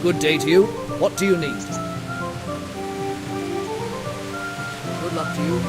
Good day to you. What do you need? Good luck to you.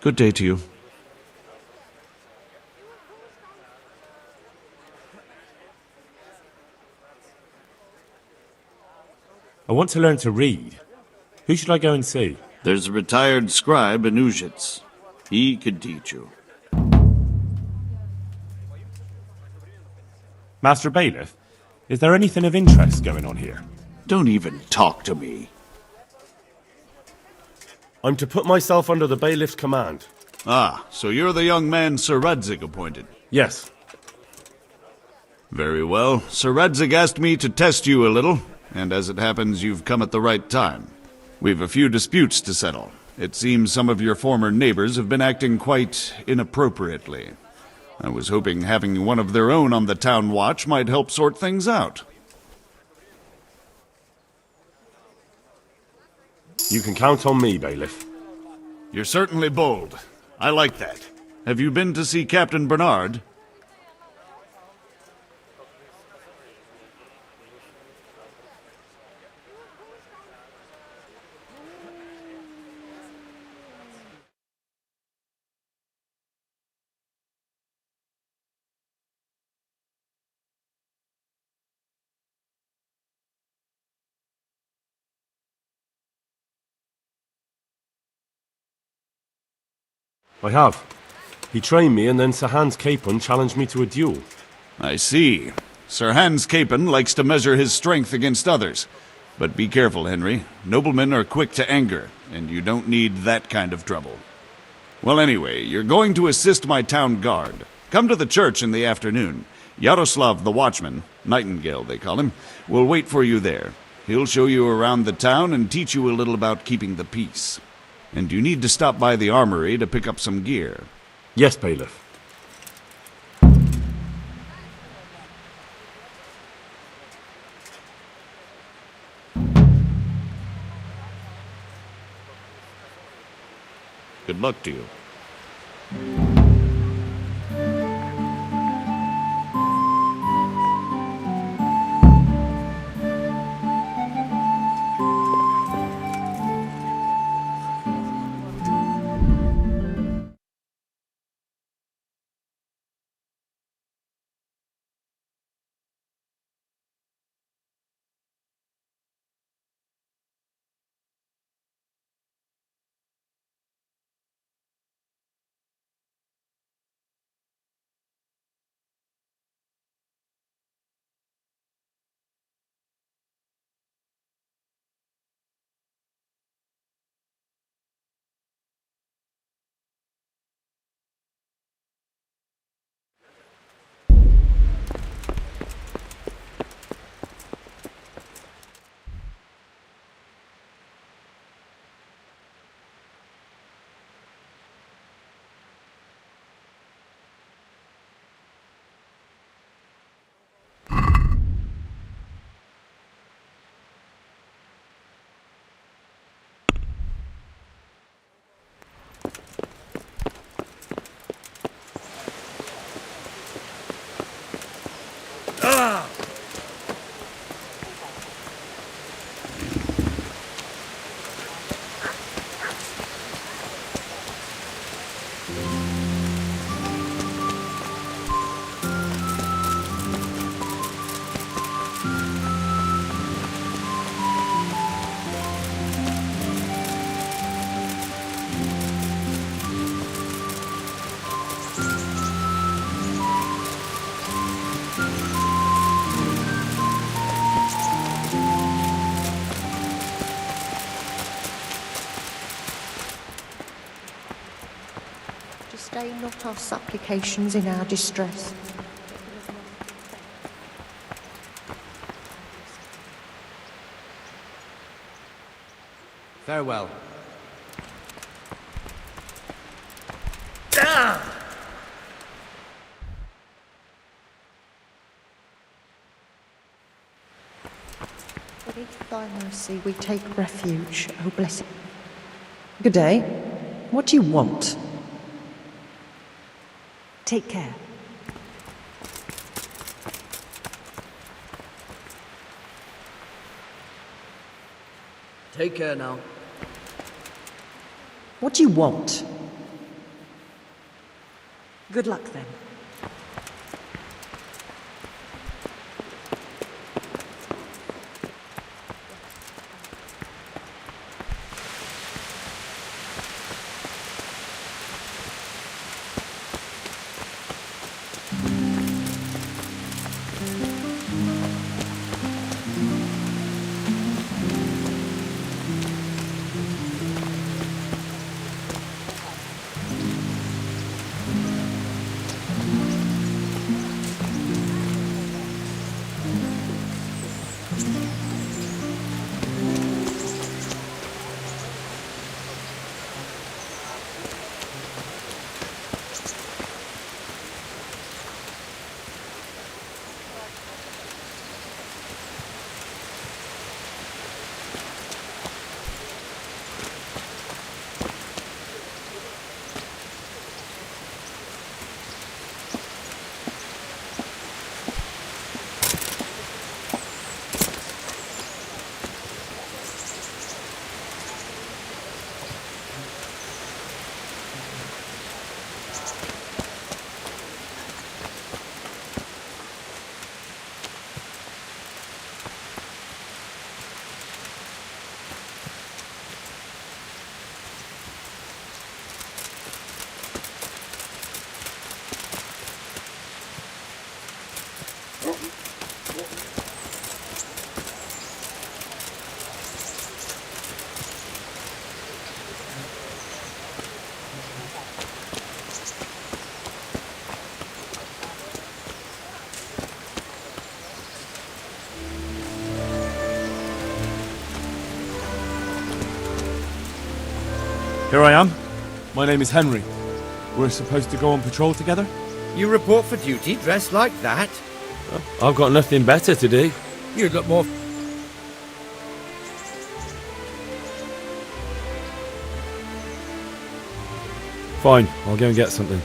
Good day to you. I want to learn to read. Who should I go and see? There's a retired scribe in Uzhitz. He could teach you. Master Bailiff, is there anything of interest going on here? Don't even talk to me. I'm to put myself under the bailiff's command. Ah, so you're the young man Sir Radzig appointed. Yes. Very well. Sir Radzig asked me to test you a little, and as it happens, you've come at the right time. We've a few disputes to settle. It seems some of your former neighbors have been acting quite inappropriately. I was hoping having one of their own on the town watch might help sort things out. You can count on me, bailiff. You're certainly bold. I like that. Have you been to see Captain Bernard? I have. He trained me and then Sir Hans Capon challenged me to a duel. I see. Sir Hans Capon likes to measure his strength against others. But be careful, Henry. Noblemen are quick to anger, and you don't need that kind of trouble. Well, anyway, you're going to assist my town guard. Come to the church in the afternoon. Yaroslav the watchman, Nightingale they call him, will wait for you there. He'll show you around the town and teach you a little about keeping the peace. And you need to stop by the armory to pick up some gear. Yes, bailiff. Good luck to you. Stay not our supplications in our distress. Farewell. Beneath thy mercy we take refuge, O blessed. Good day. What do you want? Take care. Take care now. What do you want? Good luck then. Here I am. My name is Henry. We're supposed to go on patrol together? You report for duty dressed like that? I've got nothing better to do. You'd look more... Fine, I'll go and get something.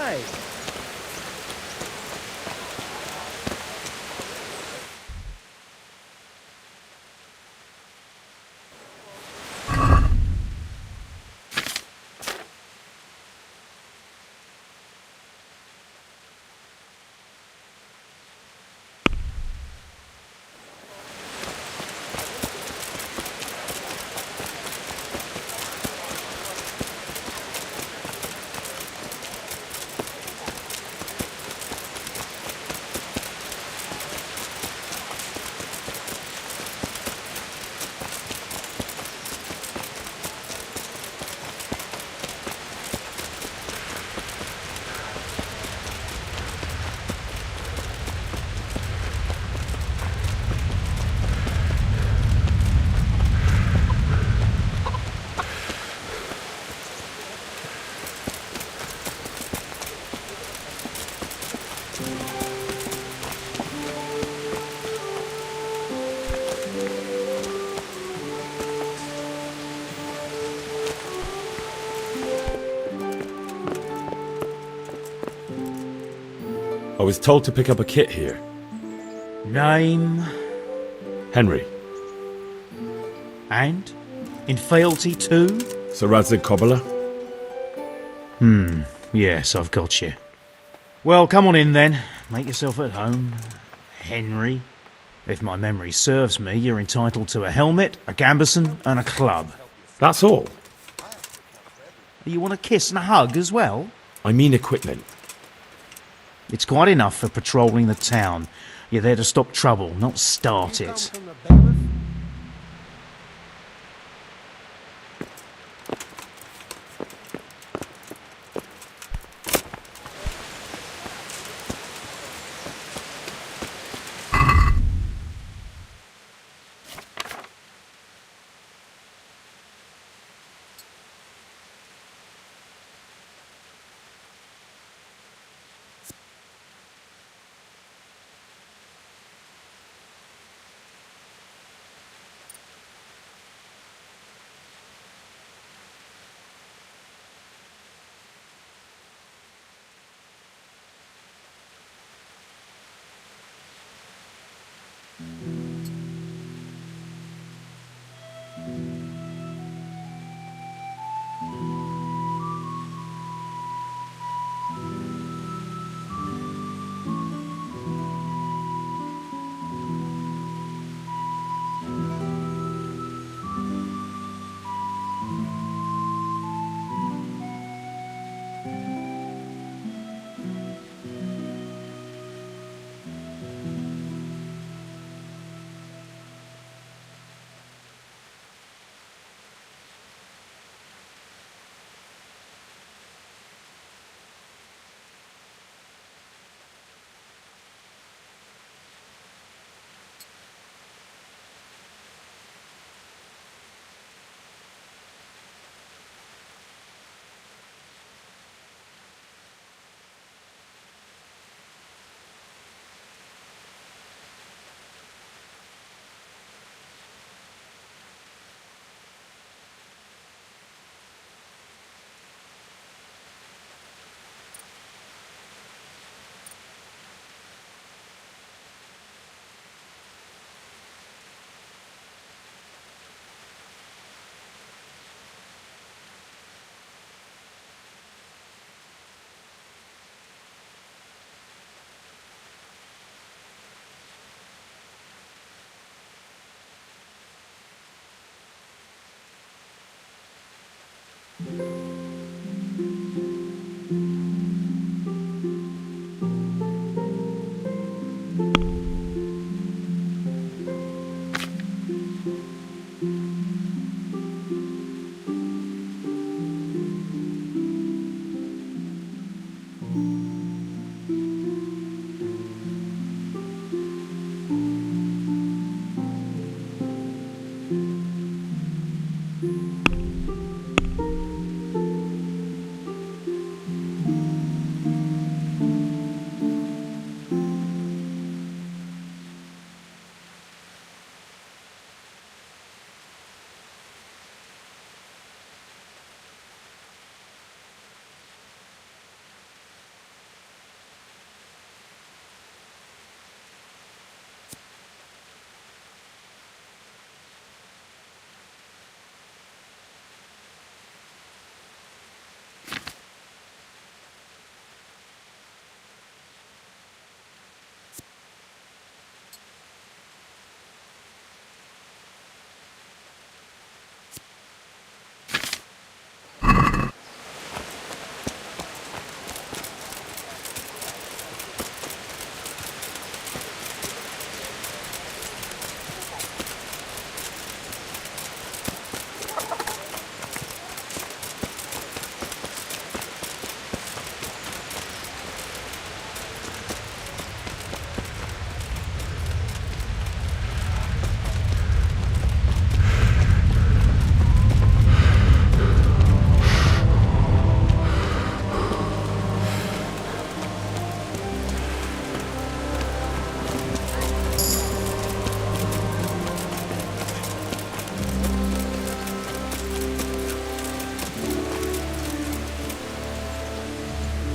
Hey. was told to pick up a kit here. Name Henry. and in fealty to? Sir Radzig Cobbler? Yes, I've got you. Well, come on in then. Make yourself at home. Henry. If my memory serves me, you're entitled to a helmet, a gambeson, and a club. That's all. You want a kiss and a hug as well? I mean equipment. It's quite enough for patrolling the town. You're there to stop trouble, not start it.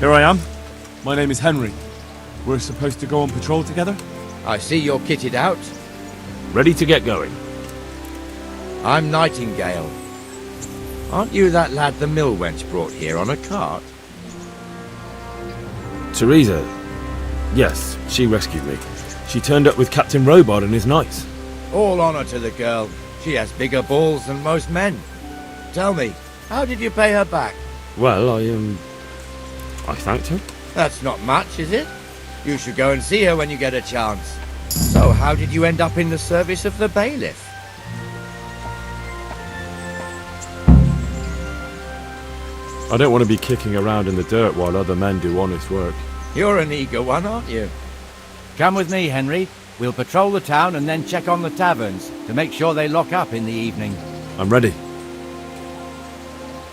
Here I am. My name is Henry. We're supposed to go on patrol together? I see you're kitted out. Ready to get going. I'm Nightingale. Aren't you that lad the mill wench brought here on a cart? Teresa. Yes, she rescued me. She turned up with Captain Robard and his knights. All honor to the girl. She has bigger balls than most men. Tell me, how did you pay her back? Well, I thanked her. That's not much, is it? You should go and see her when you get a chance. So how did you end up in the service of the bailiff? I don't want to be kicking around in the dirt while other men do honest work. You're an eager one, aren't you? Come with me, Henry. We'll patrol the town and then check on the taverns to make sure they lock up in the evening. I'm ready.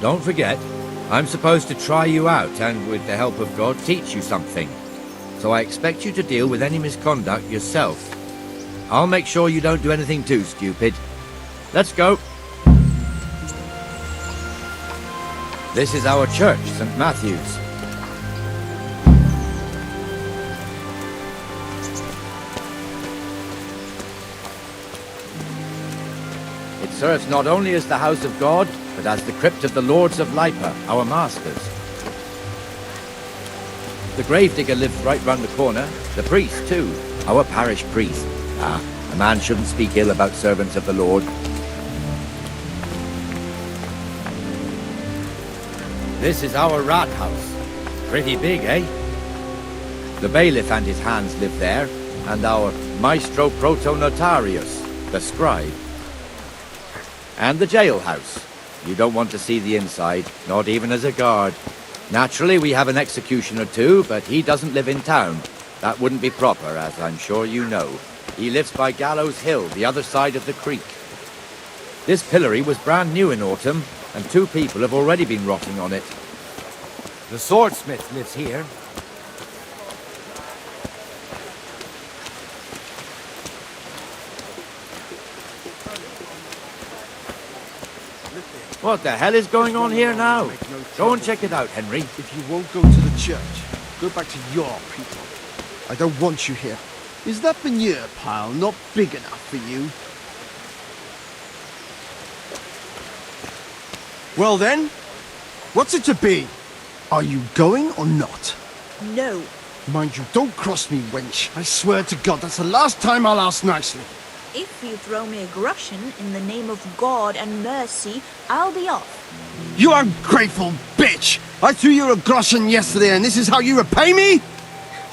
Don't forget, I'm supposed to try you out and, with the help of God, teach you something. So I expect you to deal with any misconduct yourself. I'll make sure you don't do anything too stupid. Let's go. This is our church, St. Matthew's. It serves not only as the house of God, but as the crypt of the Lords of Lipa, our masters. The gravedigger lives right round the corner. The priest, too. Our parish priest. A man shouldn't speak ill about servants of the Lord. This is our rat house. Pretty big, eh? The bailiff and his hands live there, and our maestro protonotarius, the scribe. And the jailhouse. You don't want to see the inside, not even as a guard. Naturally, we have an executioner too, but he doesn't live in town. That wouldn't be proper, as I'm sure you know. He lives by Gallows Hill, the other side of the creek. This pillory was brand new in autumn, and 2 people have already been rotting on it. The swordsmith lives here. What the hell is going on here now? Go and check it out, Henry. If you won't go to the church, go back to your people. I don't want you here. Is that manure pile not big enough for you? Well then, what's it to be? Are you going or not? No. Mind you, don't cross me, wench. I swear to God, that's the last time I'll ask nicely. If you throw me a groschen in the name of God and mercy, I'll be off. You ungrateful bitch! I threw you a groschen yesterday and this is how you repay me?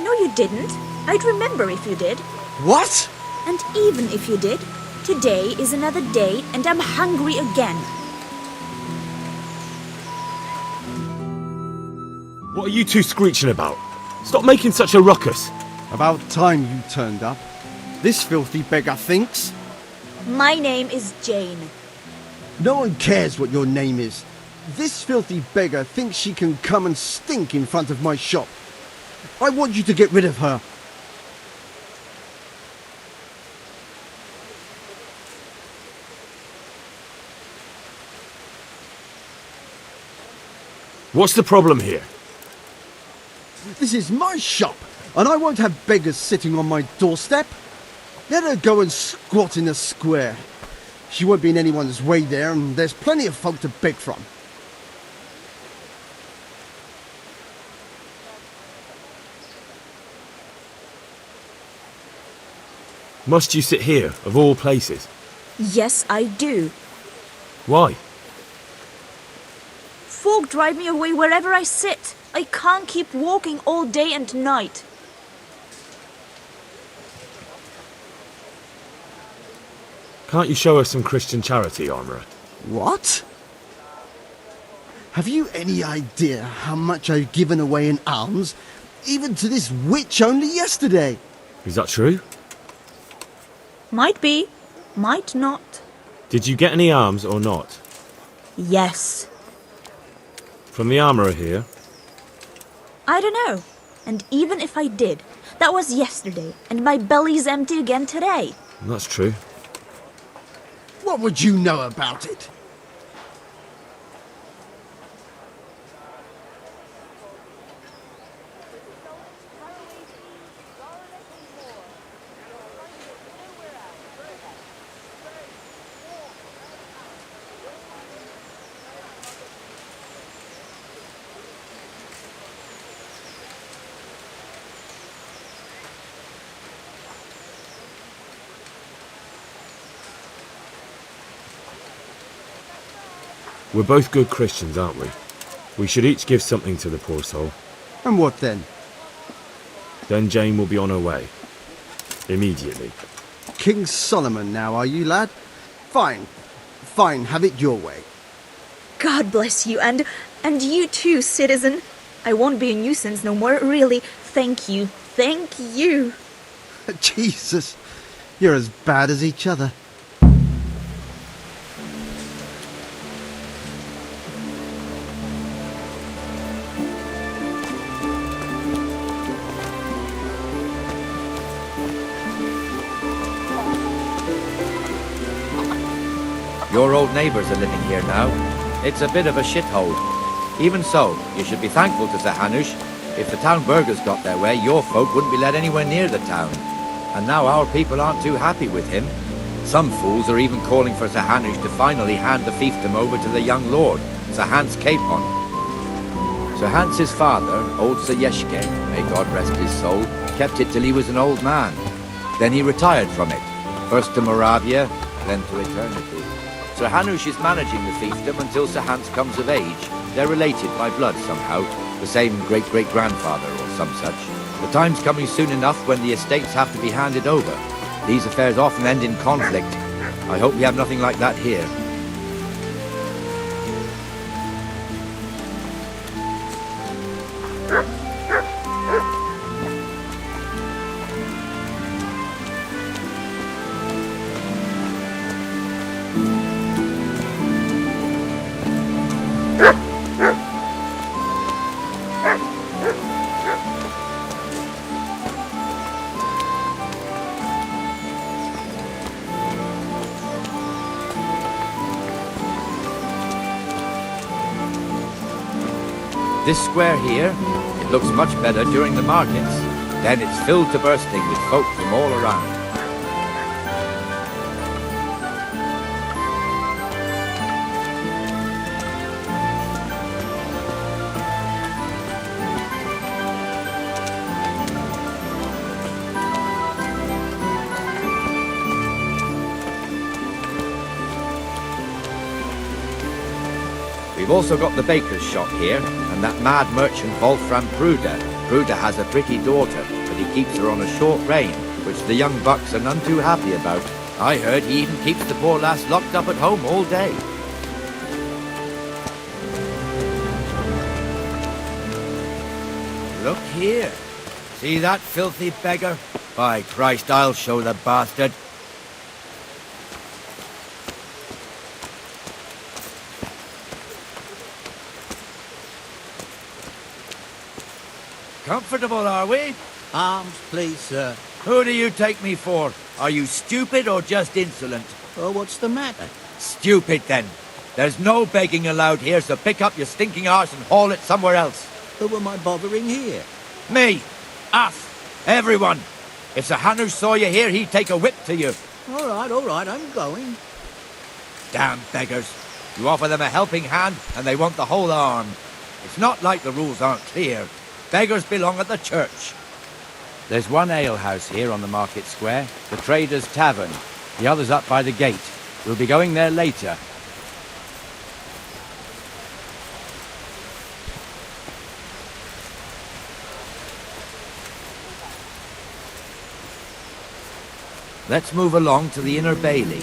No, you didn't. I'd remember if you did. What? And even if you did, today is another day and I'm hungry again. What are you two screeching about? Stop making such a ruckus. About time you turned up. This filthy beggar thinks. My name is Jane. No one cares what your name is. This filthy beggar thinks she can come and stink in front of my shop. I want you to get rid of her. What's the problem here? This is my shop, and I won't have beggars sitting on my doorstep. Let her go and squat in the square. She won't be in anyone's way there, and there's plenty of folk to beg from. Must you sit here, of all places? Yes, I do. Why? Folk drive me away wherever I sit. I can't keep walking all day and night. Can't you show us some Christian charity, Armourer? What? Have you any idea how much I've given away in alms, even to this witch only yesterday? Is that true? Might be, might not. Did you get any alms or not? Yes. From the Armourer here? I don't know. And even if I did, that was yesterday, and my belly's empty again today. That's true. What would you know about it? We're both good Christians, aren't we? We should each give something to the poor soul. And what then? Then Jane will be on her way. Immediately. King Solomon now, are you, lad? Fine. Fine, have it your way. God bless you, and you too, citizen. I won't be a nuisance no more, really. Thank you. Thank you. Jesus, you're as bad as each other. Your old neighbours are living here now. It's a bit of a shithole. Even so, you should be thankful to Sir Hanush. If the town burghers got their way, your folk wouldn't be let anywhere near the town. And now our people aren't too happy with him. Some fools are even calling for Sir Hanush to finally hand the fiefdom over to the young lord, Sir Hans Capon. Sir Hans's father, old Sir Yeshke, may God rest his soul, kept it till he was an old man. Then he retired from it, first to Moravia, then to eternity. Sir Hanush is managing the fiefdom until Sir Hans comes of age. They're related by blood somehow, the same great-great-grandfather or some such. The time's coming soon enough when the estates have to be handed over. These affairs often end in conflict. I hope we have nothing like that here. This square here, it looks much better during the markets. Then it's filled to bursting with folk from all around. We've also got the baker's shop here, and that mad merchant Wolfram Pruder. Pruder has a pretty daughter, but he keeps her on a short rein, which the young bucks are none too happy about. I heard he even keeps the poor lass locked up at home all day. Look here. See that filthy beggar? By Christ, I'll show the bastard. Comfortable, are we? Arms, please, sir. Who do you take me for? Are you stupid or just insolent? Oh, what's the matter? Stupid, then. There's no begging allowed here, so pick up your stinking arse and haul it somewhere else. Who am I bothering here? Me. Us. Everyone. If Sir Hanush saw you here, he'd take a whip to you. All right, I'm going. Damn beggars. You offer them a helping hand, and they want the whole arm. It's not like the rules aren't clear. Beggars belong at the church. There's one alehouse here on the market square, the Trader's Tavern. The other's up by the gate. We'll be going there later. Let's move along to the Inner Bailey.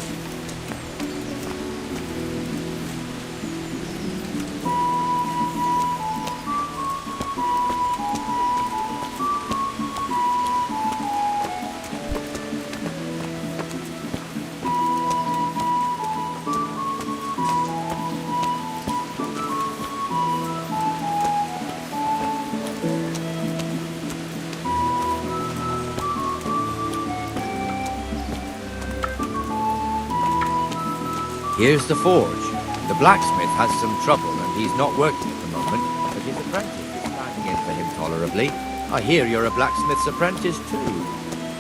Here's the forge. The blacksmith has some trouble and he's not working at the moment, but his apprentice is standing in for him tolerably. I hear you're a blacksmith's apprentice too.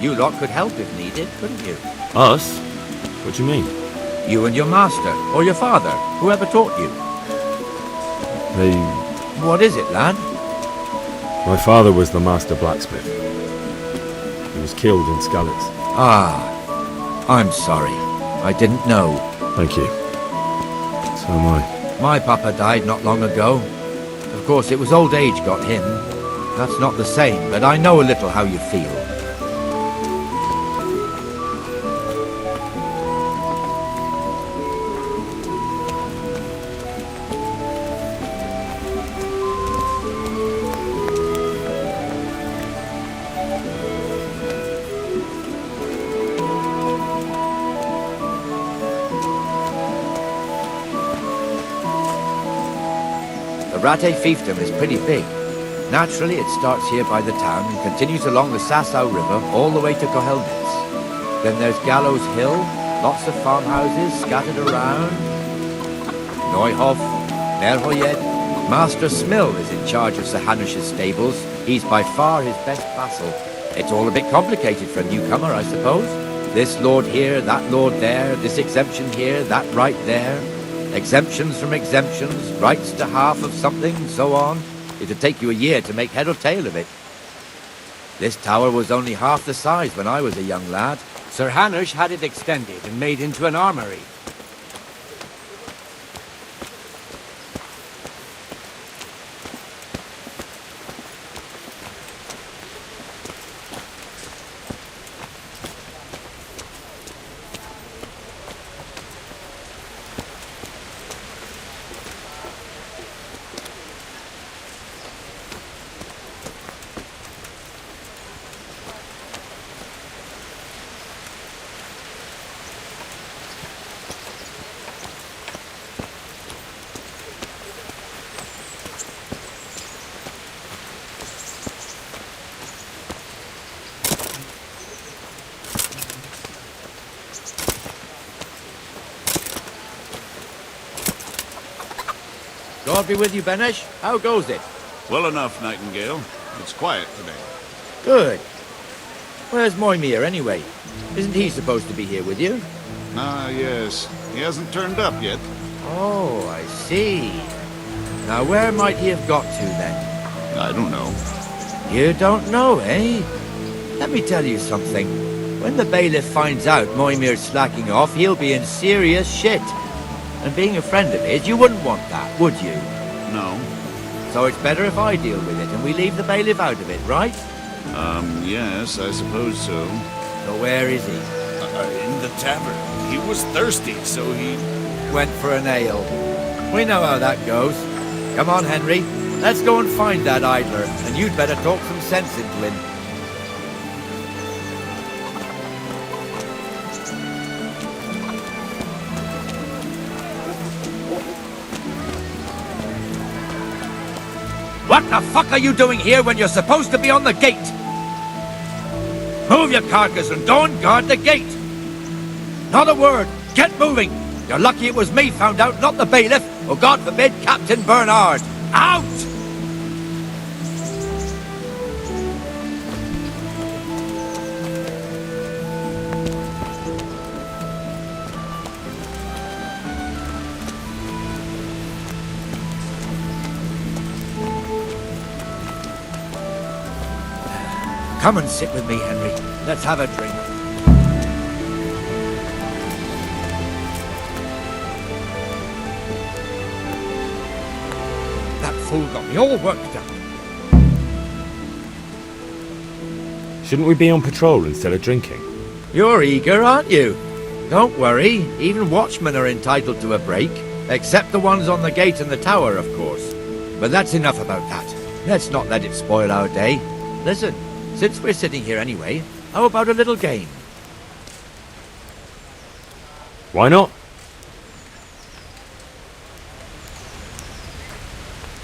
You lot could help if needed, couldn't you? Us? What do you mean? You and your master, or your father, whoever taught you. What is it, lad? My father was the master blacksmith. He was killed in Skalitz. Ah, I'm sorry. I didn't know. Thank you. So am I. My papa died not long ago. Of course, it was old age got him. That's not the same, but I know a little how you feel. The Rate fiefdom is pretty big. Naturally, it starts here by the town and continues along the Sasau River all the way to Kohelnitz. Then there's Gallows Hill, lots of farmhouses scattered around. Neuhof, Merhoyed. Master Smill is in charge of Sir Hanush's stables. He's by far his best vassal. It's all a bit complicated for a newcomer, I suppose. This lord here, that lord there, this exemption here, that right there. Exemptions from exemptions, rights to half of something, so on. It'd take you a year to make head or tail of it. This tower was only half the size when I was a young lad. Sir Hanush had it extended and made into an armory. God be with you, Benesh. How goes it? Well enough, Nightingale. It's quiet today. Good. Where's Moimir, anyway? Isn't he supposed to be here with you? Ah, yes. He hasn't turned up yet. Oh, I see. Now, where might he have got to, then? I don't know. You don't know, eh? Let me tell you something. When the bailiff finds out Moimir's slacking off, he'll be in serious shit. And being a friend of his, you wouldn't want that, would you? No. So it's better if I deal with it and we leave the bailiff out of it, right? Yes, I suppose so. So where is he? In the tavern. He was thirsty, so he... Went for an ale. We know how that goes. Come on, Henry. Let's go and find that idler, and you'd better talk some sense into him. What the fuck are you doing here when you're supposed to be on the gate? Move your carcass and go and guard the gate. Not a word. Get moving. You're lucky it was me found out, not the bailiff, or God forbid, Captain Bernard. Out! Come and sit with me, Henry. Let's have a drink. That fool got me all worked up. Shouldn't we be on patrol instead of drinking? You're eager, aren't you? Don't worry. Even watchmen are entitled to a break. Except the ones on the gate and the tower, of course. But that's enough about that. Let's not let it spoil our day. Listen. Since we're sitting here anyway, how about a little game? Why not?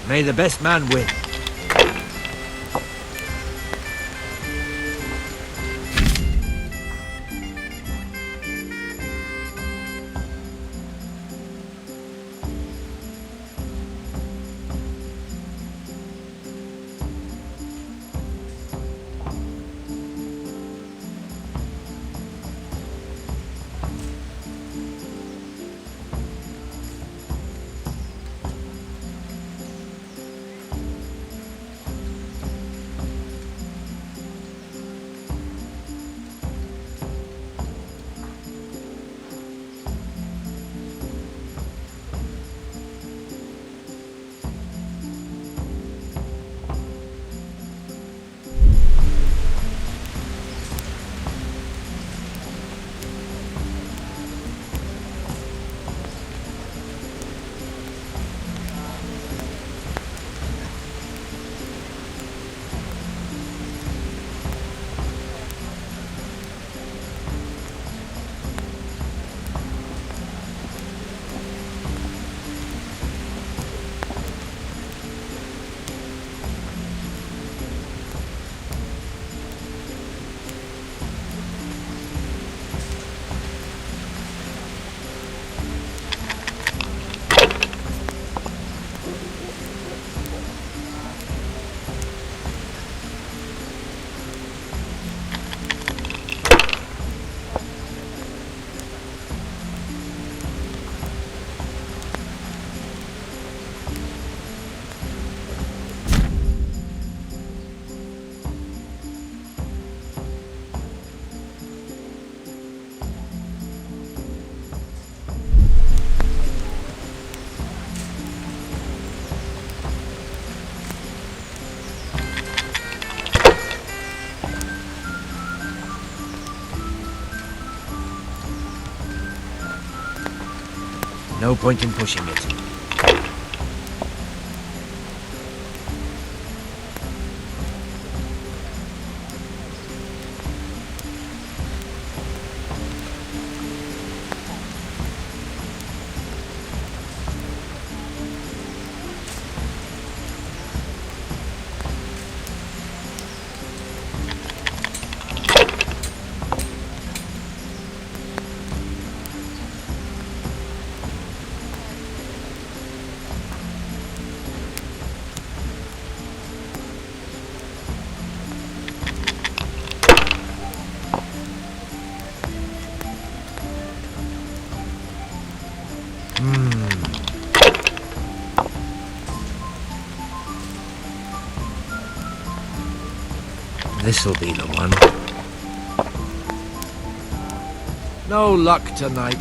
May the best man win. No point in pushing it. This'll be the one. No luck tonight.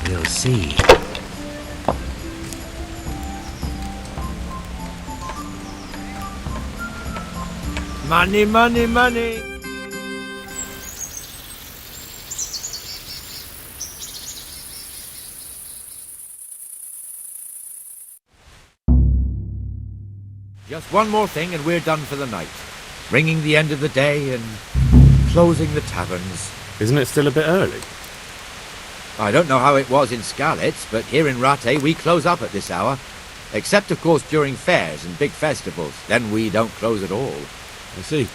We'll see. Money, money, money! Just one more thing and we're done for the night. Ringing the end of the day and closing the taverns. Isn't it still a bit early? I don't know how it was in Skalitz, but here in Rattay we close up at this hour. Except, of course, during fairs and big festivals. Then we don't close at all. I see.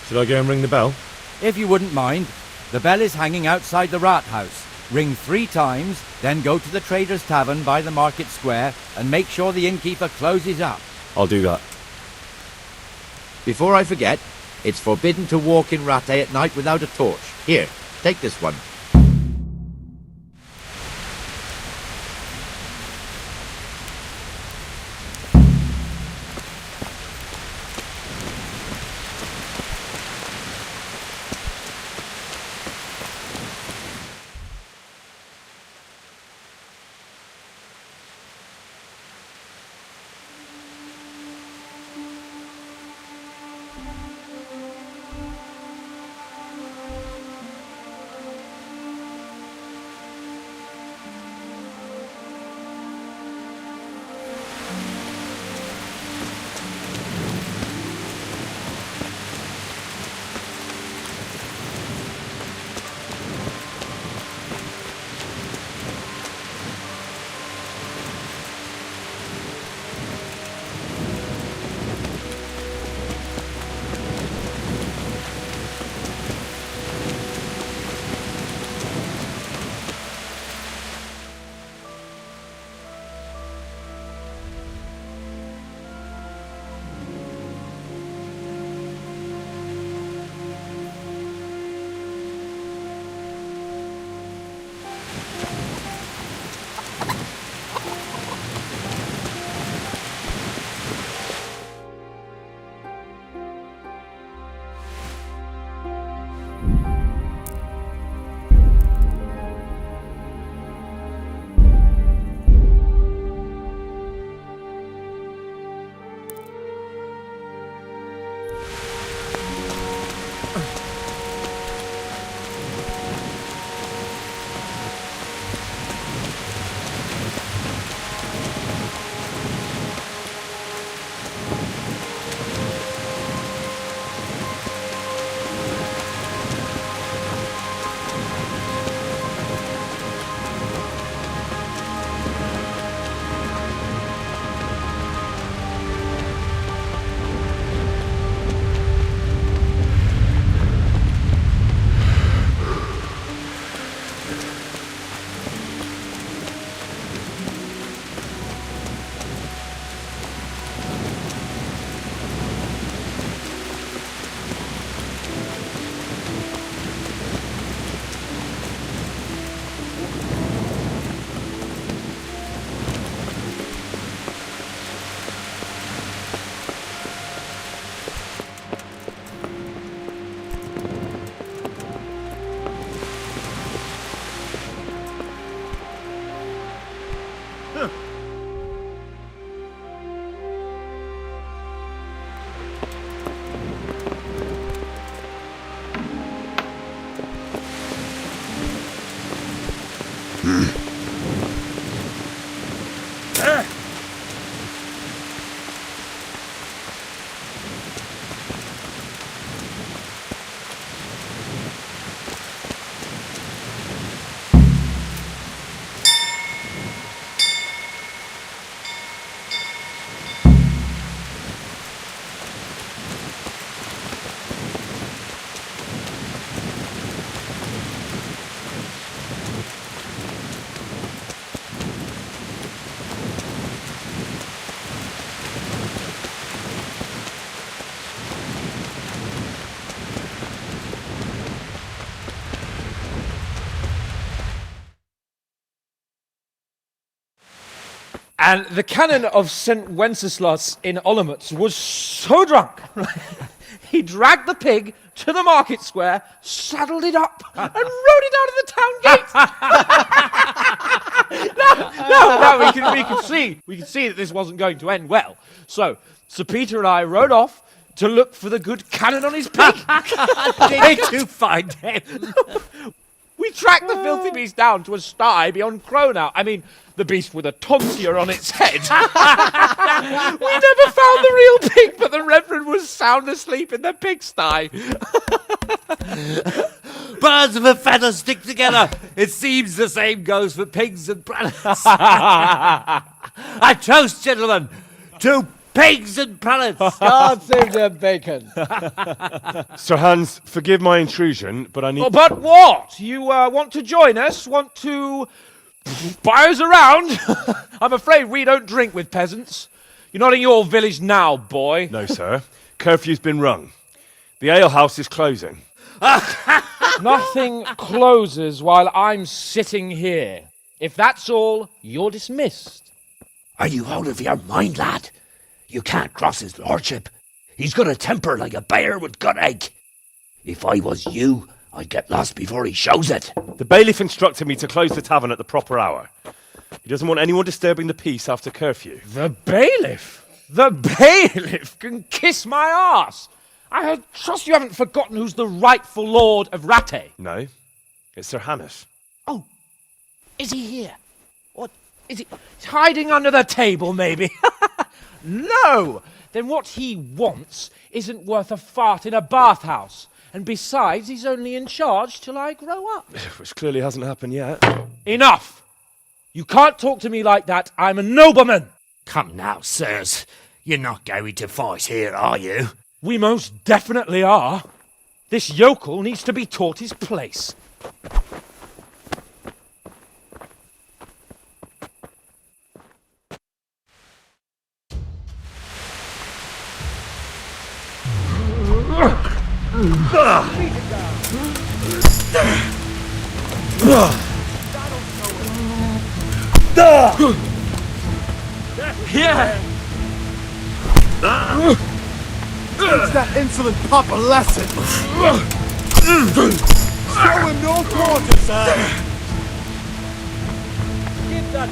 Should I go and ring the bell? If you wouldn't mind, the bell is hanging outside the Rathaus. Ring 3 times, then go to the Trader's Tavern by the Market Square and make sure the innkeeper closes up. I'll do that. Before I forget, it's forbidden to walk in Rattay at night without a torch. Here, take this one. And the canon of St. Wenceslas in Olomouc was so drunk, he dragged the pig to the market square, saddled it up, and rode it out of the town gate. No, we can see that this wasn't going to end well. So, Sir Peter and I rode off to look for the good canon on his pig. Did you find him? We tracked the filthy beast down to a sty beyond Cronau. I mean, the beast with a tonsure on its head. We never found the real pig, but the Reverend was sound asleep in the pigsty. Birds of a feather stick together. It seems the same goes for pigs and planets. I toast, gentlemen, to pigs and planets. God save the bacon. Sir Hans, forgive my intrusion, but I need... Oh, but what? You want to join us? Want to buy us around? I'm afraid we don't drink with peasants. You're not in your village now, boy. No, sir. Curfew's been rung. The alehouse is closing. Nothing closes while I'm sitting here. If that's all, you're dismissed. Are you out of your mind, lad? You can't cross his lordship. He's got a temper like a bear with gut ache. If I was you, I'd get lost before he shows it. The bailiff instructed me to close the tavern at the proper hour. He doesn't want anyone disturbing the peace after curfew. The bailiff? The bailiff can kiss my arse. I trust you haven't forgotten who's the rightful lord of Rattay. No, it's Sir Hannes. Oh, is he here? What, is he hiding under the table, maybe? No! Then what he wants isn't worth a fart in a bathhouse. And besides, he's only in charge till I grow up. Which clearly hasn't happened yet. Enough! You can't talk to me like that. I'm a nobleman. Come now, sirs. You're not going to fight here, are you? We most definitely are. This yokel needs to be taught his place. Teach that insolent pup a lesson! Show him no quarter, sir! Give that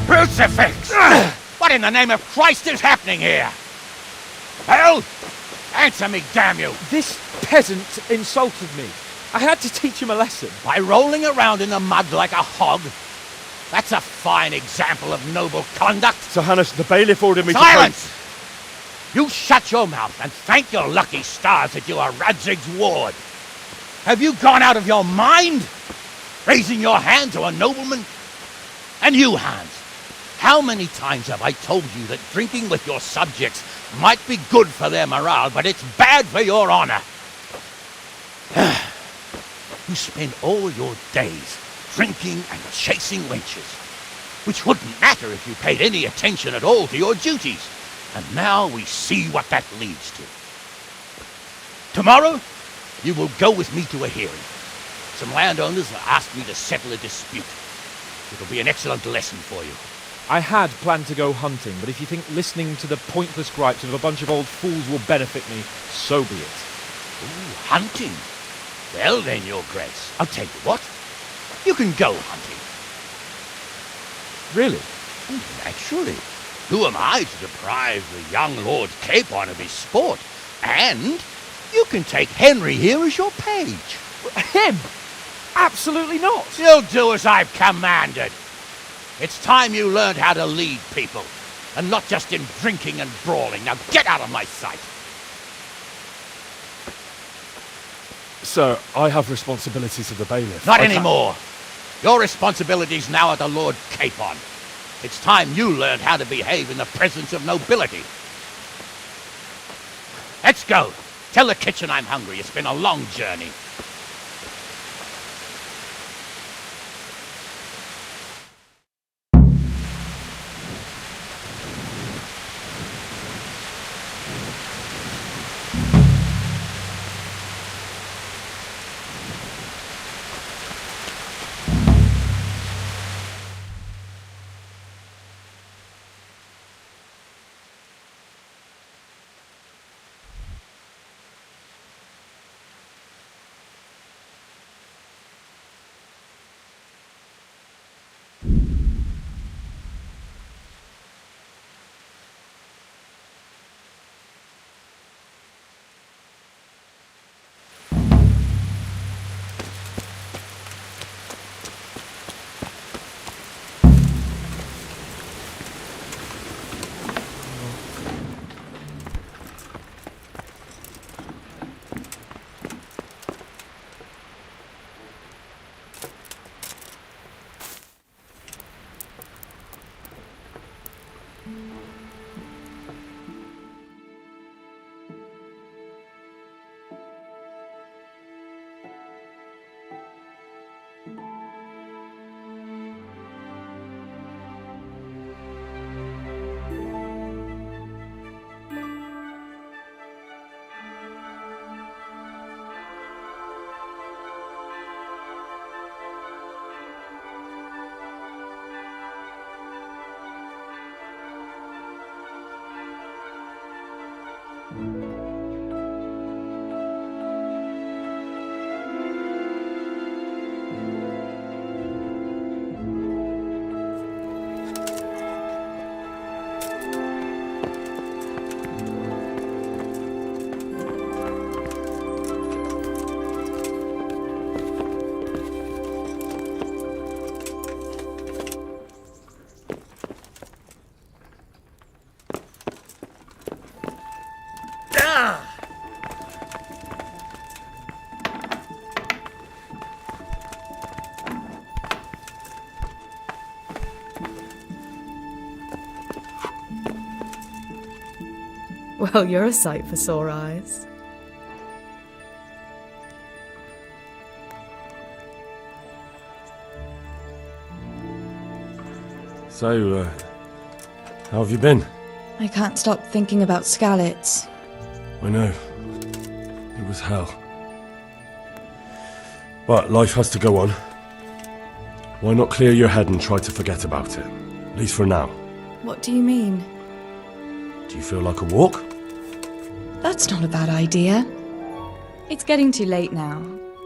Crucifix! What in the name of Christ is happening here? Hell! Answer me, damn you! This peasant insulted me. I had to teach him a lesson. By rolling around in the mud like a hog? That's a fine example of noble conduct. Sir Hannes, the bailiff ordered me Silence! You shut your mouth and thank your lucky stars that you are Radzig's ward. Have you gone out of your mind? Raising your hand to a nobleman? And you, Hans, How many times have I told you that drinking with your subjects might be good for their morale, but it's bad for your honor? You spend all your days drinking and chasing wenches, which wouldn't matter if you paid any attention at all to your duties. And now we see what that leads to. Tomorrow, you will go with me to a hearing. Some landowners have asked me to settle a dispute. It'll be an excellent lesson for you. I had planned to go hunting, but if you think listening to the pointless gripes of a bunch of old fools will benefit me, so be it. Ooh, hunting? Well then, Your Grace, I'll tell you what. You can go hunting. Really? Naturally. Who am I to deprive the young Lord Capon of his sport? And you can take Henry here as your page. Him? Absolutely not. You'll do as I've commanded. It's time you learned how to lead people, and not just in drinking and brawling. Now get out of my sight. Sir, I have responsibilities of the bailiff. Not anymore. Your responsibilities now are the Lord Capon. It's time you learned how to behave in the presence of nobility. Let's go. Tell the kitchen I'm hungry. It's been a long journey. Well, you're a sight for sore eyes. So, how have you been? I can't stop thinking about Skalitz. I know. It was hell. But life has to go on. Why not clear your head and try to forget about it? At least for now. What do you mean? Do you feel like a walk? That's not a bad idea. It's getting too late now.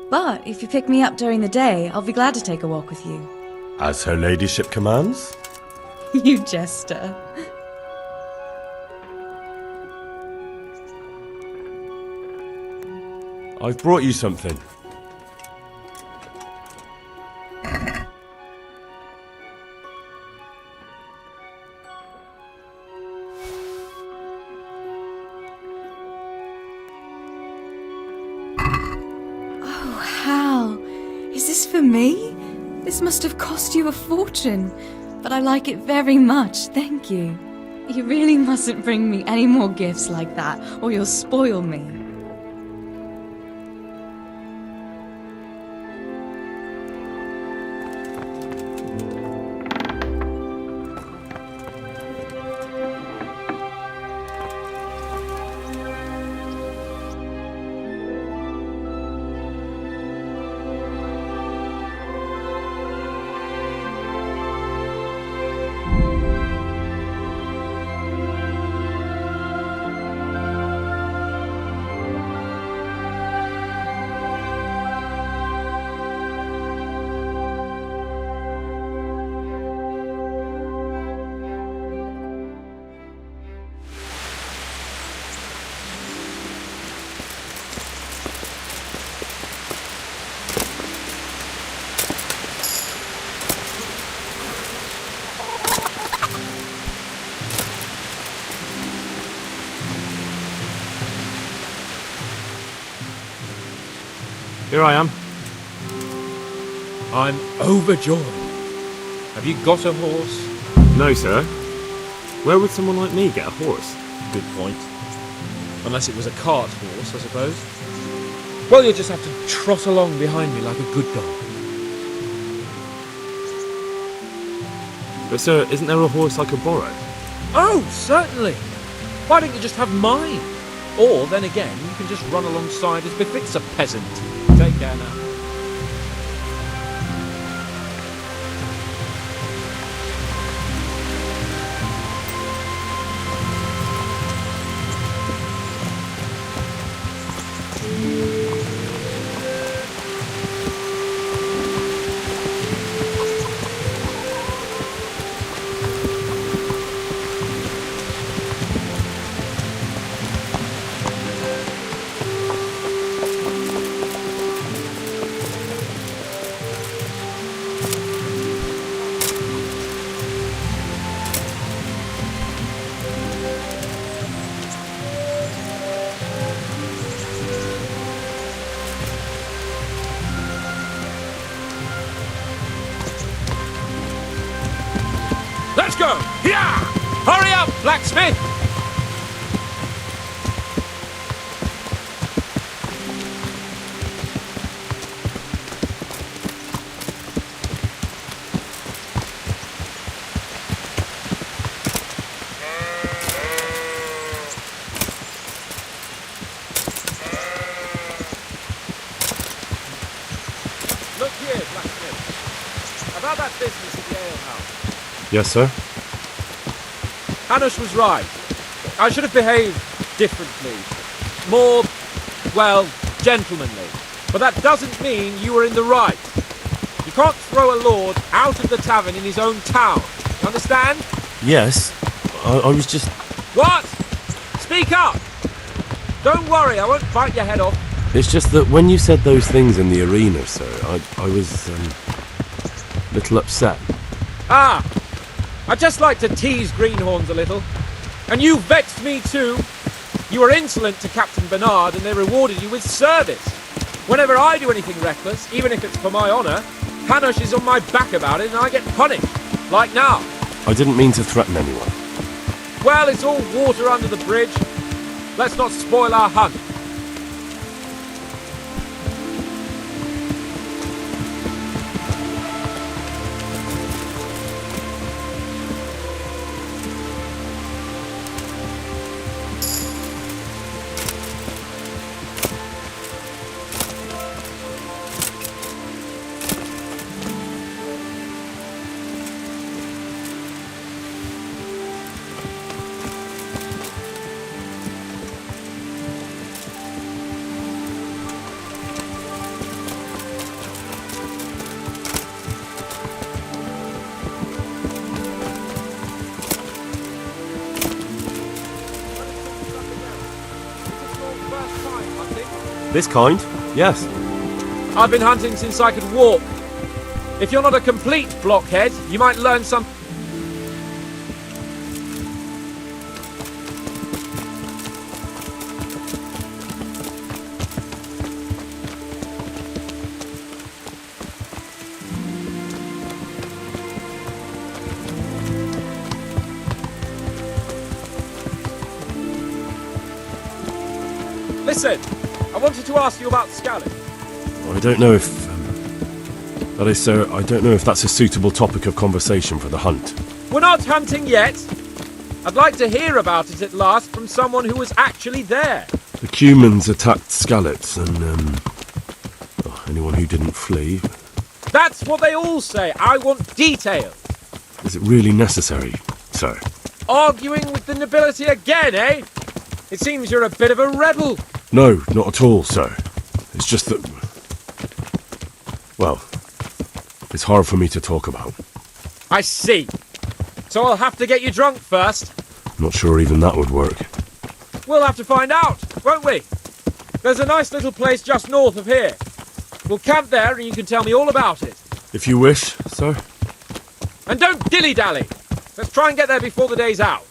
But if you pick me up during the day, I'll be glad to take a walk with you. As her ladyship commands? You jester. I've brought you something. For me? This must have cost you a fortune. but I like it very much, thank you. You really mustn't bring me any more gifts like that, or you'll spoil me. Here I am. I'm overjoyed. Have you got a horse? No, sir. Where would someone like me get a horse? Good point. Unless it was a cart horse, I suppose. Well, you'll just have to trot along behind me like a good dog. But, sir, isn't there a horse I could borrow? Oh, certainly. Why don't you just have mine? Or, then again, you can just run alongside as befits a peasant. Take care now. Let's go! Yeah! Hurry up, blacksmith! Look here, blacksmith. About that business at the alehouse. Yes, sir? Hanush was right. I should have behaved differently. More, well, gentlemanly. But that doesn't mean you were in the right. You can't throw a lord out of the tavern in his own town. You understand? Yes. I was just... What? Speak up! Don't worry, I won't bite your head off. It's just that when you said those things in the arena, sir, I was, a little upset. Ah! I just like to tease greenhorns a little. And you vexed me too. You were insolent to Captain Bernard and they rewarded you with service. Whenever I do anything reckless, even if it's for my honour, Hanush is on my back about it and I get punished. Like now. I didn't mean to threaten anyone. Well, it's all water under the bridge. Let's not spoil our hunt. This kind? Yes. I've been hunting since I could walk. If you're not a complete blockhead, you might learn some... Listen, I wanted to ask you about Scarlet. I don't know if... that is, sir, I don't know if that's a suitable topic of conversation for the hunt. We're not hunting yet. I'd like to hear about it at last from someone who was actually there. The Cumans attacked Skallets, and, anyone who didn't flee. That's what they all say. I want details. Is it really necessary, sir? Arguing with the nobility again, eh? It seems you're a bit of a rebel. No, not at all, sir. It's just that... well, it's hard for me to talk about. I see. So I'll have to get you drunk first. Not sure even that would work. We'll have to find out, won't we? There's a nice little place just north of here. We'll camp there and you can tell me all about it. If you wish, sir. And don't dilly-dally. Let's try and get there before the day's out.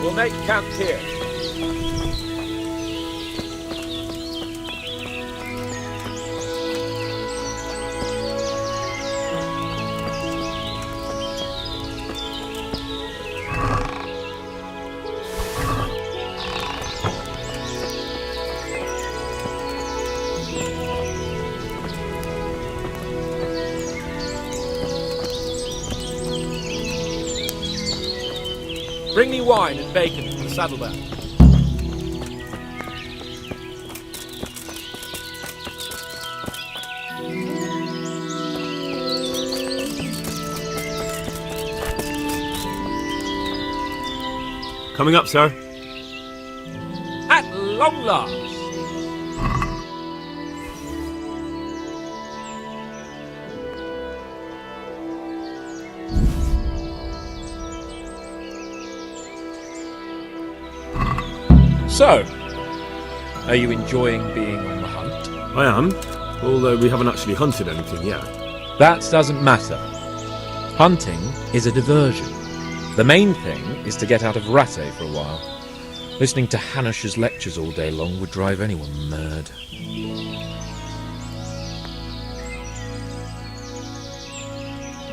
We'll make camp here. Bring me wine and bacon from the saddlebag. Coming up, sir. At long last. So, are you enjoying being on the hunt? I am, although we haven't actually hunted anything yet. That doesn't matter. Hunting is a diversion. The main thing is to get out of Rattay for a while. Listening to Hanish's lectures all day long would drive anyone mad.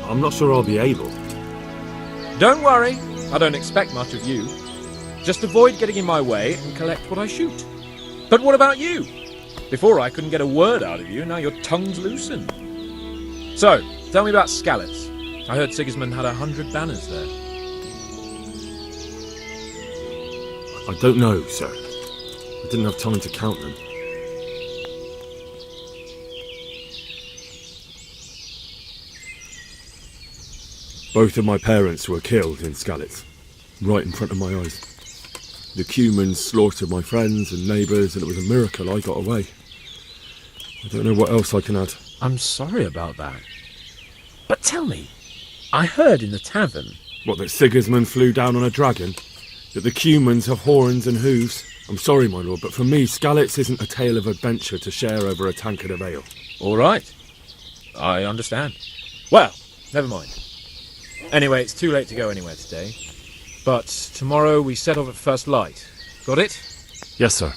I'm not sure I'll be able. Don't worry, I don't expect much of you. Just avoid getting in my way and collect what I shoot. But what about you? Before I couldn't get a word out of you, now your tongue's loosened. So, tell me about Skallets. I heard Sigismund had 100 banners there. I don't know, sir. I didn't have time to count them. Both of my parents were killed in Skallets, right in front of my eyes. The Cumans slaughtered my friends and neighbours, and it was a miracle I got away. I don't know what else I can add. I'm sorry about that. But tell me, I heard in the tavern... What, that Sigismund flew down on a dragon? That the Cumans have horns and hooves? I'm sorry, my lord, but for me, Skallets isn't a tale of adventure to share over a tankard of ale. All right. I understand. Well, never mind. Anyway, it's too late to go anywhere today. But tomorrow we set off at first light. Got it? Yes, sir.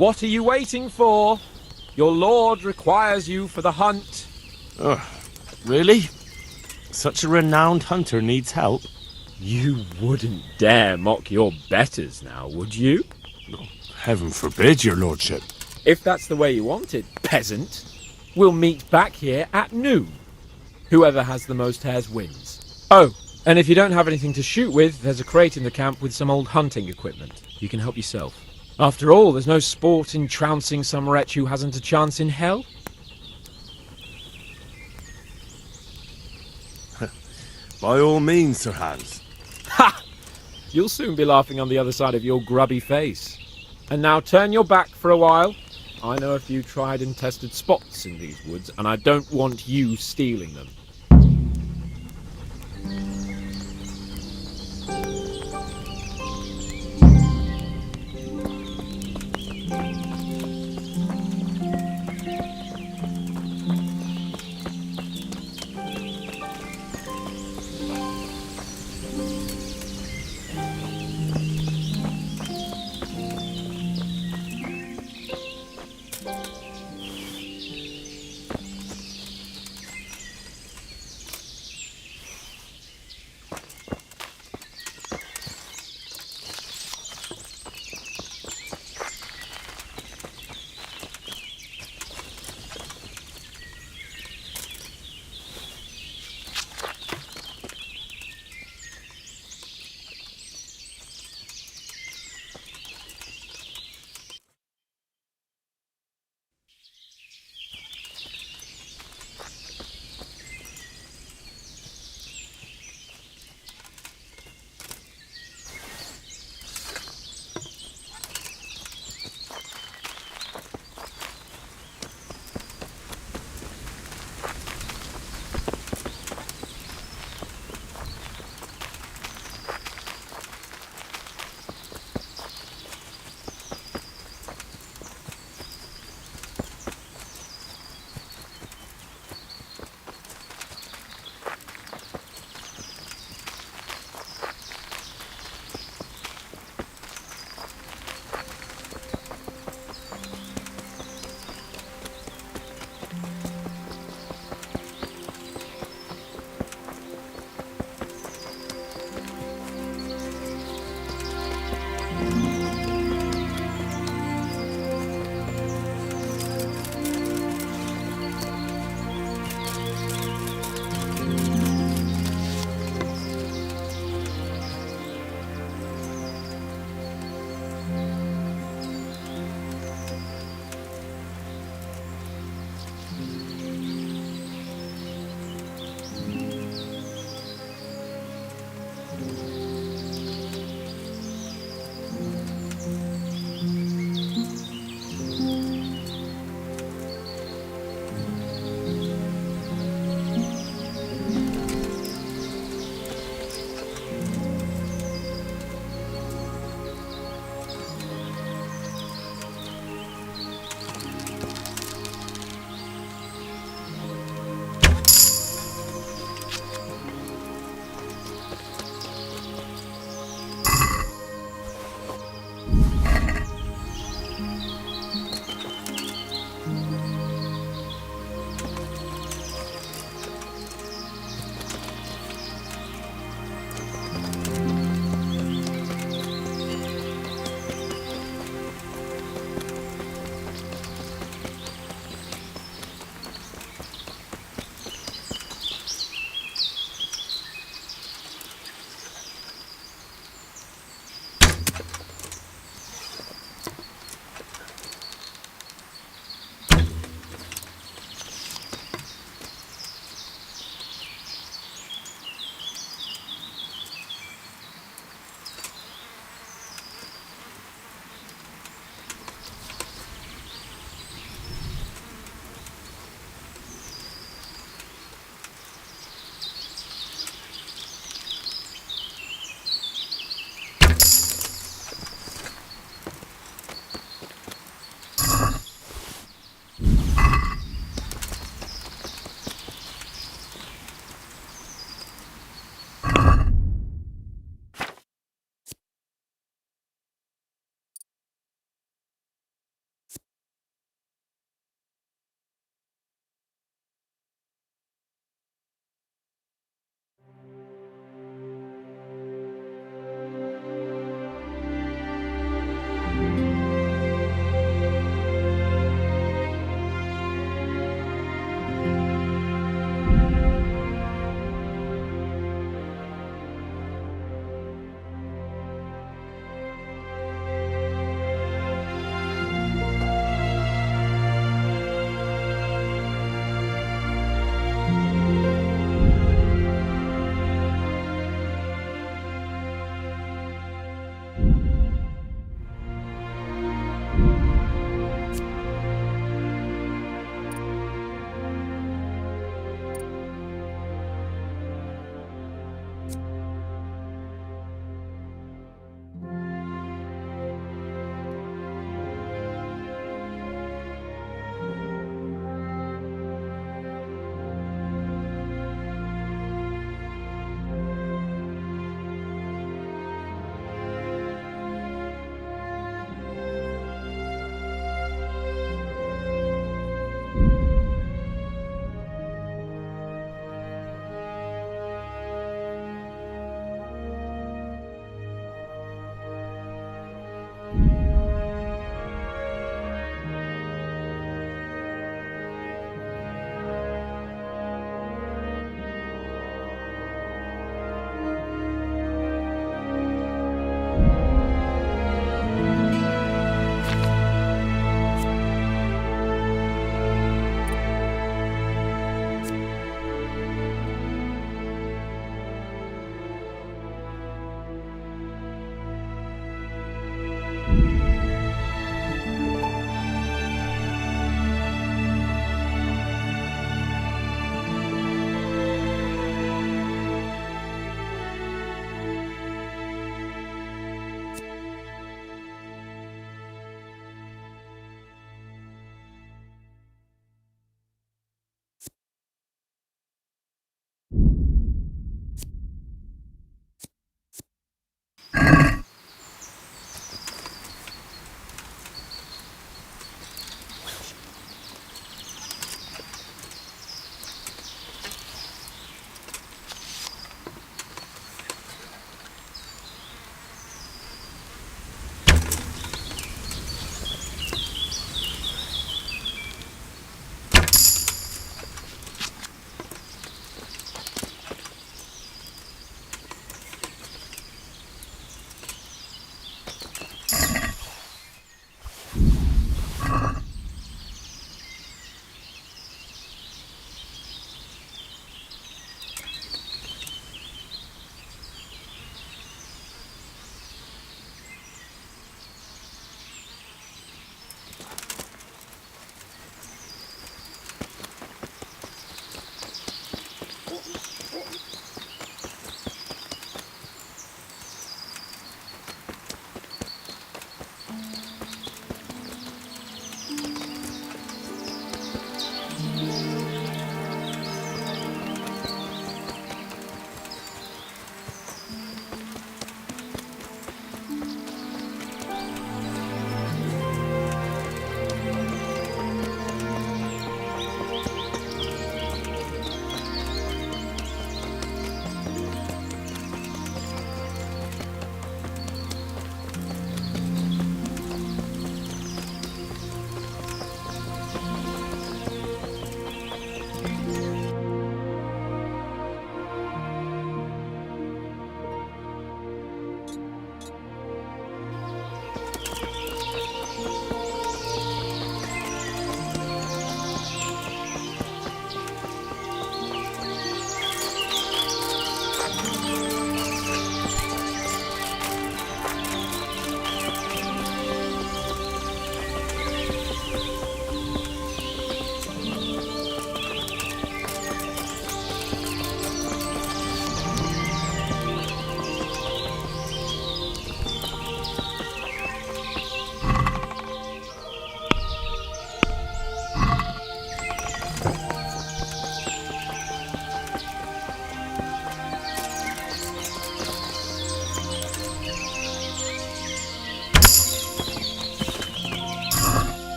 What are you waiting for? Your lord requires you for the hunt. Really? Such a renowned hunter needs help? You wouldn't dare mock your betters now, would you? Heaven forbid, your lordship. If that's the way you want it, peasant, we'll meet back here at noon. Whoever has the most hares wins. Oh, and if you don't have anything to shoot with, there's a crate in the camp with some old hunting equipment. You can help yourself. After all, there's no sport in trouncing some wretch who hasn't a chance in hell. By all means, Sir Hans. Ha! You'll soon be laughing on the other side of your grubby face. And now turn your back for a while. I know a few tried and tested spots in these woods, and I don't want you stealing them.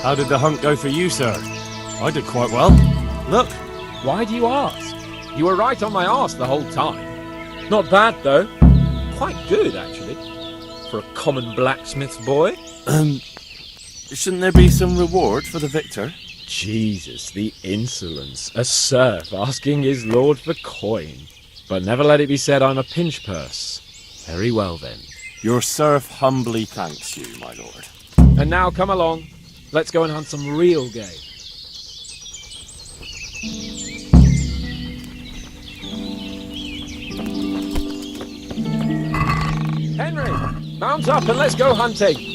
How did the hunt go for you, sir? I did quite well. Look. Why do you ask? You were right on my arse the whole time. Not bad, though. Quite good, actually. For a common blacksmith's boy. Shouldn't there be some reward for the victor? Jesus, the insolence. A serf asking his lord for coin. But never let it be said I'm a pinch purse. Very well, then. Your serf humbly thanks you, my lord. And now come along. Let's go and hunt some real game. Henry, mount up and let's go hunting.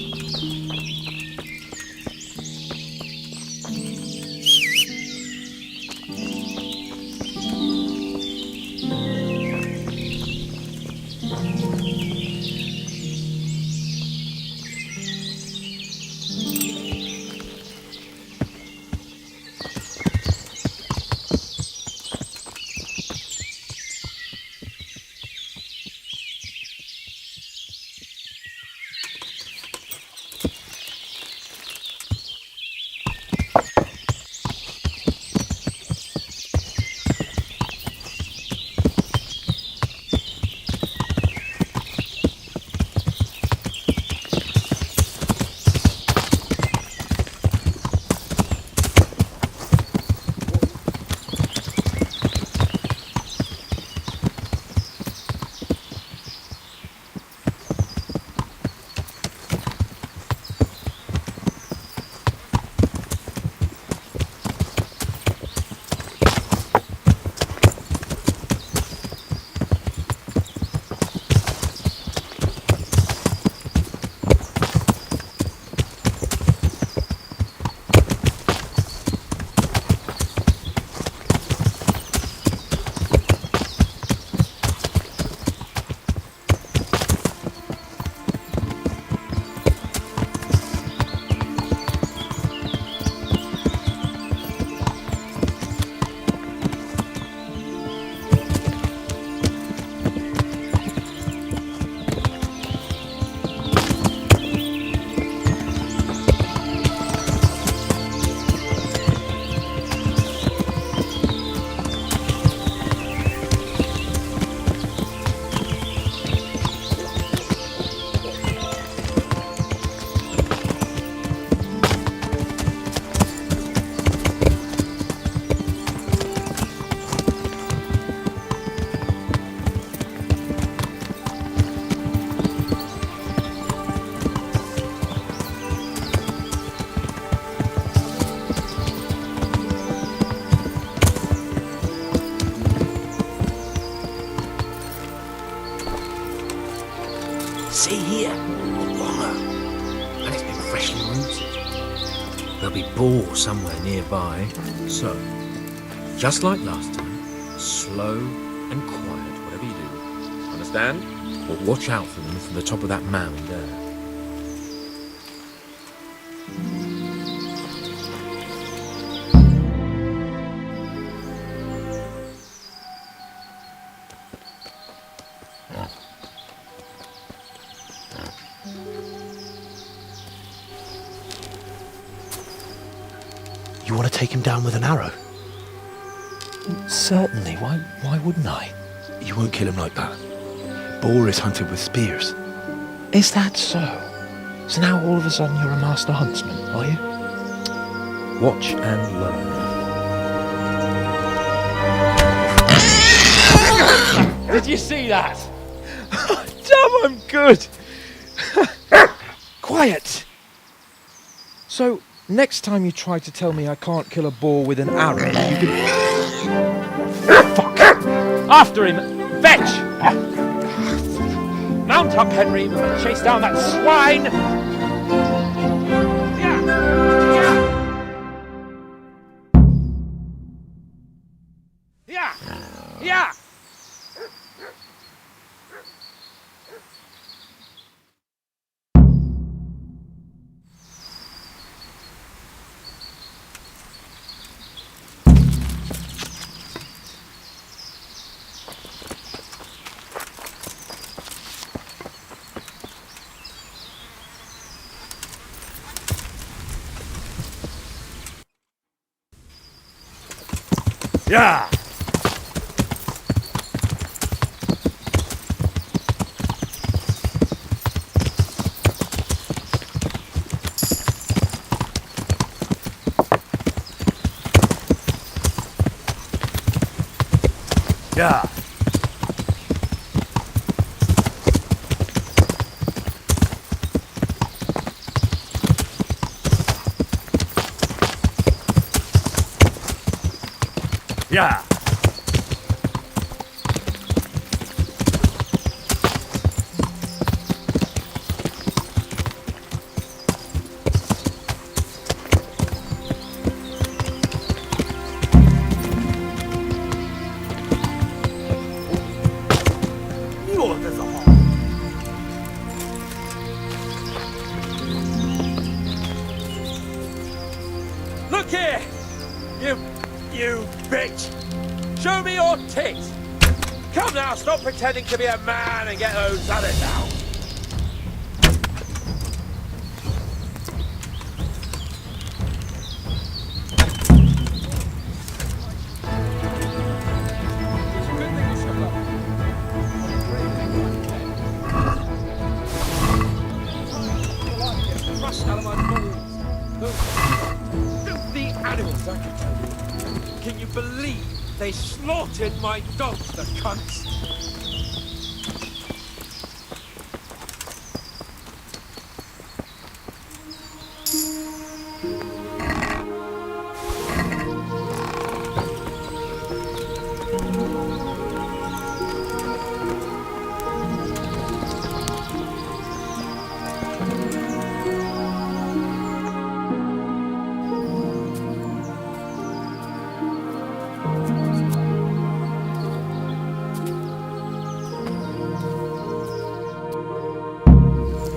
See here, a wallow, and it's been freshly rooted. There'll be boar somewhere nearby, so, just like last time, slow and quiet, whatever you do. Understand? But watch out for them from the top of that mound there. You want to take him down with an arrow? Certainly, why wouldn't I? You won't kill him like that. Boar is hunted with spears. Is that so? So now all of a sudden you're a master huntsman, are you? Watch and learn. Did you see that? Damn, I'm good. Quiet. So, next time you try to tell me I can't kill a boar with an arrow, you can... Fuck! After him! Fetch! Mount up, Henry. We're going to chase down that swine! Yeah! Yeah! Yeah! Yeah! Yeah! Look here! You bitch! Show me your tits! Come now, stop pretending to be a man and get those others out! The animals, I can tell you. Can you believe they slaughtered my dogs, the cunts?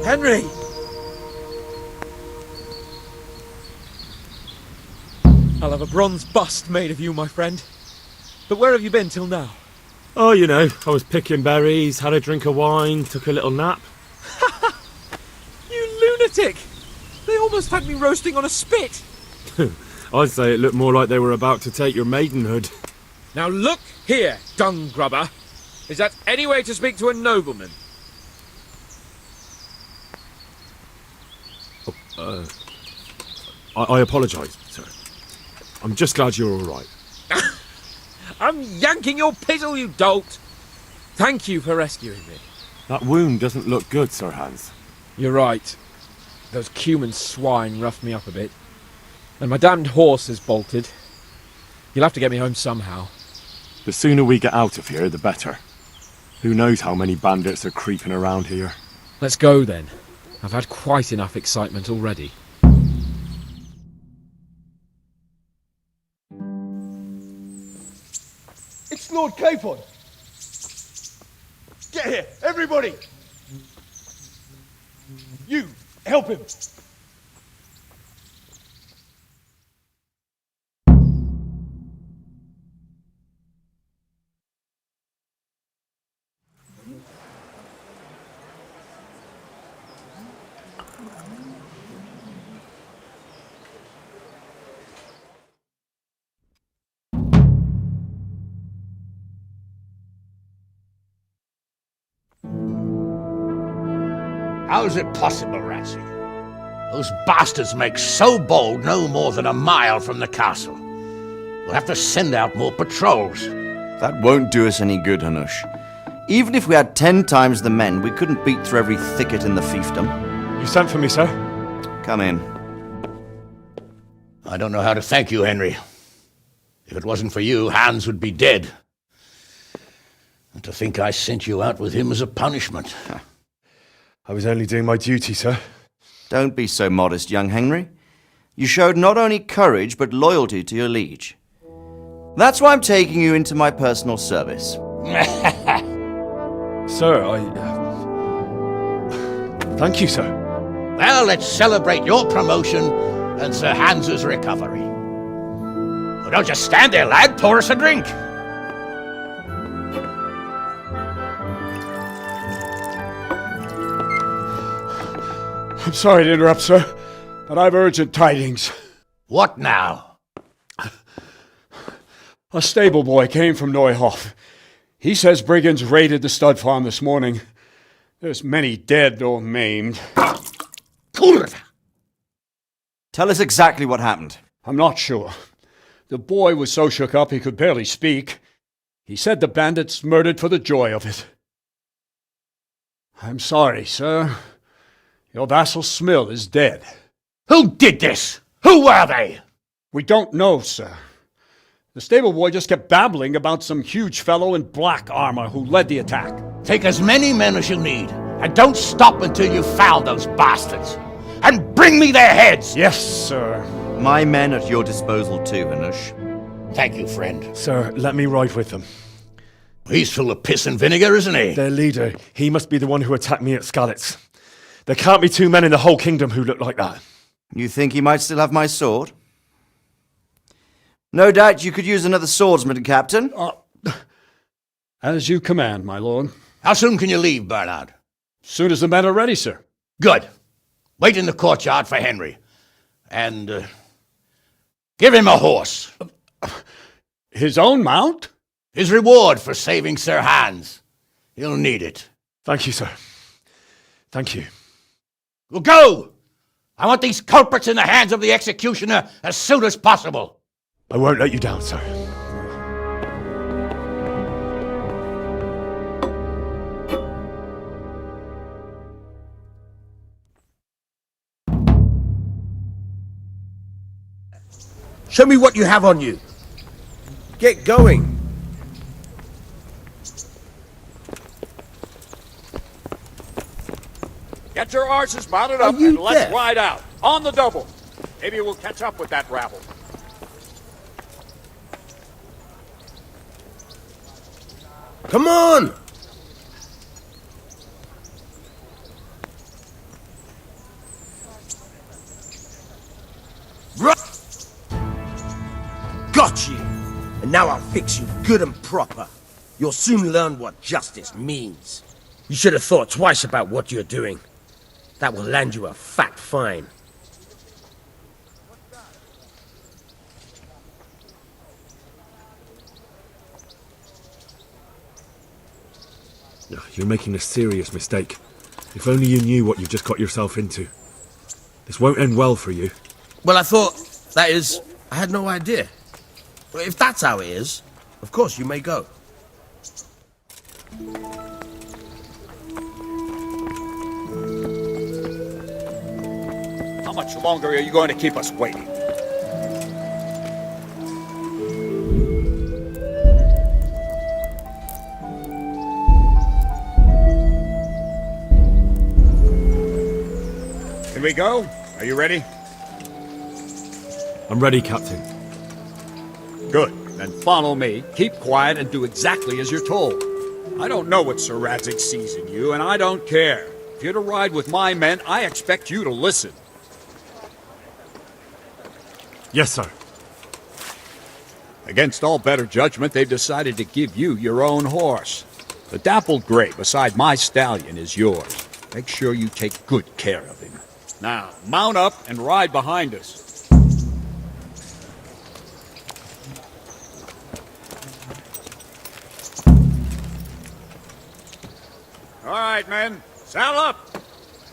Henry! I'll have a bronze bust made of you, my friend. But where have you been till now? Oh, you know, I was picking berries, had a drink of wine, took a little nap. You lunatic! They almost had me roasting on a spit! I'd say it looked more like they were about to take your maidenhood. Now look here, dung grubber. Is that any way to speak to a nobleman? I apologise, sir. I'm just glad you're all right. I'm yanking your pizzle, you dolt! Thank you for rescuing me. That wound doesn't look good, Sir Hans. You're right. Those cumin swine roughed me up a bit. And my damned horse has bolted. You'll have to get me home somehow. The sooner we get out of here, the better. Who knows how many bandits are creeping around here. Let's go then. I've had quite enough excitement already. It's Lord Capon! Get here, everybody! You, help him! How is it possible, Ratsy? Those bastards make so bold no more than a mile from the castle. We'll have to send out more patrols. That won't do us any good, Hanush. Even if we had 10 times the men, we couldn't beat through every thicket in the fiefdom. You sent for me, sir? Come in. I don't know how to thank you, Henry. If it wasn't for you, Hans would be dead. And to think I sent you out with him as a punishment. I was only doing my duty, sir. Don't be so modest, young Henry. You showed not only courage, but loyalty to your liege. That's why I'm taking you into my personal service. Sir, thank you, sir. Well, let's celebrate your promotion and Sir Hans's recovery. Well, don't just stand there, lad. Pour us a drink. I'm sorry to interrupt, sir, but I've urgent tidings. What now? A stable boy came from Neuhof. He says brigands raided the stud farm this morning. There's many dead or maimed. Tell us exactly what happened. I'm not sure. The boy was so shook up he could barely speak. He said the bandits murdered for the joy of it. I'm sorry, sir. Your vassal Smill is dead. Who did this? Who were they? We don't know, sir. The stable boy just kept babbling about some huge fellow in black armor who led the attack. Take as many men as you need, and don't stop until you've found those bastards. And bring me their heads! Yes, sir. My men at your disposal too, Hanush. Thank you, friend. Sir, let me ride with them. He's full of piss and vinegar, isn't he? Their leader, he must be the one who attacked me at Skalitz. There can't be two men in the whole kingdom who look like that. You think he might still have my sword? No doubt you could use another swordsman, Captain. As you command, my lord. How soon can you leave, Bernard? Soon as the men are ready, sir. Good. Wait in the courtyard for Henry. And, give him a horse. His own mount? His reward for saving Sir Hans. He'll need it. Thank you, sir. Thank you. Well, go! I want these culprits in the hands of the executioner as soon as possible. I won't let you down, sir. Show me what you have on you. Get going. Get your horses mounted up and let's ride out. On the double. Maybe we'll catch up with that rabble. Come on! Got you! And now I'll fix you good and proper. You'll soon learn what justice means. You should have thought twice about what you're doing. That will land you a fat fine. You're making a serious mistake. If only you knew what you've just got yourself into. This won't end well for you. Well, I thought, that is, I had no idea. Well, if that's how it is, of course you may go. How much longer are you going to keep us waiting? Can we go? Are you ready? I'm ready, Captain. Good. Then follow me, keep quiet, and do exactly as you're told. I don't know what Sir Radzig sees in you, and I don't care. If you're to ride with my men, I expect you to listen. Yes, sir. Against all better judgment, they've decided to give you your own horse. The dappled gray beside my stallion is yours. Make sure you take good care of him. Now, mount up and ride behind us. All right, men, saddle up.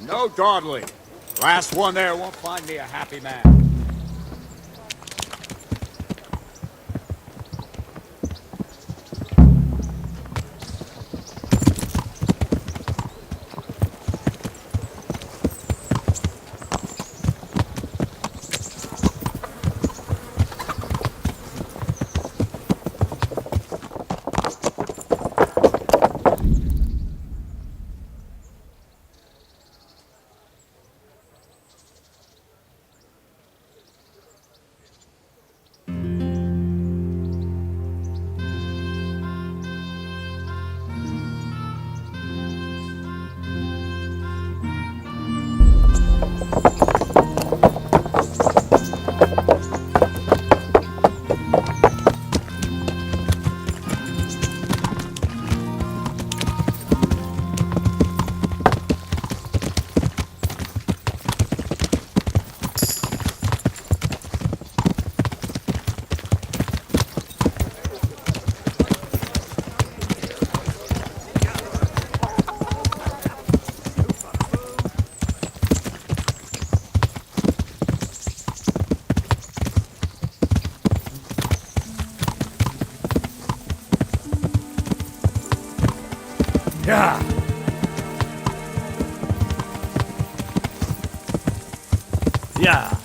No dawdling. Last one there won't find me a happy man. Yeah. Yeah.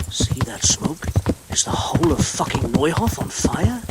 See that smoke? Is the whole of fucking Neuhof on fire?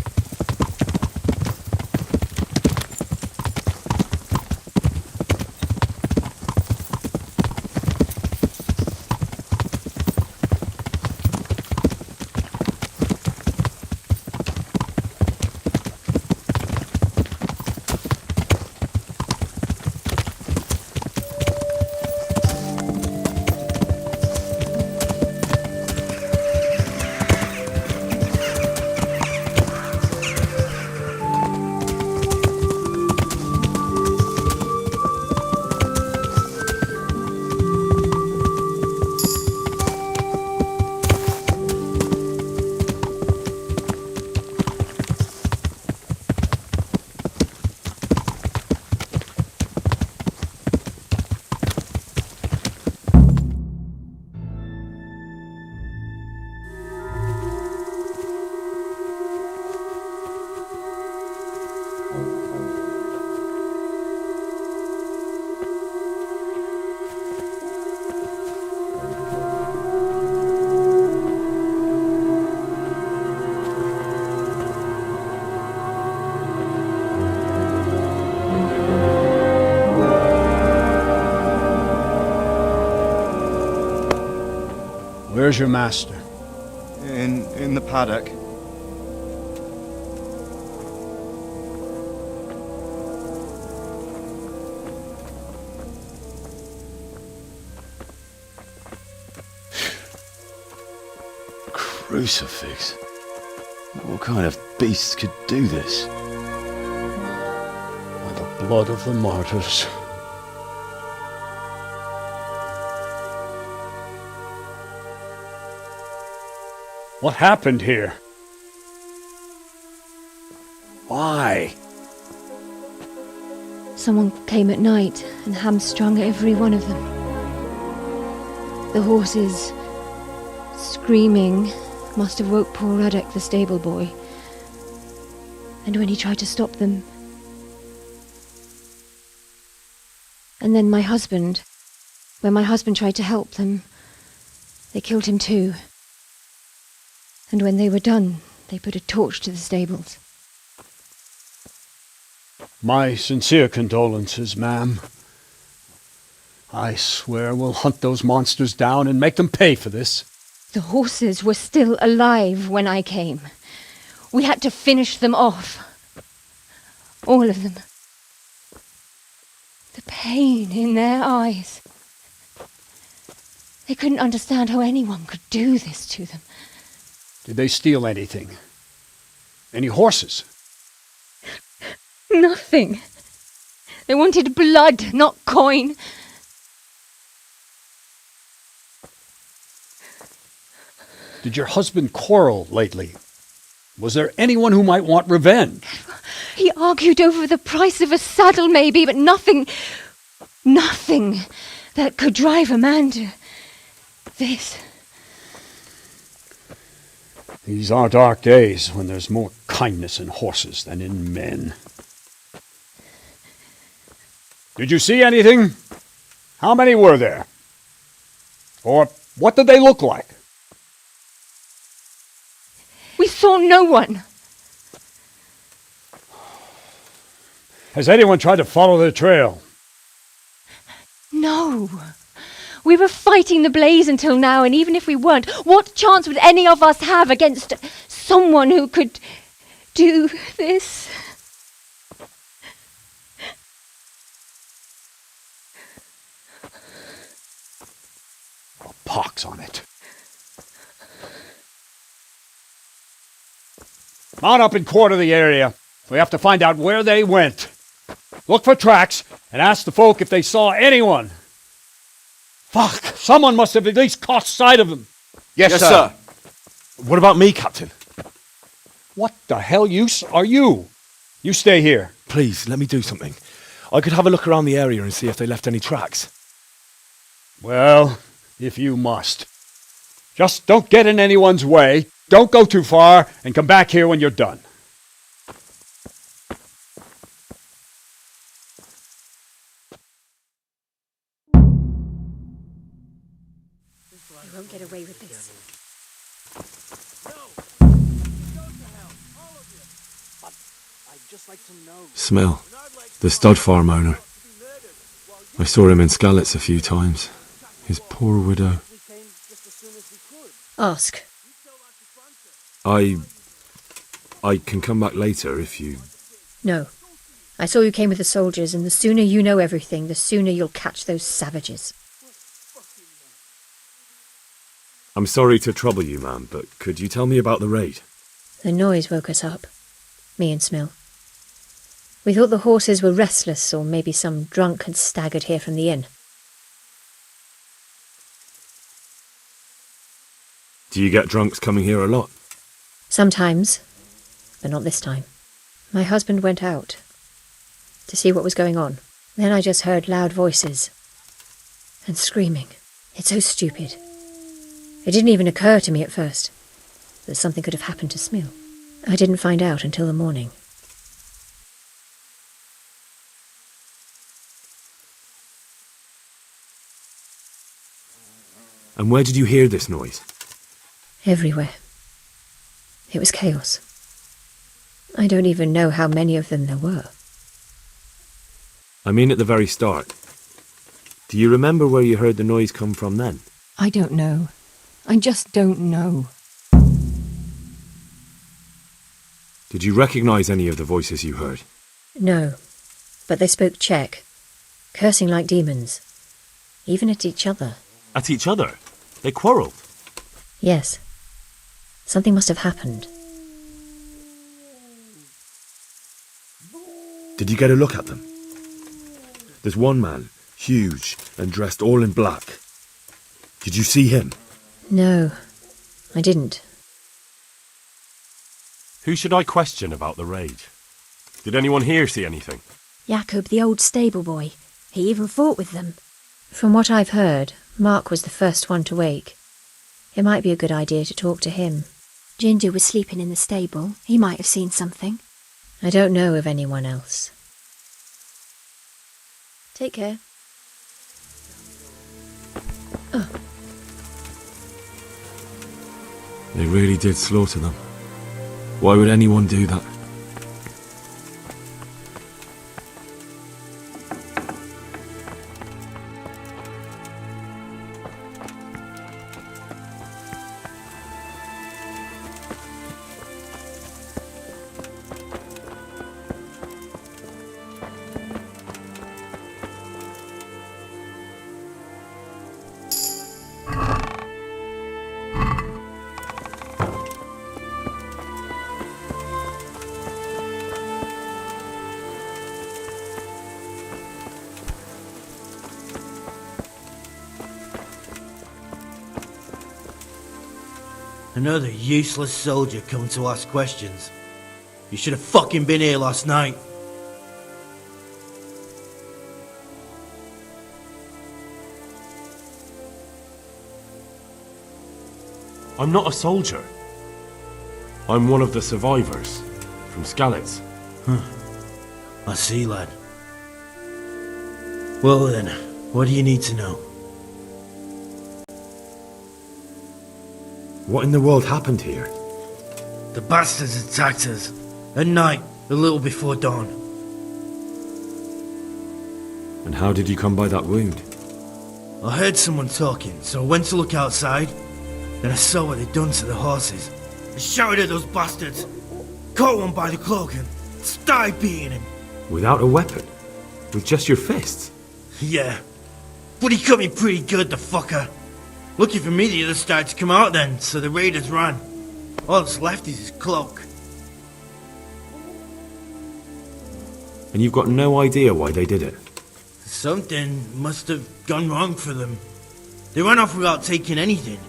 Where's your master? In the paddock. Crucifix? What kind of beast could do this? By the blood of the martyrs. What happened here? Why? Someone came at night and hamstrung every one of them. The horses, screaming, must have woke poor Ruddock, the stable boy. And when he tried to stop them... And then my husband... When my husband tried to help them, they killed him too. And when they were done, they put a torch to the stables. My sincere condolences, ma'am. I swear we'll hunt those monsters down and make them pay for this. The horses were still alive when I came. We had to finish them off. All of them. The pain in their eyes. They couldn't understand how anyone could do this to them. Did they steal anything? Any horses? Nothing. They wanted blood, not coin. Did your husband quarrel lately? Was there anyone who might want revenge? He argued over the price of a saddle, maybe, but nothing that could drive a man to this. These are dark days when there's more kindness in horses than in men. Did you see anything? How many were there? Or what did they look like? We saw no one. Has anyone tried to follow the trail? No. We were fighting the blaze until now, and even if we weren't, what chance would any of us have against someone who could do this? A pox on it. Mount up and quarter the area. We have to find out where they went. Look for tracks and ask the folk if they saw anyone. Fuck! Someone must have at least caught sight of them. Yes, sir. What about me, Captain? What the hell use are you? You stay here. Please, let me do something. I could have a look around the area and see if they left any tracks. Well, if you must. Just don't get in anyone's way, don't go too far, and come back here when you're done. You won't get away with this. I'd just like to know. Smell. The stud farm owner. I saw him in Skalitz a few times. His poor widow. Ask. I can come back later if you... No. I saw you came with the soldiers, and the sooner you know everything, the sooner you'll catch those savages. I'm sorry to trouble you, ma'am, but could you tell me about the raid? The noise woke us up. Me and Smill. We thought the horses were restless, or maybe some drunk had staggered here from the inn. Do you get drunks coming here a lot? Sometimes, but not this time. My husband went out to see what was going on. Then I just heard loud voices and screaming. It's so stupid. It didn't even occur to me at first that something could have happened to Smill. I didn't find out until the morning. And where did you hear this noise? Everywhere. It was chaos. I don't even know how many of them there were. I mean at the very start. Do you remember where you heard the noise come from then? I don't know. I just don't know. Did you recognise any of the voices you heard? No, but they spoke Czech, cursing like demons, even at each other. At each other? They quarrelled? Yes. Something must have happened. Did you get a look at them? There's one man, huge and dressed all in black. Did you see him? No, I didn't. Who should I question about the raid? Did anyone here see anything? Jakob, the old stable boy. He even fought with them. From what I've heard, Mark was the first one to wake. It might be a good idea to talk to him. Ginger was sleeping in the stable. He might have seen something. I don't know of anyone else. Take care. They really did slaughter them. Why would anyone do that? Another useless soldier coming to ask questions. You should have fucking been here last night. I'm not a soldier. I'm one of the survivors from Skalitz. I see, lad. Well then, what do you need to know? What in the world happened here? The bastards attacked us. At night, a little before dawn. And how did you come by that wound? I heard someone talking, so I went to look outside. Then I saw what they'd done to the horses. I shouted at those bastards. Caught one by the cloak and started beating him. Without a weapon? With just your fists? Yeah. But he cut me pretty good, the fucker. Lucky for me, the others started to come out then, so the raiders ran. All that's left is his cloak. And you've got no idea why they did it? Something must have gone wrong for them. They ran off without taking anything.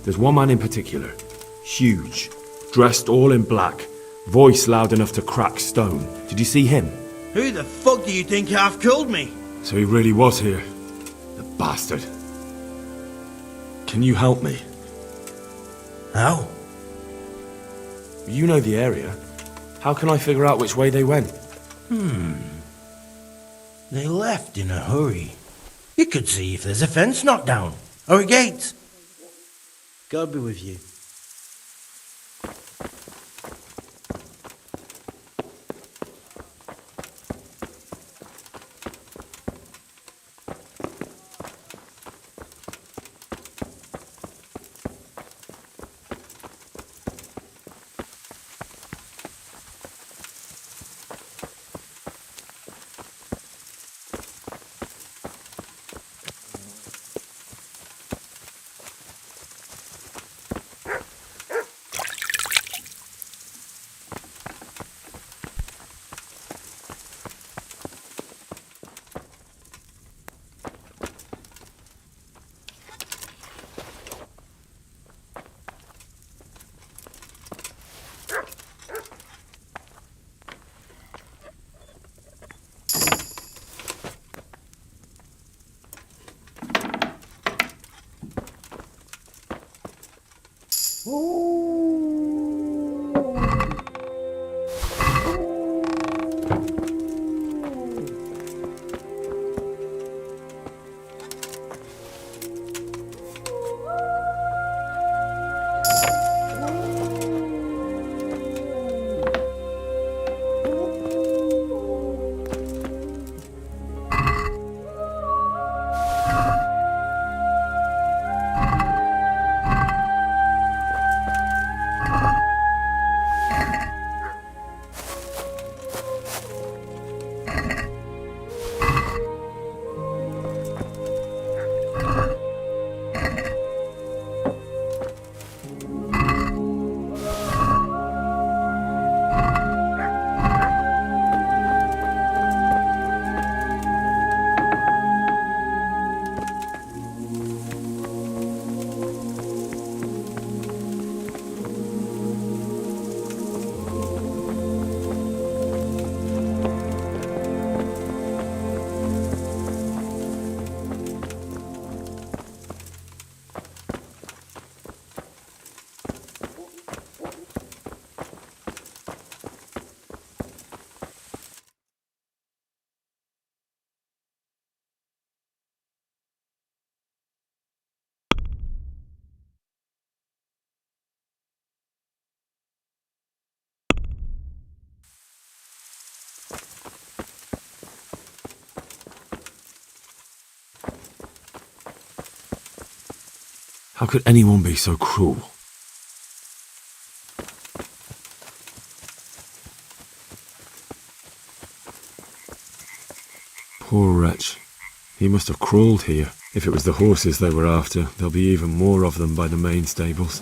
There's one man in particular. Huge. Dressed all in black. Voice loud enough to crack stone. Did you see him? Who the fuck do you think half killed me? So he really was here. The bastard. Can you help me? How? You know the area. How can I figure out which way they went? They left in a hurry. You could see if there's a fence knocked down. Or a gate. God be with you. How could anyone be so cruel? Poor wretch. He must have crawled here. If it was the horses they were after, there'll be even more of them by the main stables.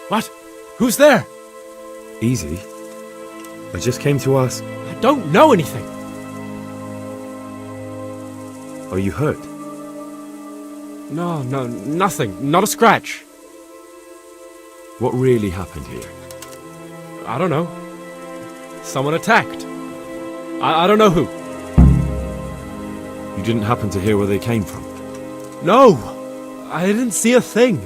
What? Who's there? Easy. I just came to ask... I don't know anything. Are you hurt? No, nothing. Not a scratch. What really happened here? I don't know. Someone attacked. I don't know who. You didn't happen to hear where they came from? No! I didn't see a thing.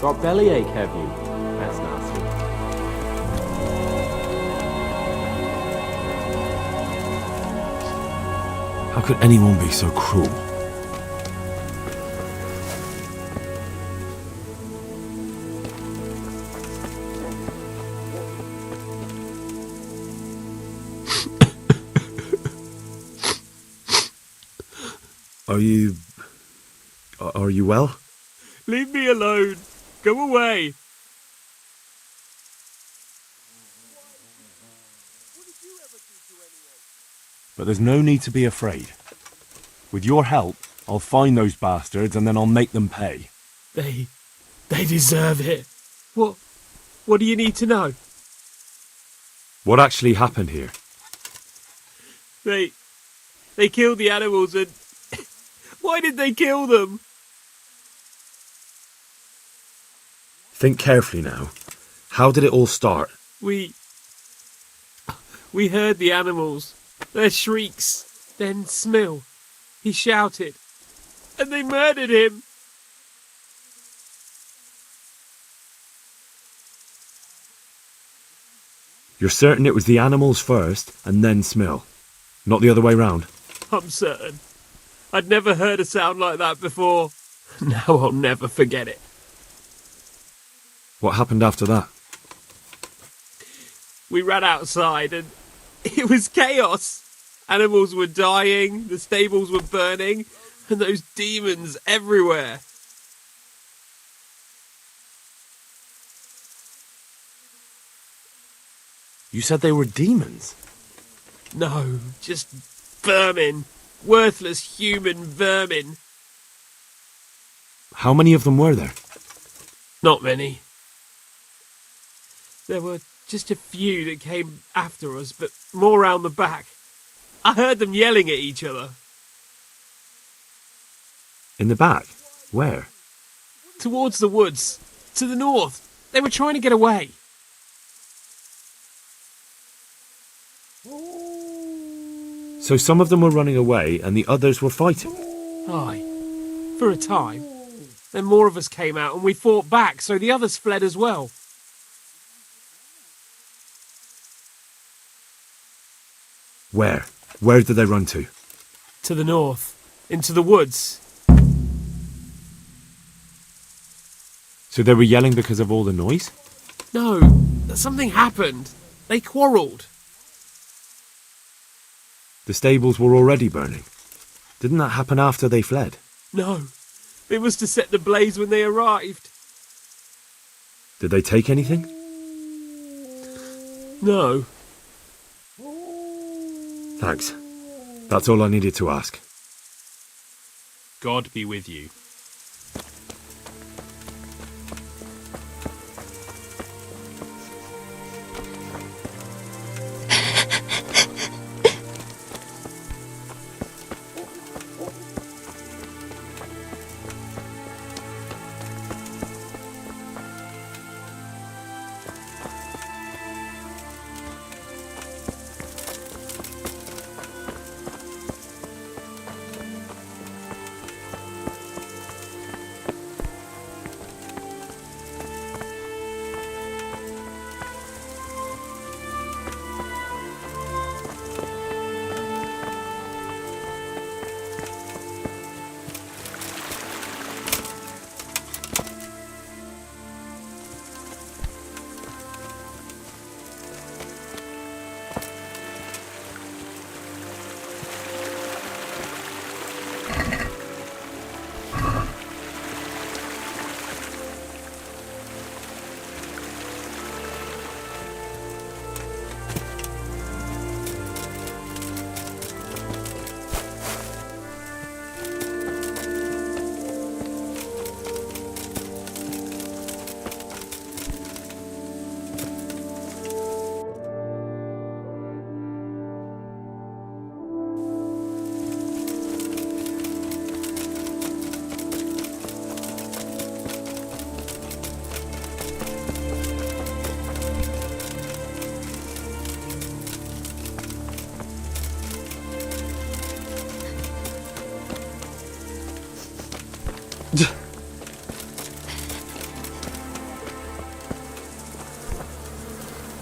Got bellyache, have you? That's nasty. How could anyone be so cruel? Are you well? Leave me alone. Go away. But there's no need to be afraid. With your help, I'll find those bastards and then I'll make them pay. They deserve it. What do you need to know? What actually happened here? They killed the animals and... Why did they kill them? Think carefully now. How did it all start? We heard the animals, their shrieks, then Smill. He shouted, and they murdered him. You're certain it was the animals first and then Smill? Not the other way round? I'm certain. I'd never heard a sound like that before. Now I'll never forget it. What happened after that? We ran outside and it was chaos. Animals were dying, the stables were burning, and those demons everywhere. You said they were demons? No, just vermin. Worthless human vermin. How many of them were there? Not many. There were just a few that came after us, but more round the back. I heard them yelling at each other. In the back? Where? Towards the woods. To the north. They were trying to get away. So some of them were running away and the others were fighting? Aye. For a time. Then more of us came out and we fought back, so the others fled as well. Where? Where did they run to? To the north. Into the woods. So they were yelling because of all the noise? No, something happened. They quarrelled. The stables were already burning. Didn't that happen after they fled? No, they must have set the blaze when they arrived. Did they take anything? No. Thanks. That's all I needed to ask. God be with you.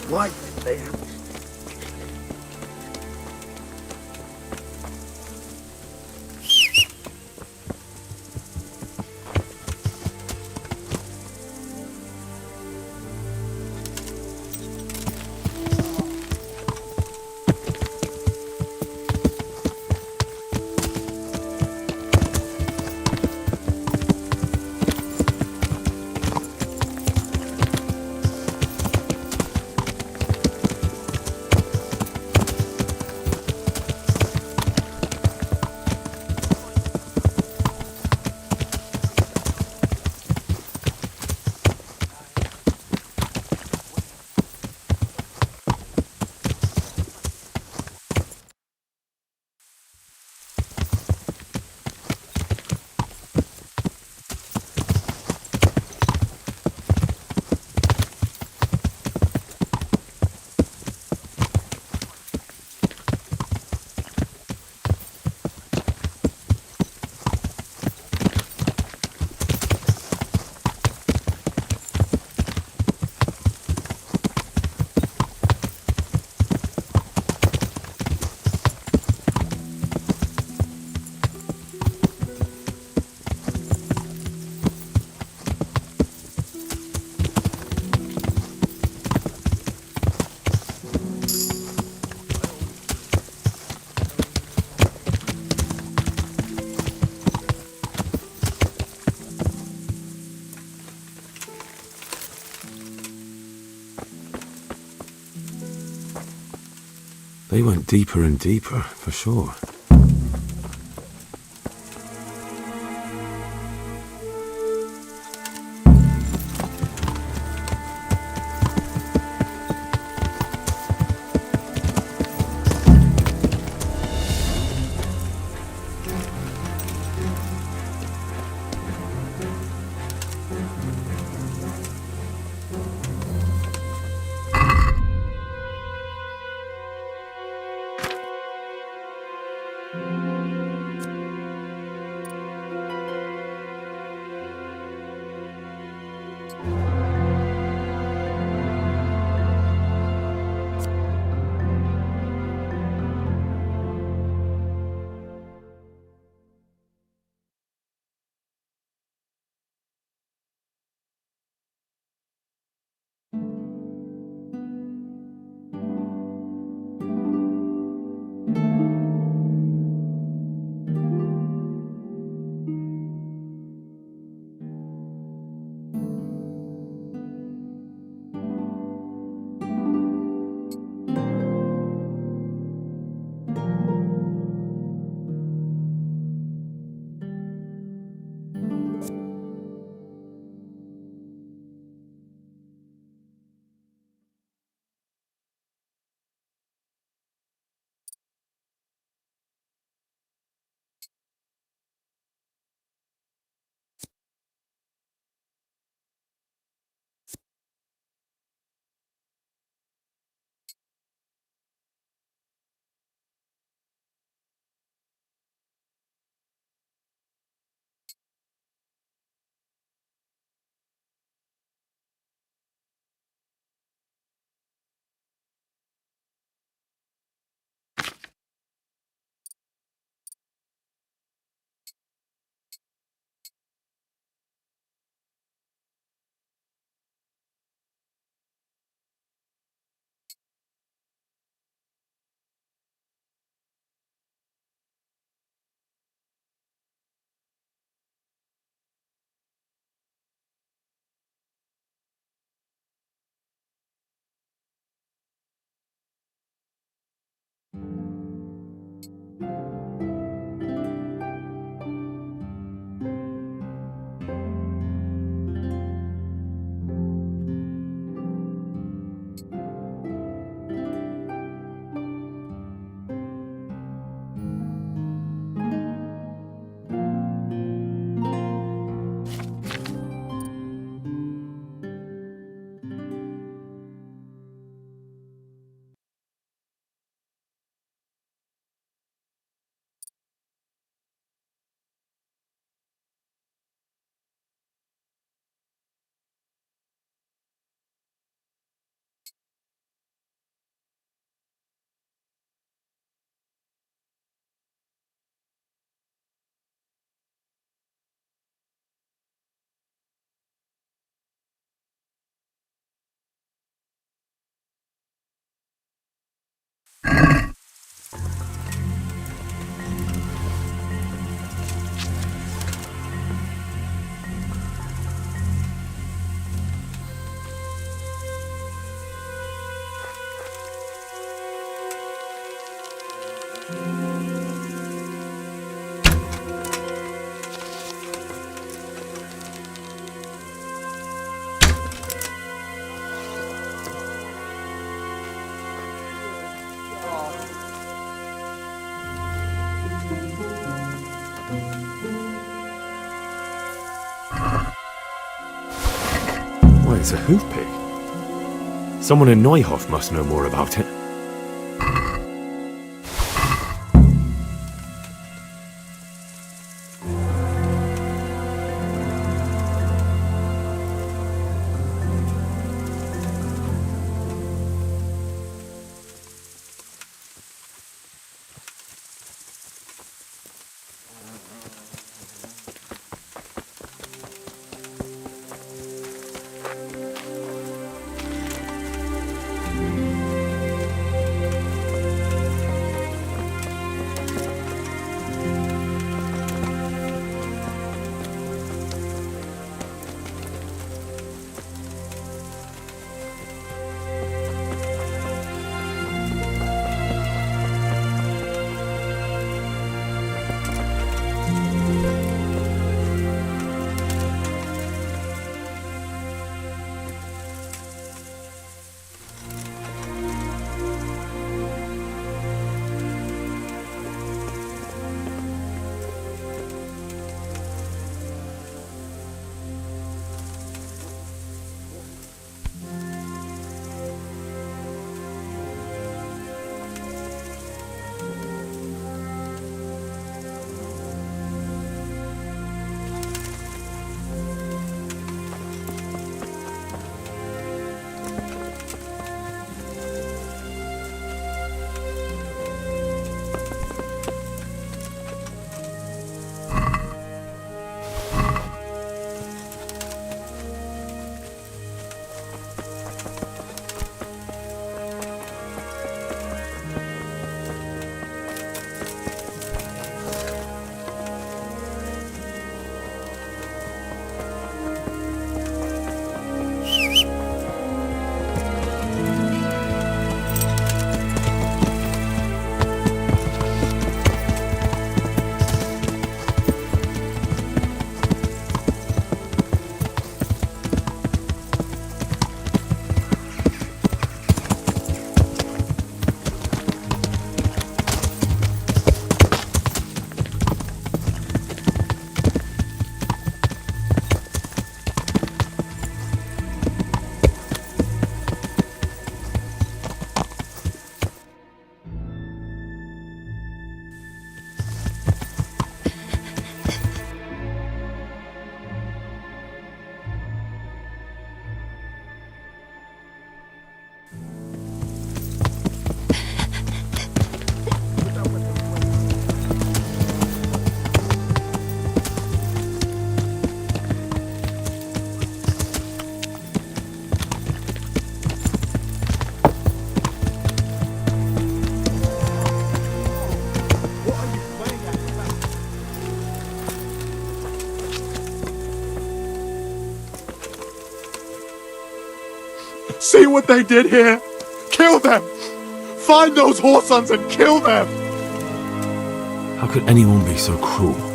Why did they have... They went deeper and deeper, for sure. It's a hoof pick. Someone in Neuhof must know more about it. see what they did here? Kill them! Find those whoresons and kill them! How could anyone be so cruel?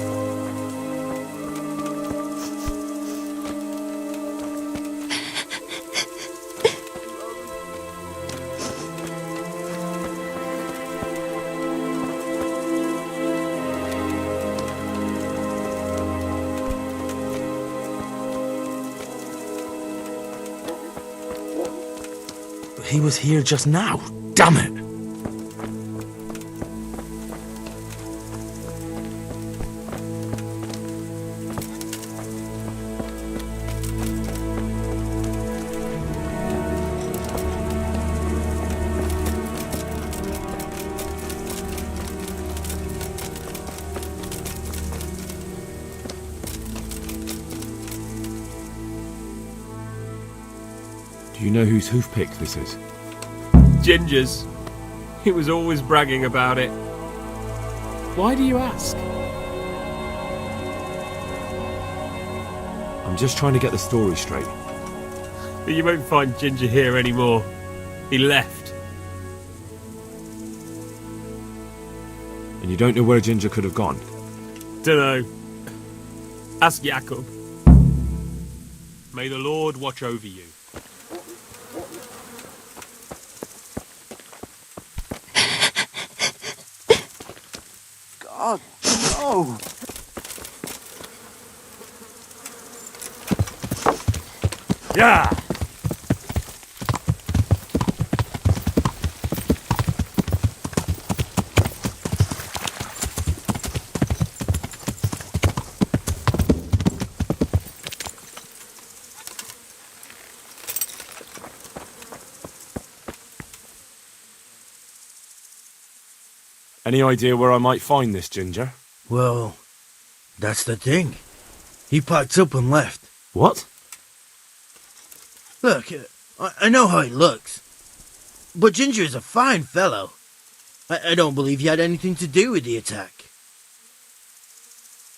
He was here just now. Damn it! Do you know whose hoofpick this is? Ginger's. He was always bragging about it. Why do you ask? I'm just trying to get the story straight. But you won't find Ginger here anymore. He left. And you don't know where Ginger could have gone? Dunno. Ask Jacob. May the Lord watch over you. God, no! Yeah! Any idea where I might find this Ginger? Well, that's the thing. He packed up and left. What? Look, I know how he looks. But Ginger is a fine fellow. I don't believe he had anything to do with the attack.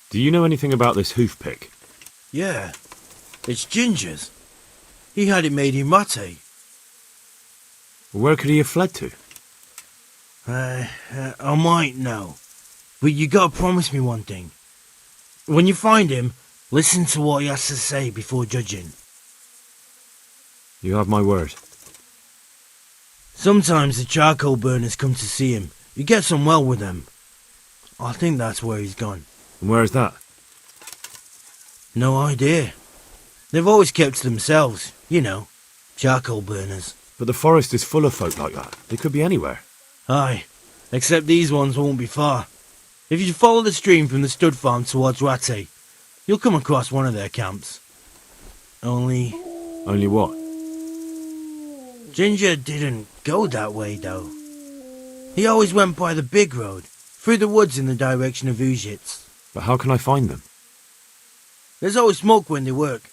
Do you know anything about this hoofpick? Yeah, it's Ginger's. He had it made in Mate. Where could he have fled to? I might know. But you gotta promise me one thing. When you find him, listen to what he has to say before judging. You have my word. Sometimes the charcoal burners come to see him. He gets on well with them. I think that's where he's gone. And where is that? No idea. They've always kept to themselves, you know, charcoal burners. But the forest is full of folk like that. They could be anywhere. Aye, except these ones won't be far. If you follow the stream from the stud farm towards Rate, you'll come across one of their camps. Only what? Ginger didn't go that way, though. He always went by the big road, through the woods in the direction of Uzhitz. But how can I find them? There's always smoke when they work.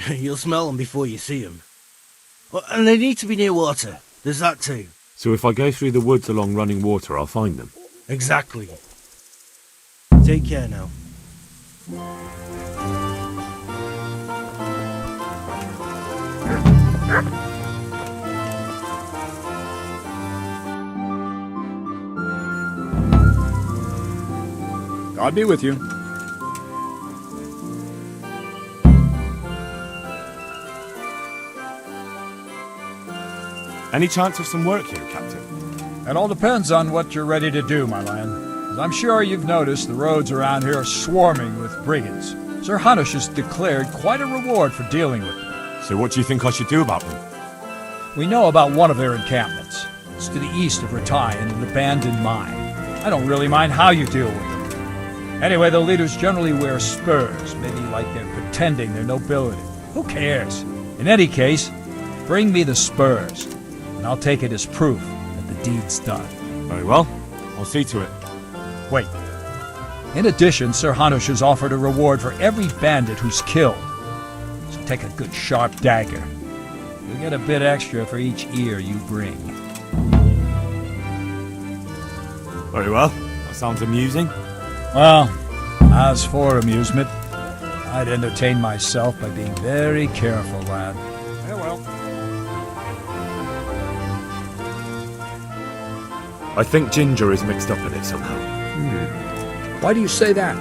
You'll smell them before you see them. And they need to be near water. There's that too. So if I go through the woods along running water, I'll find them? Exactly. Take care now. God be with you. Any chance of some work here, Captain? It all depends on what you're ready to do, my lad. As I'm sure you've noticed, the roads around here are swarming with brigands. Sir Hanush has declared quite a reward for dealing with them. So what do you think I should do about them? We know about one of their encampments. It's to the east of Ratai in an abandoned mine. I don't really mind how you deal with them. Anyway, the leaders generally wear spurs, maybe like they're pretending they're nobility. Who cares? In any case, bring me the spurs, and I'll take it as proof that the deed's done. Very well. I'll see to it. Wait. In addition, Sir Hanush has offered a reward for every bandit who's killed. So take a good sharp dagger. You'll get a bit extra for each ear you bring. Very well. That sounds amusing. Well, as for amusement, I'd entertain myself by being very careful, lad. Farewell. I think Ginger is mixed up in it somehow. Why do you say that?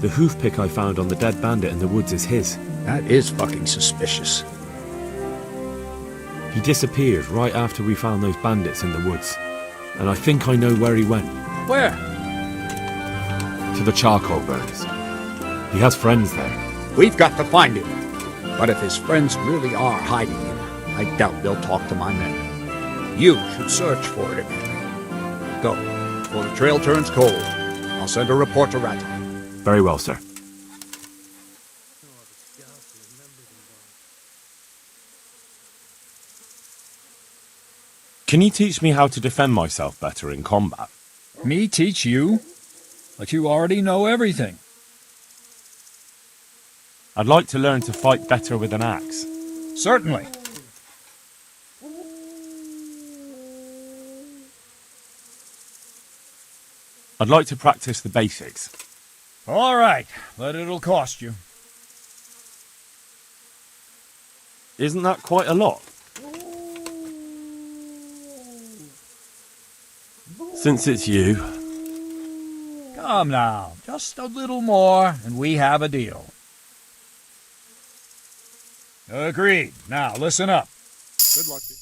The hoof pick I found on the dead bandit in the woods is his. That is fucking suspicious. He disappeared right after we found those bandits in the woods. And I think I know where he went. Where? To the charcoal burners. He has friends there. We've got to find him. But if his friends really are hiding him, I doubt they'll talk to my men. You should search for him. Go. Before the trail turns cold, I'll send a report to Rat. Very well, sir. Can you teach me how to defend myself better in combat? Me teach you? But you already know everything. I'd like to learn to fight better with an axe. Certainly. I'd like to practice the basics. All right, but it'll cost you. Isn't that quite a lot? Since it's you. Come now, just a little more, and we have a deal. Agreed. Now, listen up. Good luck to you.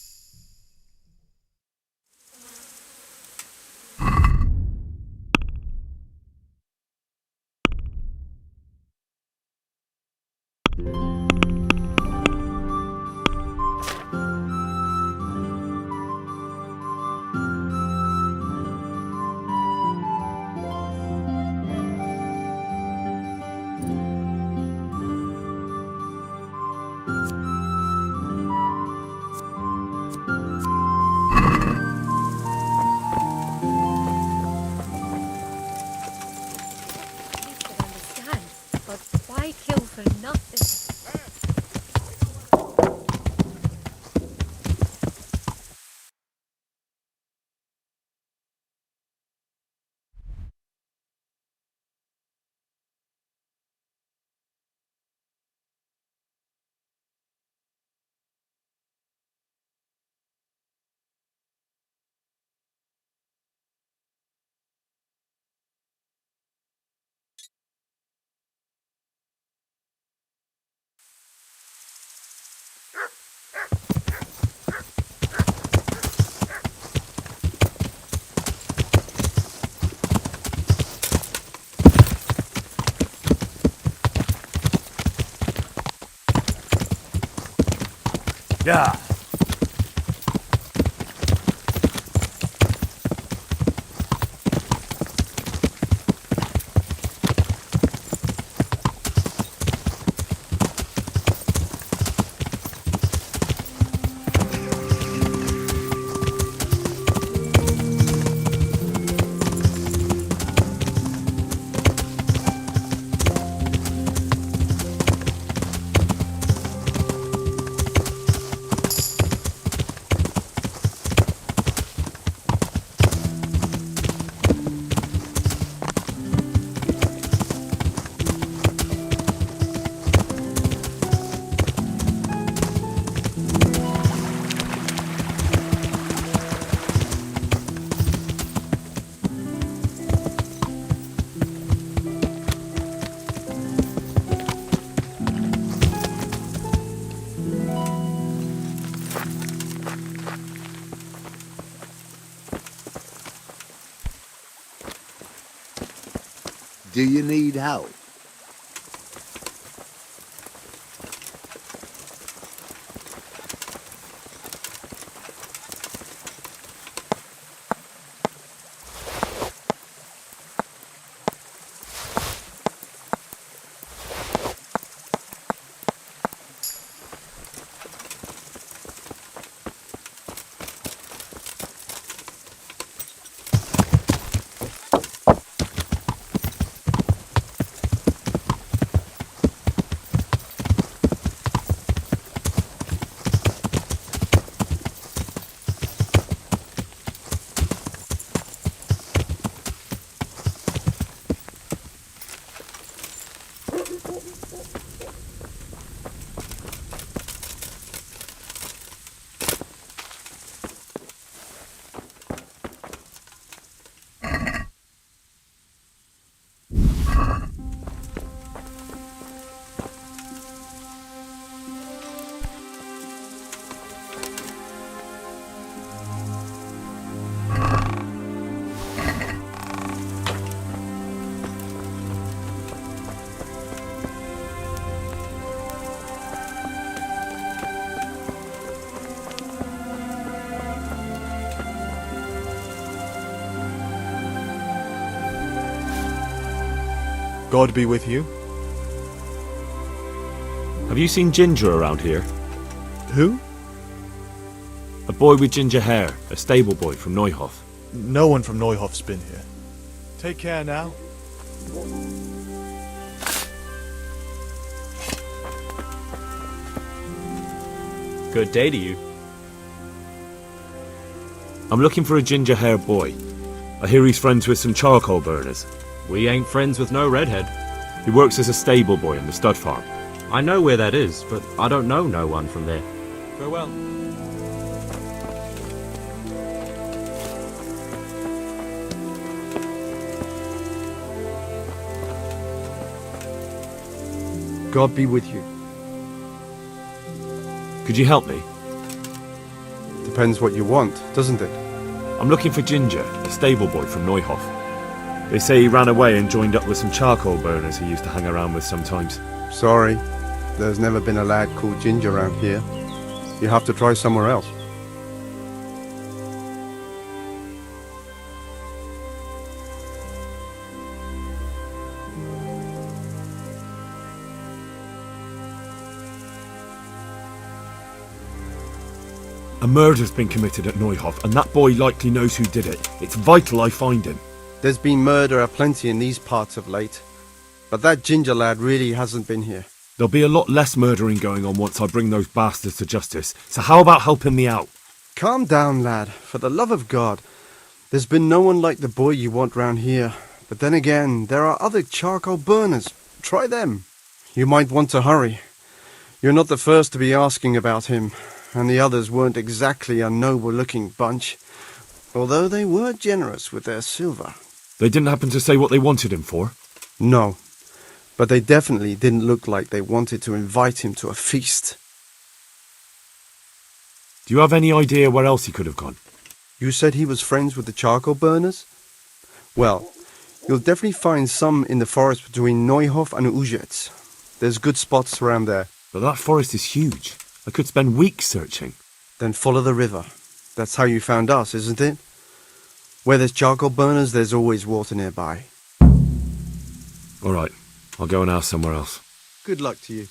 Why kill for nothing? Yeah. Do you need help? God be with you. Have you seen Ginger around here? Who? A boy with ginger hair, a stable boy from Neuhof. No one from Neuhof's been here. Take care now. Good day to you. I'm looking for a ginger-haired boy. I hear he's friends with some charcoal burners. We ain't friends with no redhead. He works as a stable boy on the stud farm. I know where that is, but I don't know no one from there. Farewell. God be with you. Could you help me? Depends what you want, doesn't it? I'm looking for Ginger, a stable boy from Neuhof. They say he ran away and joined up with some charcoal burners he used to hang around with sometimes. Sorry, there's never been a lad called Ginger around here. You have to try somewhere else. A murder's been committed at Neuhof, and that boy likely knows who did it. It's vital I find him. There's been murder aplenty in these parts of late, but that Ginger lad really hasn't been here. There'll be a lot less murdering going on once I bring those bastards to justice, so how about helping me out? Calm down, lad, for the love of God. There's been no one like the boy you want round here, but then again, there are other charcoal burners. Try them. You might want to hurry. You're not the first to be asking about him, and the others weren't exactly a noble-looking bunch, although they were generous with their silver. They didn't happen to say what they wanted him for? No, but they definitely didn't look like they wanted to invite him to a feast. Do you have any idea where else he could have gone? You said he was friends with the charcoal burners? Well, you'll definitely find some in the forest between Neuhof and Uzets. There's good spots around there. But that forest is huge. I could spend weeks searching. Then follow the river. That's how you found us, isn't it? Where there's charcoal burners, there's always water nearby. All right, I'll go and ask somewhere else. Good luck to you.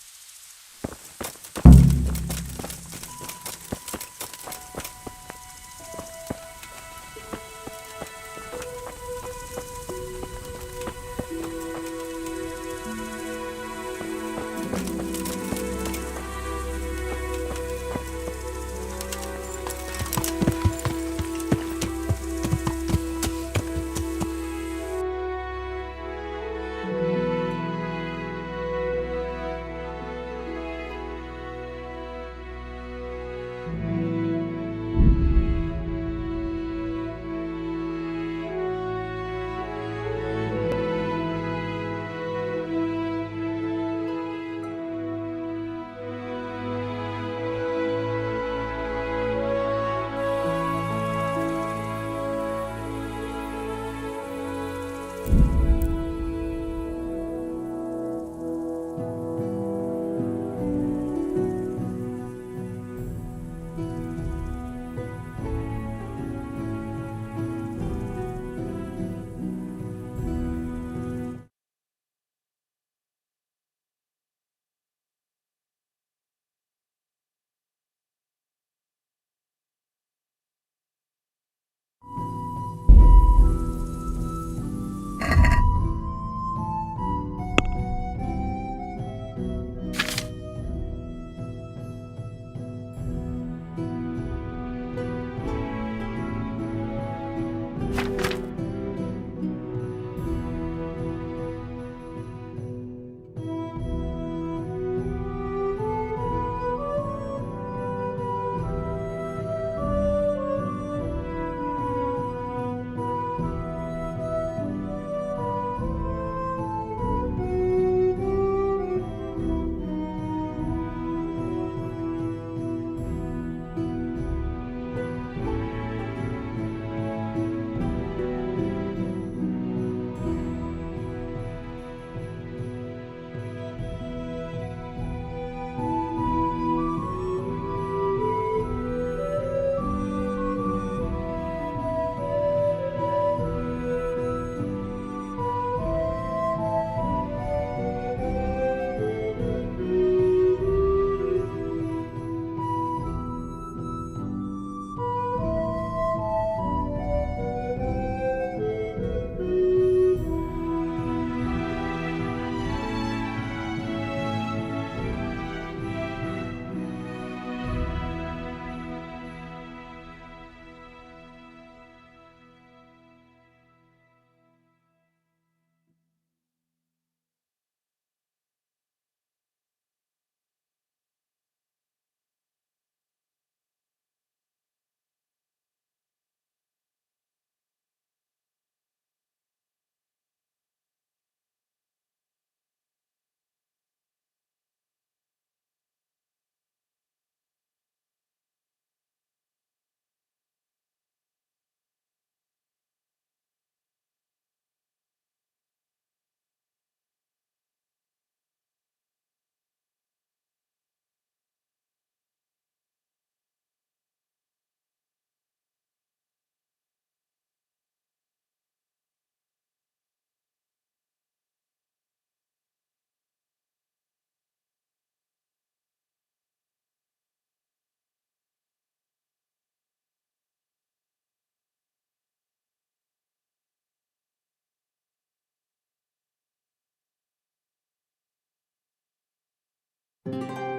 Yeah.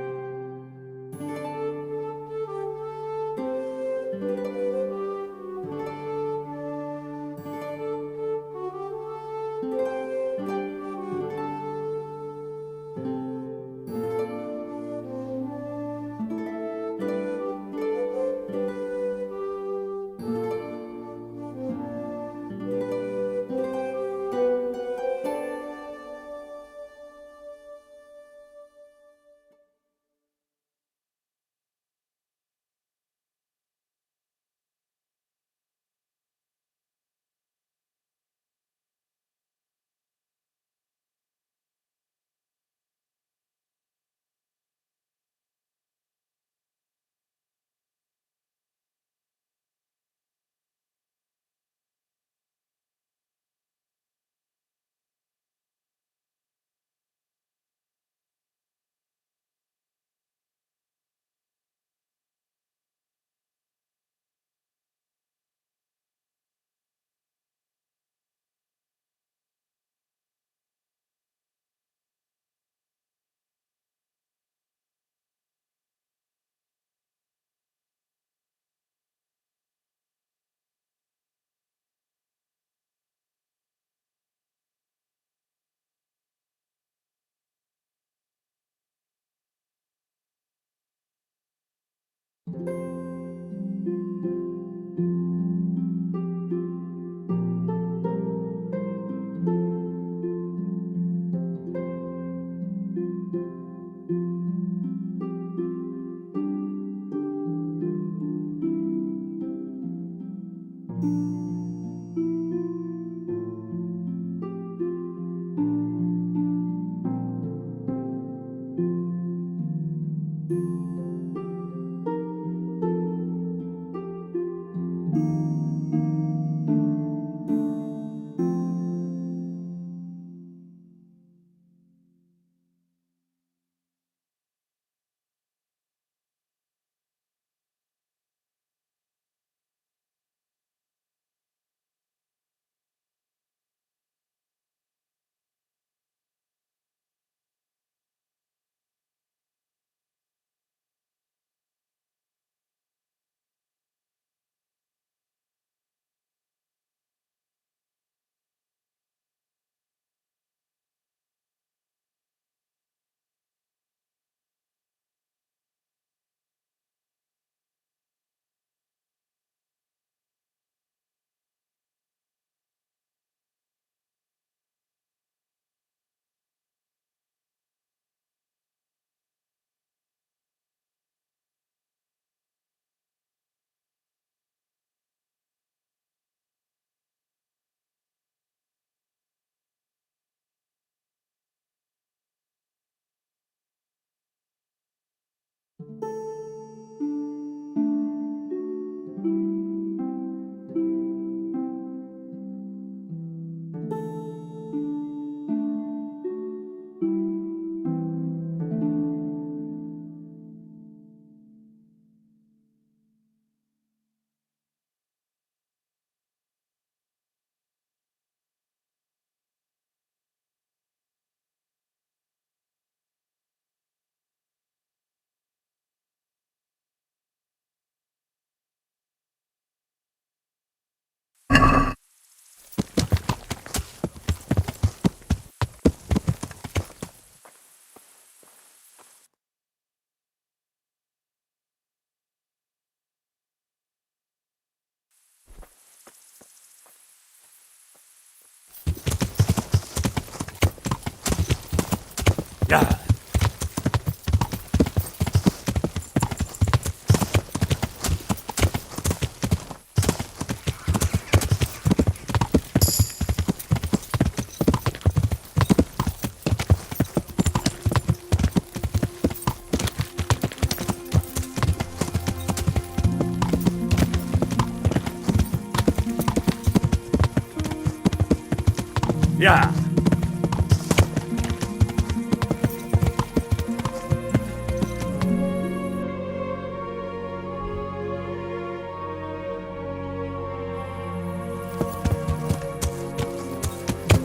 Yeah.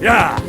Yeah.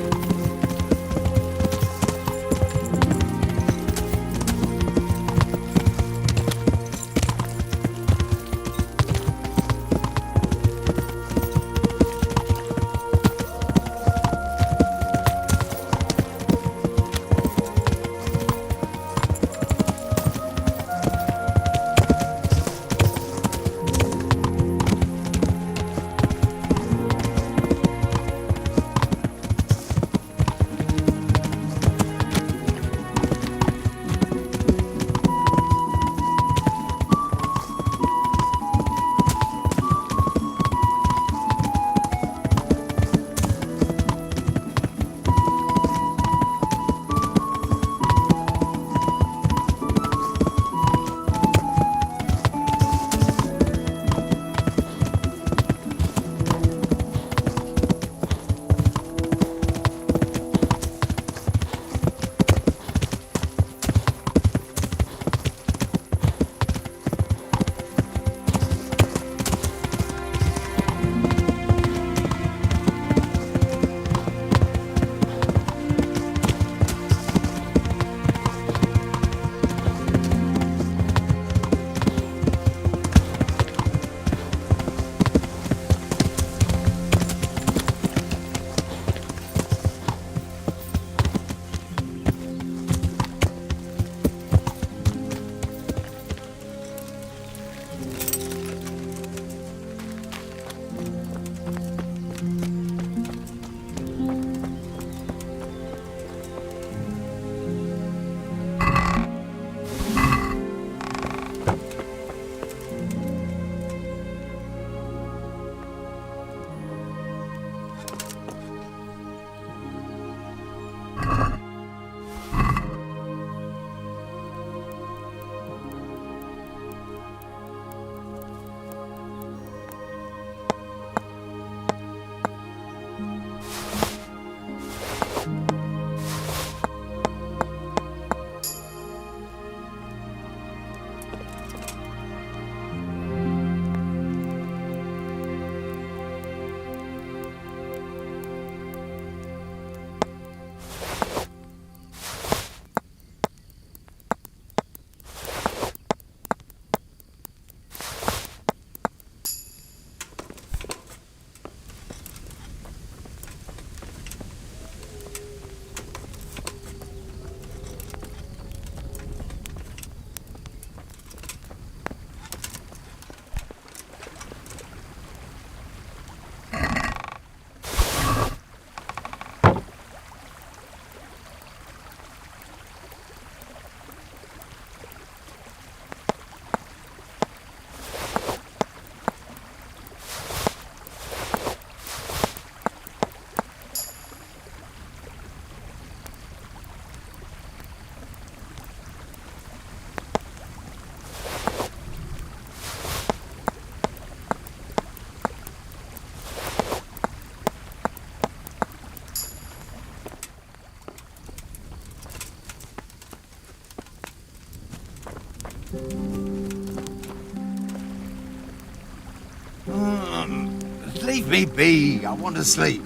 Leave me be. I want to sleep.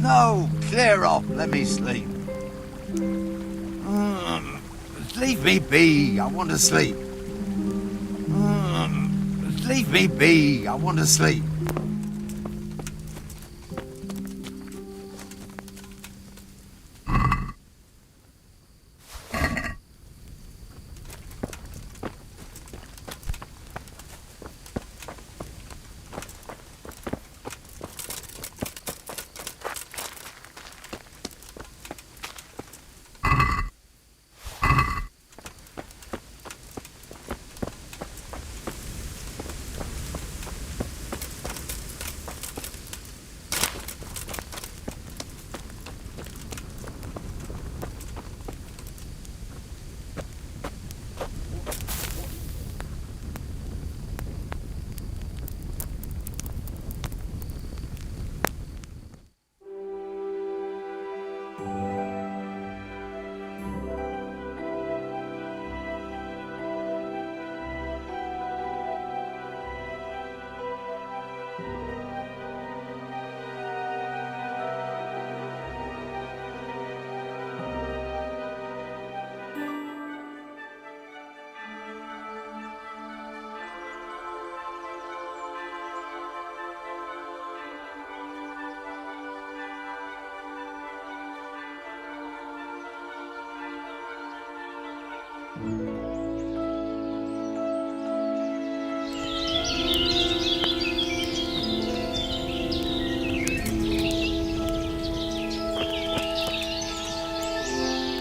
No, clear off. Let me sleep. Leave me be. I want to sleep. Leave me be. I want to sleep.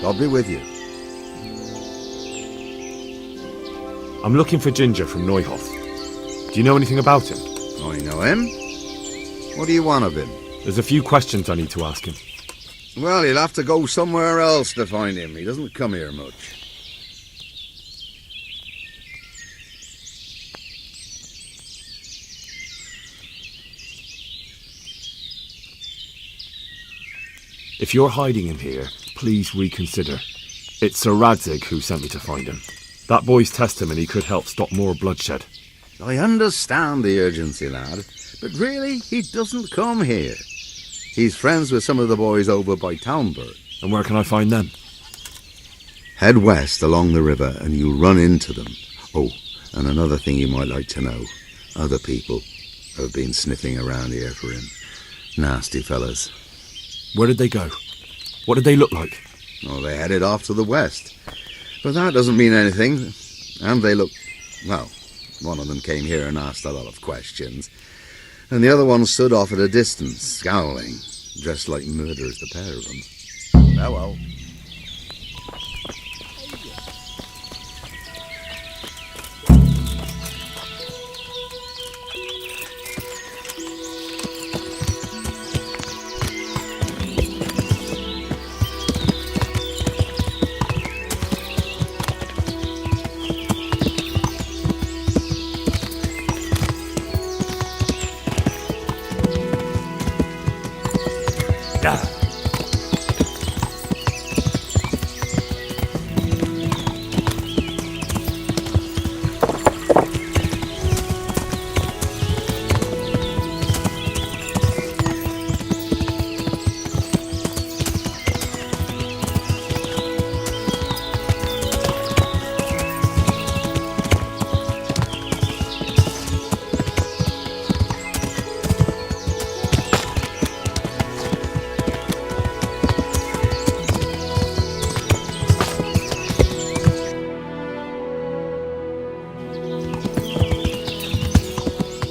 I'll be with you. I'm looking for Ginger from Neuhoff. Do you know anything about him? I know him. What do you want of him? There's a few questions I need to ask him. Well, you'll have to go somewhere else to find him. He doesn't come here much. If you're hiding him here, please reconsider. It's Sir Radzig who sent me to find him. That boy's testimony could help stop more bloodshed. I understand the urgency, lad, but really, he doesn't come here. He's friends with some of the boys over by Townburg. And where can I find them? Head west along the river and you'll run into them. Oh, and another thing you might like to know. Other people have been sniffing around here for him. Nasty fellas. Where did they go? What did they look like? Oh, they headed off to the west. But that doesn't mean anything. And they look... Well, one of them came here and asked a lot of questions. And the other one stood off at a distance, scowling. Dressed like murderers, the pair of them. Oh well.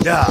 Yeah.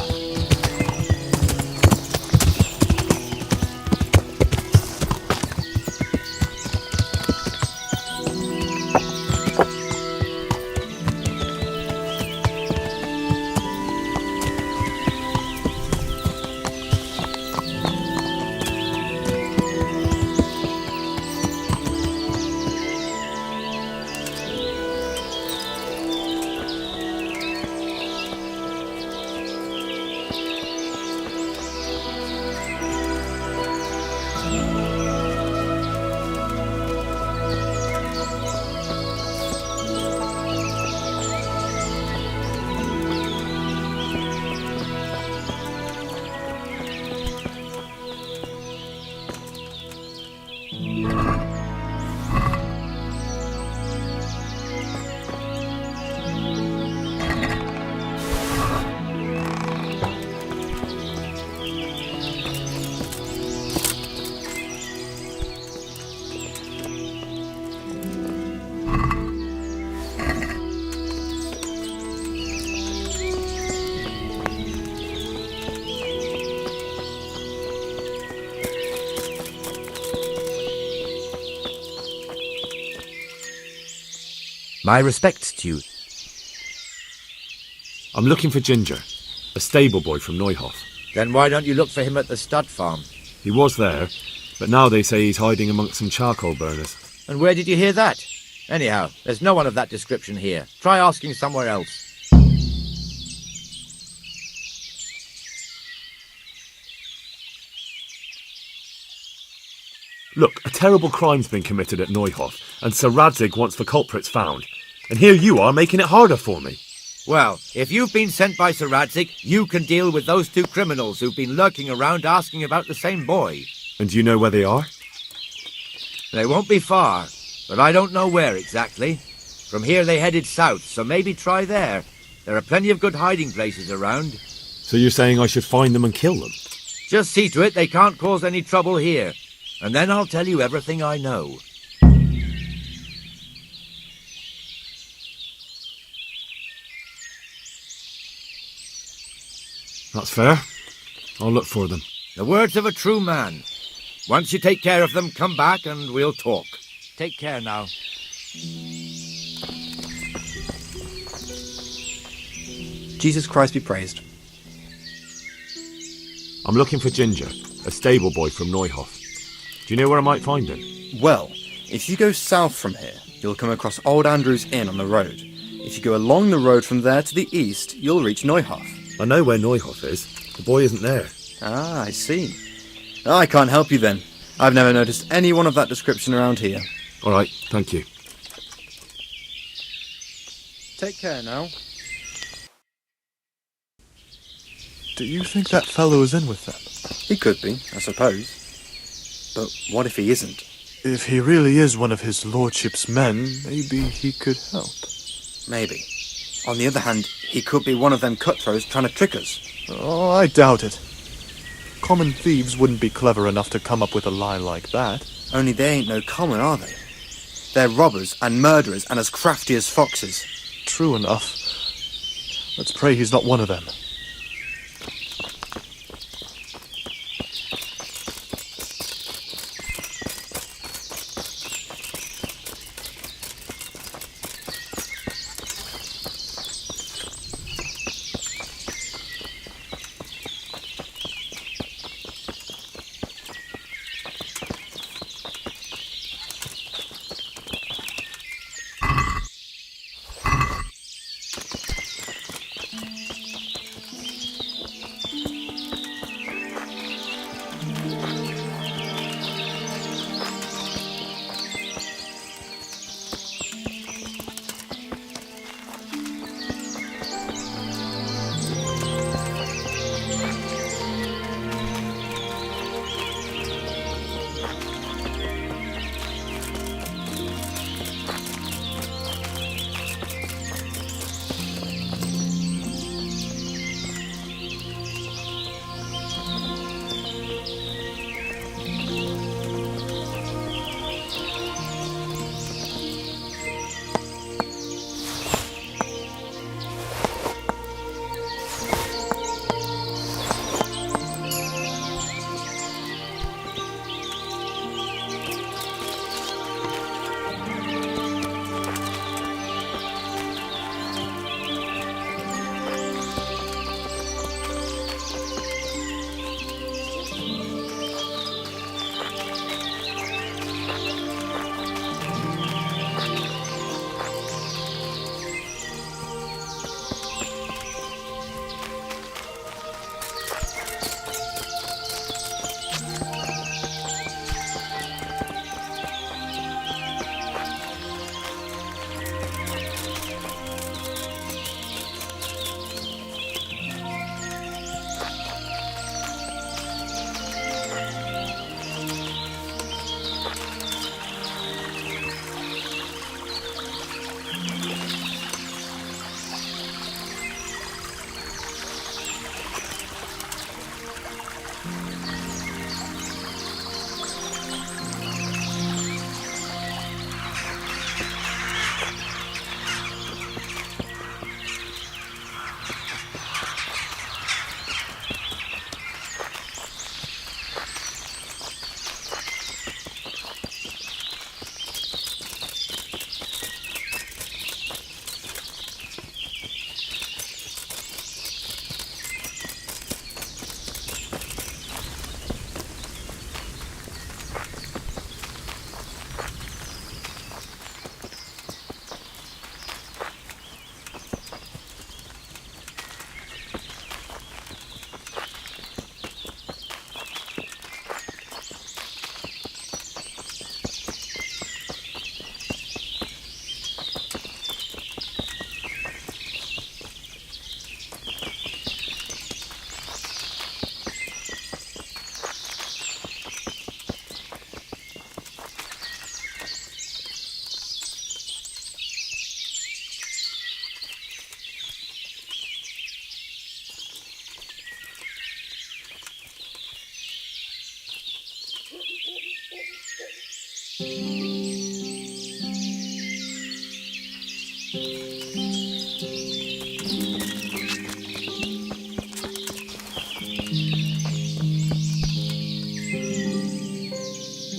My respects to you. I'm looking for Ginger, a stable boy from Neuhof. Then why don't you look for him at the stud farm? He was there, but now they say he's hiding amongst some charcoal burners. And where did you hear that? Anyhow, there's no one of that description here. Try asking somewhere else. Look, a terrible crime's been committed at Neuhof, and Sir Radzig wants the culprits found. And here you are making it harder for me. Well, if you've been sent by Sir Radzig, you can deal with those two criminals who've been lurking around asking about the same boy. And do you know where they are? They won't be far, but I don't know where exactly. From here they headed south, so maybe try there. There are plenty of good hiding places around. So you're saying I should find them and kill them? Just see to it they can't cause any trouble here, and then I'll tell you everything I know. That's fair. I'll look for them. The words of a true man. Once you take care of them, come back and we'll talk. Take care now. Jesus Christ be praised. I'm looking for Ginger, a stable boy from Neuhof. Do you know where I might find him? Well, if you go south from here, you'll come across Old Andrew's Inn on the road. If you go along the road from there to the east, you'll reach Neuhof. I know where Neuhof is. The boy isn't there. Ah, I see. I can't help you then. I've never noticed anyone of that description around here. All right, thank you. Take care now. Do you think that fellow is in with them? He could be, I suppose. But what if he isn't? If he really is one of his lordship's men, maybe he could help. Maybe. On the other hand, he could be one of them cutthroats trying to trick us. Oh, I doubt it. Common thieves wouldn't be clever enough to come up with a lie like that. Only they ain't no common, are they? They're robbers and murderers and as crafty as foxes. True enough. Let's pray he's not one of them.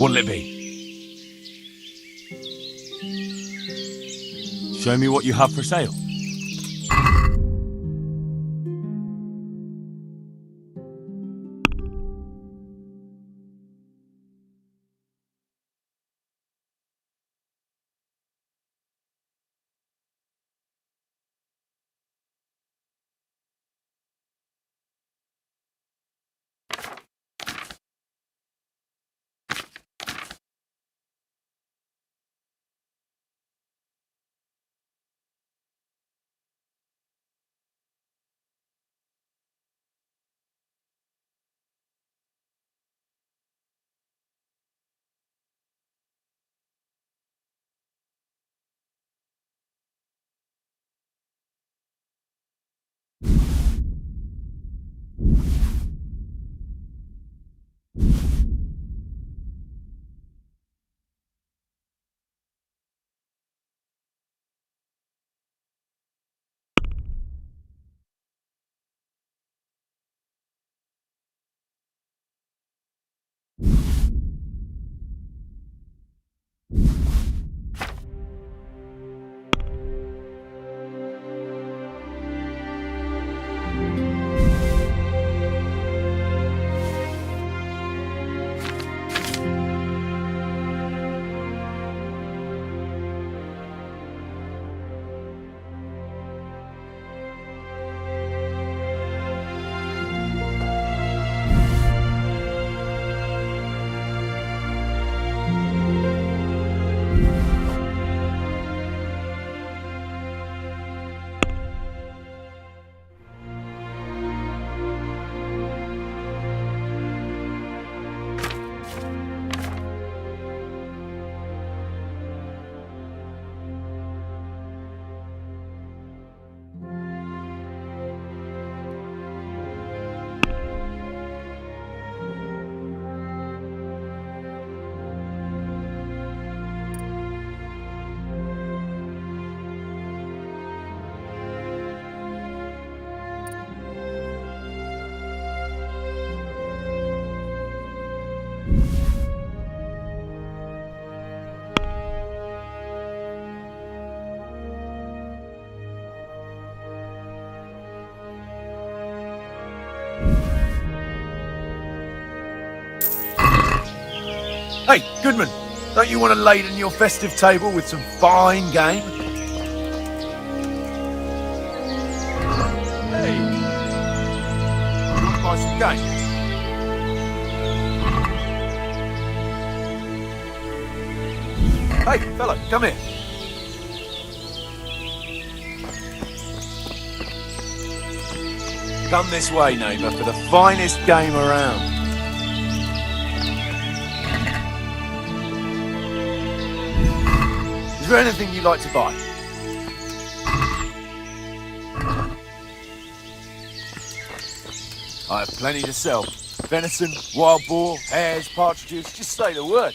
What'll it be? Show me what you have for sale. Hey, Goodman, don't you want to laden your festive table with some fine game? Hey, you want to buy some game? Hey, fella, come here. Come this way, neighbour, for the finest game around. Is there anything you'd like to buy? I have plenty to sell. Venison, wild boar, hares, partridges, just say the word.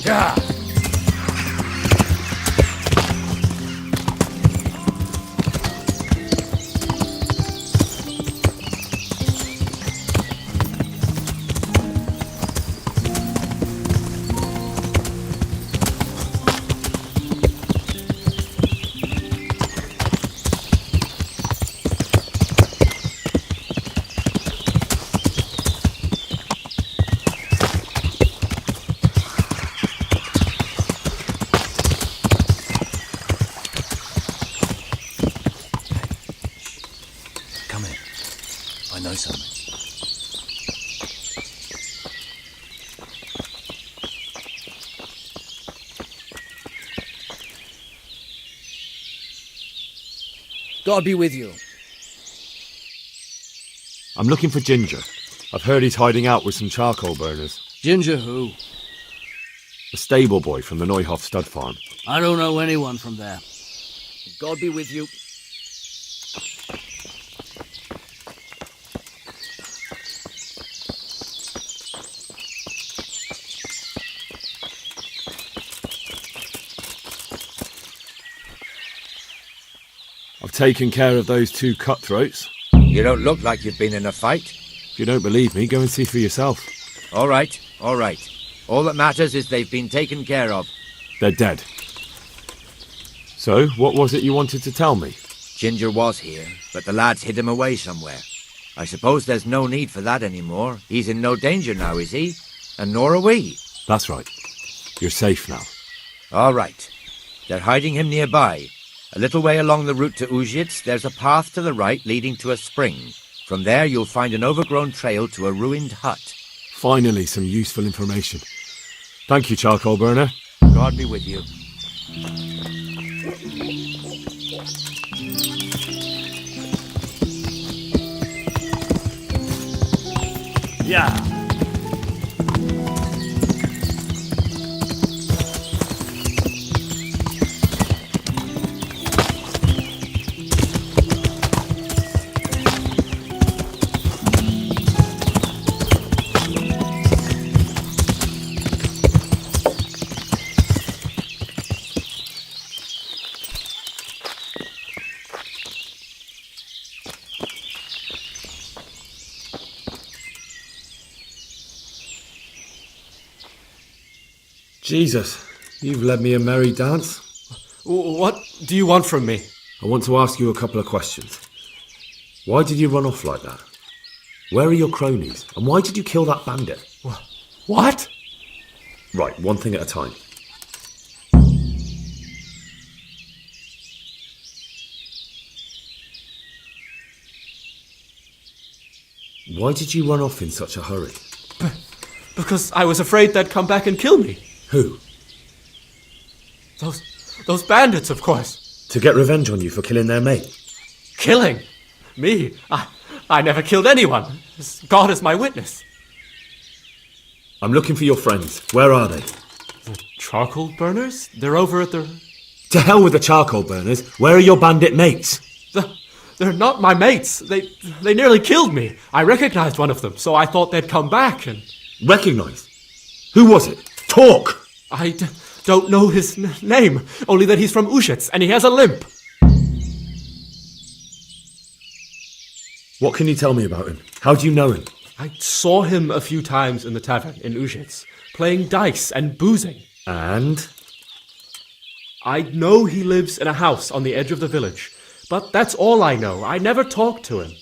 Yeah. Come in. I know something. God be with you. I'm looking for Ginger. I've heard he's hiding out with some charcoal burners. Ginger who? A stable boy from the Neuhoff stud farm. I don't know anyone from there. God be with you. I've taken care of those two cutthroats. You don't look like you've been in a fight. If you don't believe me, go and see for yourself. All right, all right. All that matters is they've been taken care of. They're dead. So, what was it you wanted to tell me? Ginger was here, but the lads hid him away somewhere. I suppose there's no need for that anymore. He's in no danger now, is he? And nor are we. That's right. You're safe now. All right. They're hiding him nearby. A little way along the route to Uzhitz, there's a path to the right leading to a spring. From there, you'll find an overgrown trail to a ruined hut. Finally, some useful information. Thank you, charcoal burner. God be with you. Yeah. Jesus, you've led me a merry dance. What do you want from me? I want to ask you a couple of questions. Why did you run off like that? Where are your cronies? And why did you kill that bandit? What? Right, one thing at a time. Why did you run off in such a hurry? Because I was afraid they'd come back and kill me. Who? Those bandits, of course. To get revenge on you for killing their mate? Killing? Me? I never killed anyone. God is my witness. I'm looking for your friends. Where are they? The charcoal burners? They're over at the... To hell with the charcoal burners. Where are your bandit mates? They're not my mates. They nearly killed me. I recognized one of them, so I thought they'd come back and... Recognized? Who was it? Talk! I don't know his name, only that he's from Uzhitz and he has a limp. What can you tell me about him? How do you know him? I saw him a few times in the tavern in Uzhitz, playing dice and boozing. And? I know he lives in a house on the edge of the village, but that's all I know. I never talked to him.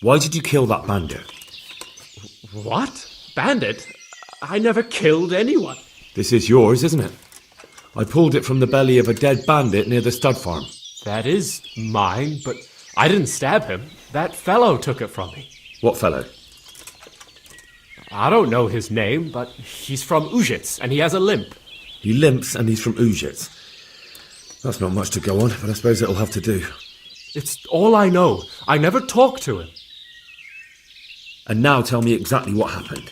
Why did you kill that bandit? What? Bandit? I never killed anyone. This is yours, isn't it? I pulled it from the belly of a dead bandit near the stud farm. That is mine, but I didn't stab him. That fellow took it from me. What fellow? I don't know his name, but he's from Uzhitz and he has a limp. He limps and he's from Uzhitz. That's not much to go on, but I suppose it'll have to do. It's all I know. I never talked to him. And now tell me exactly what happened.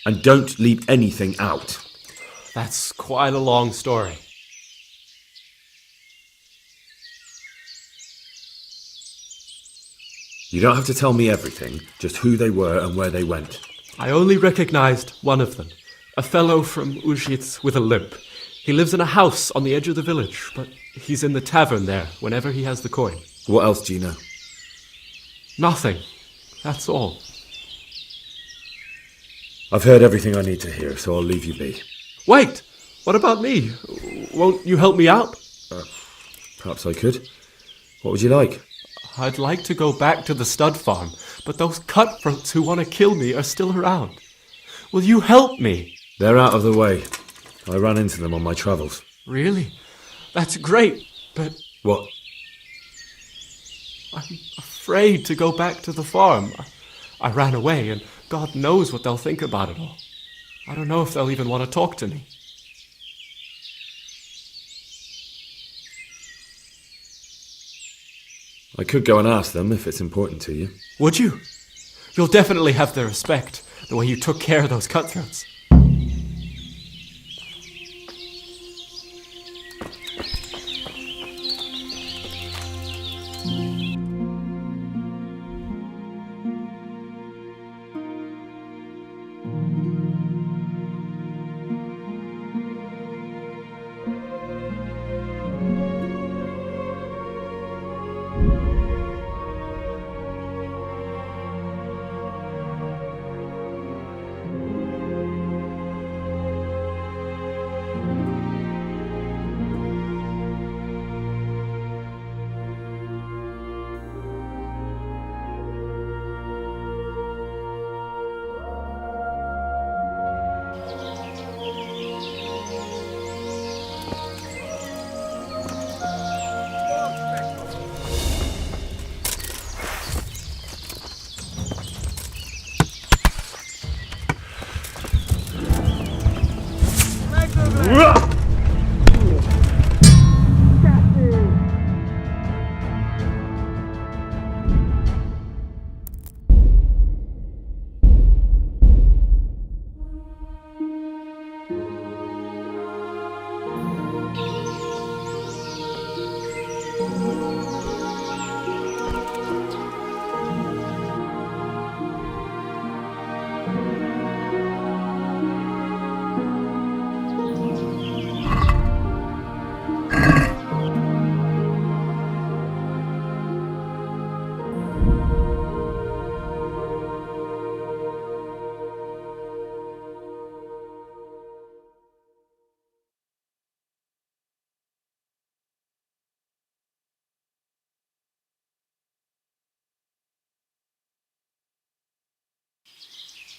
And don't leave anything out. That's quite a long story. You don't have to tell me everything, just who they were and where they went. I only recognized one of them. A fellow from Uzhitz with a limp. He lives in a house on the edge of the village, but he's in the tavern there whenever he has the coin. What else do you know? Nothing. That's all. I've heard everything I need to hear, so I'll leave you be. Wait! What about me? Won't you help me out? Perhaps I could. What would you like? I'd like to go back to the stud farm, but those cutthroats who want to kill me are still around. Will you help me? They're out of the way. I ran into them on my travels. Really? That's great, but... What? I'm afraid to go back to the farm. I ran away, and God knows what they'll think about it all. I don't know if they'll even want to talk to me. I could go and ask them if it's important to you. Would you? You'll definitely have their respect, the way you took care of those cutthroats.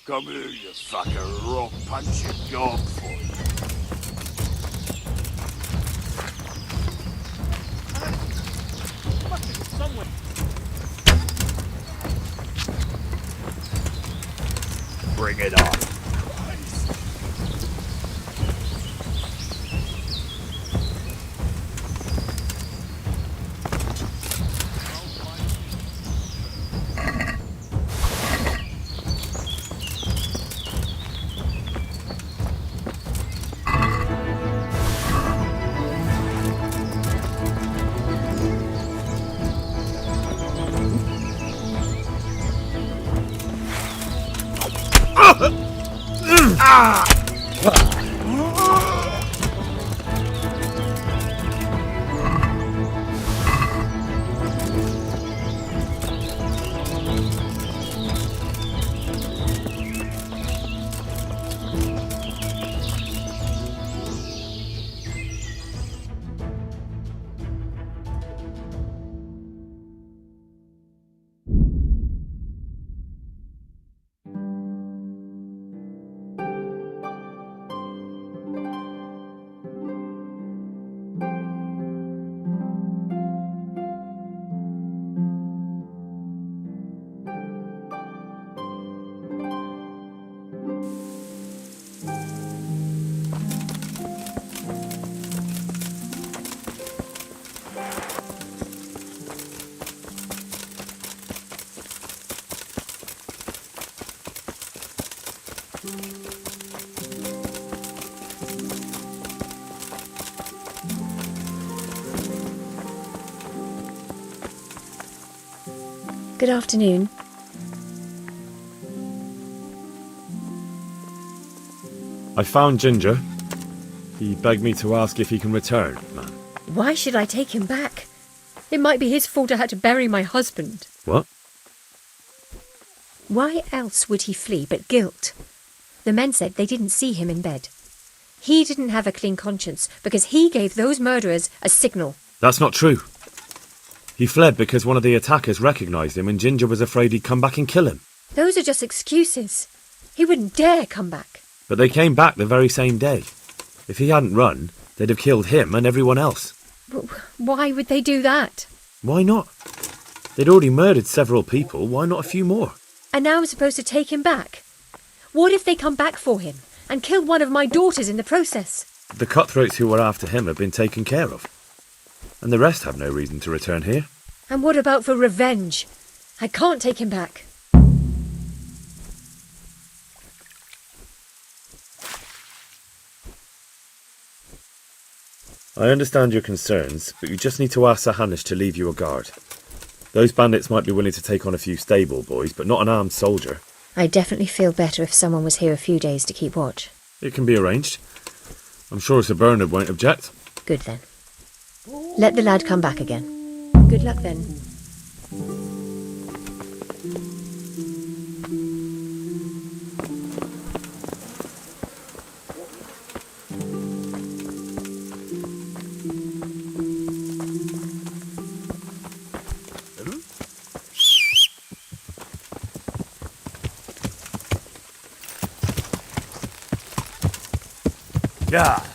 Come here, you fucker, or I'll punch your gob for you. Bring it on. Good afternoon. I found Ginger. He begged me to ask if he can return, man. Why should I take him back? It might be his fault I had to bury my husband. What? Why else would he flee but guilt? The men said they didn't see him in bed. He didn't have a clean conscience because he gave those murderers a signal. That's not true. He fled because one of the attackers recognised him and Ginger was afraid he'd come back and kill him. Those are just excuses. He wouldn't dare come back. But they came back the very same day. If he hadn't run, they'd have killed him and everyone else. Why would they do that? Why not? They'd already murdered several people, why not a few more? And now I'm supposed to take him back? What if they come back for him and kill one of my daughters in the process? The cutthroats who were after him have been taken care of. And the rest have no reason to return here. And what about for revenge? I can't take him back. I understand your concerns, but you just need to ask Sir Hanish to leave you a guard. Those bandits might be willing to take on a few stable boys, but not an armed soldier. I'd definitely feel better if someone was here a few days to keep watch. It can be arranged. I'm sure Sir Bernard won't object. Good then. Let the lad come back again. Good luck then. Yeah.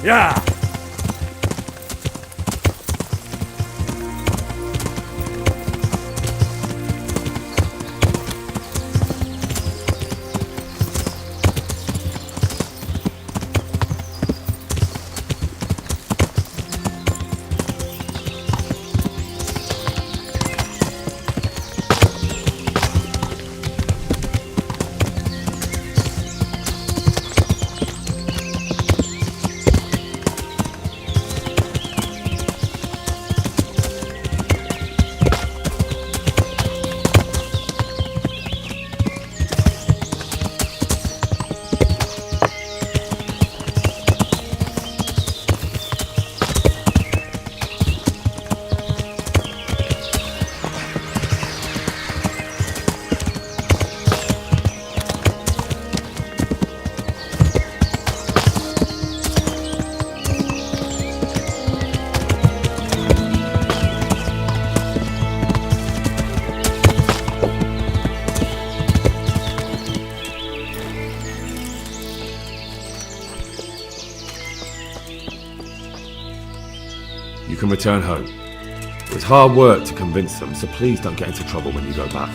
Yeah. can return home. It was hard work to convince them, so please don't get into trouble when you go back.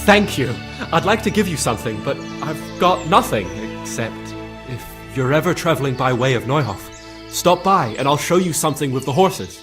Thank you. I'd like to give you something, but I've got nothing, except if you're ever traveling by way of Neuhof, stop by and I'll show you something with the horses.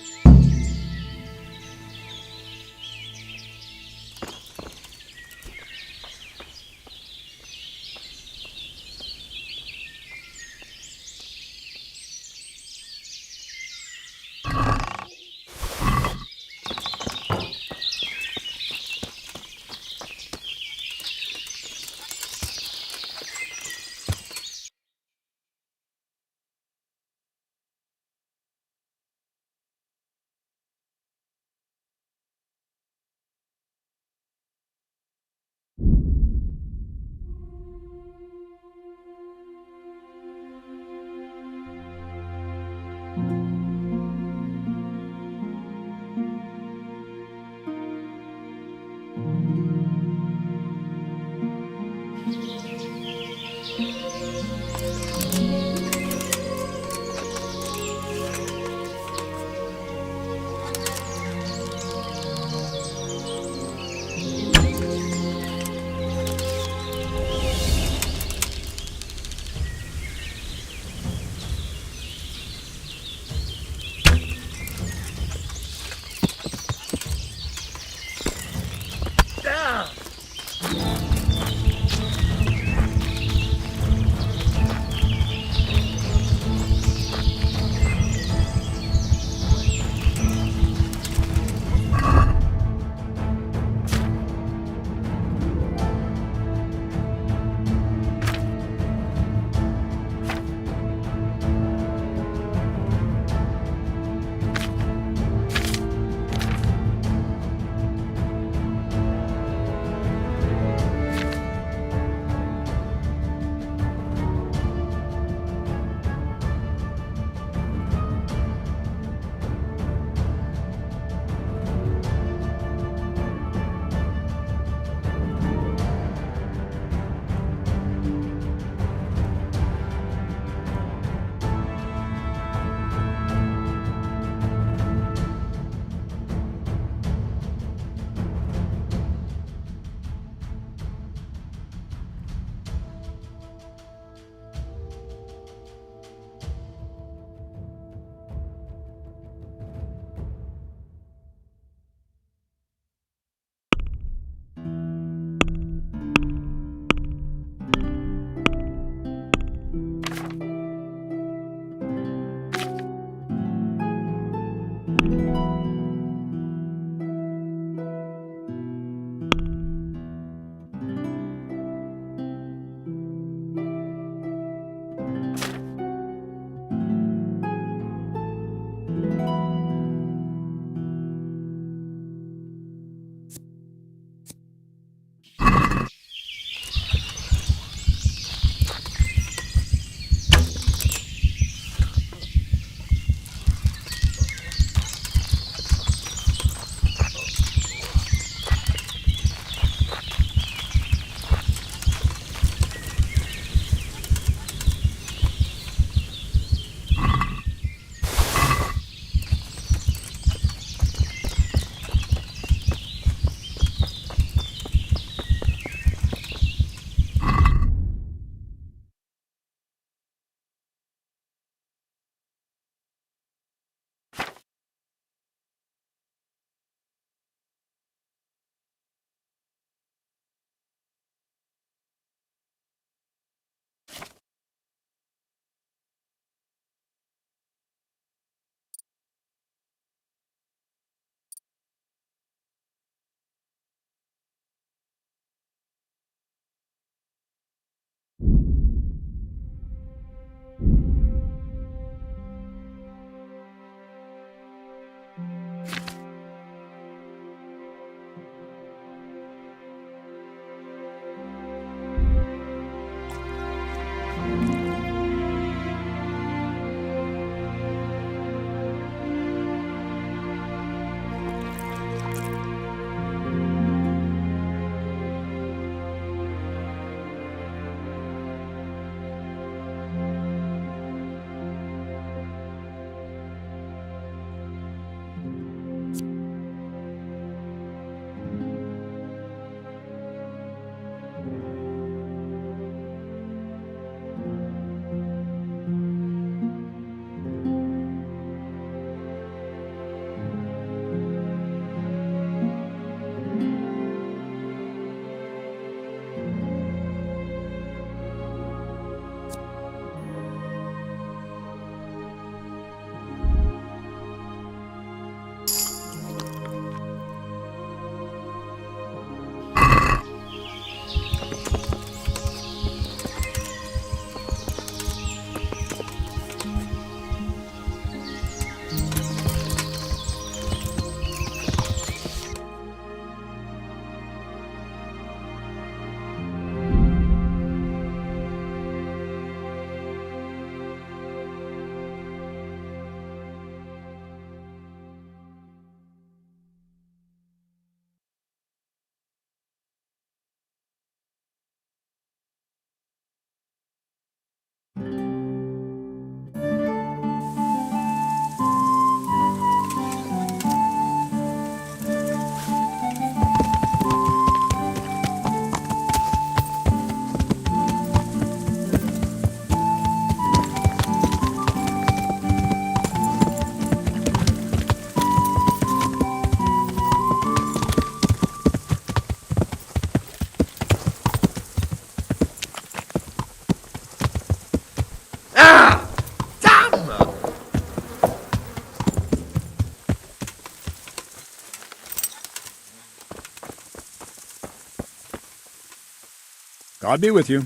God be with you.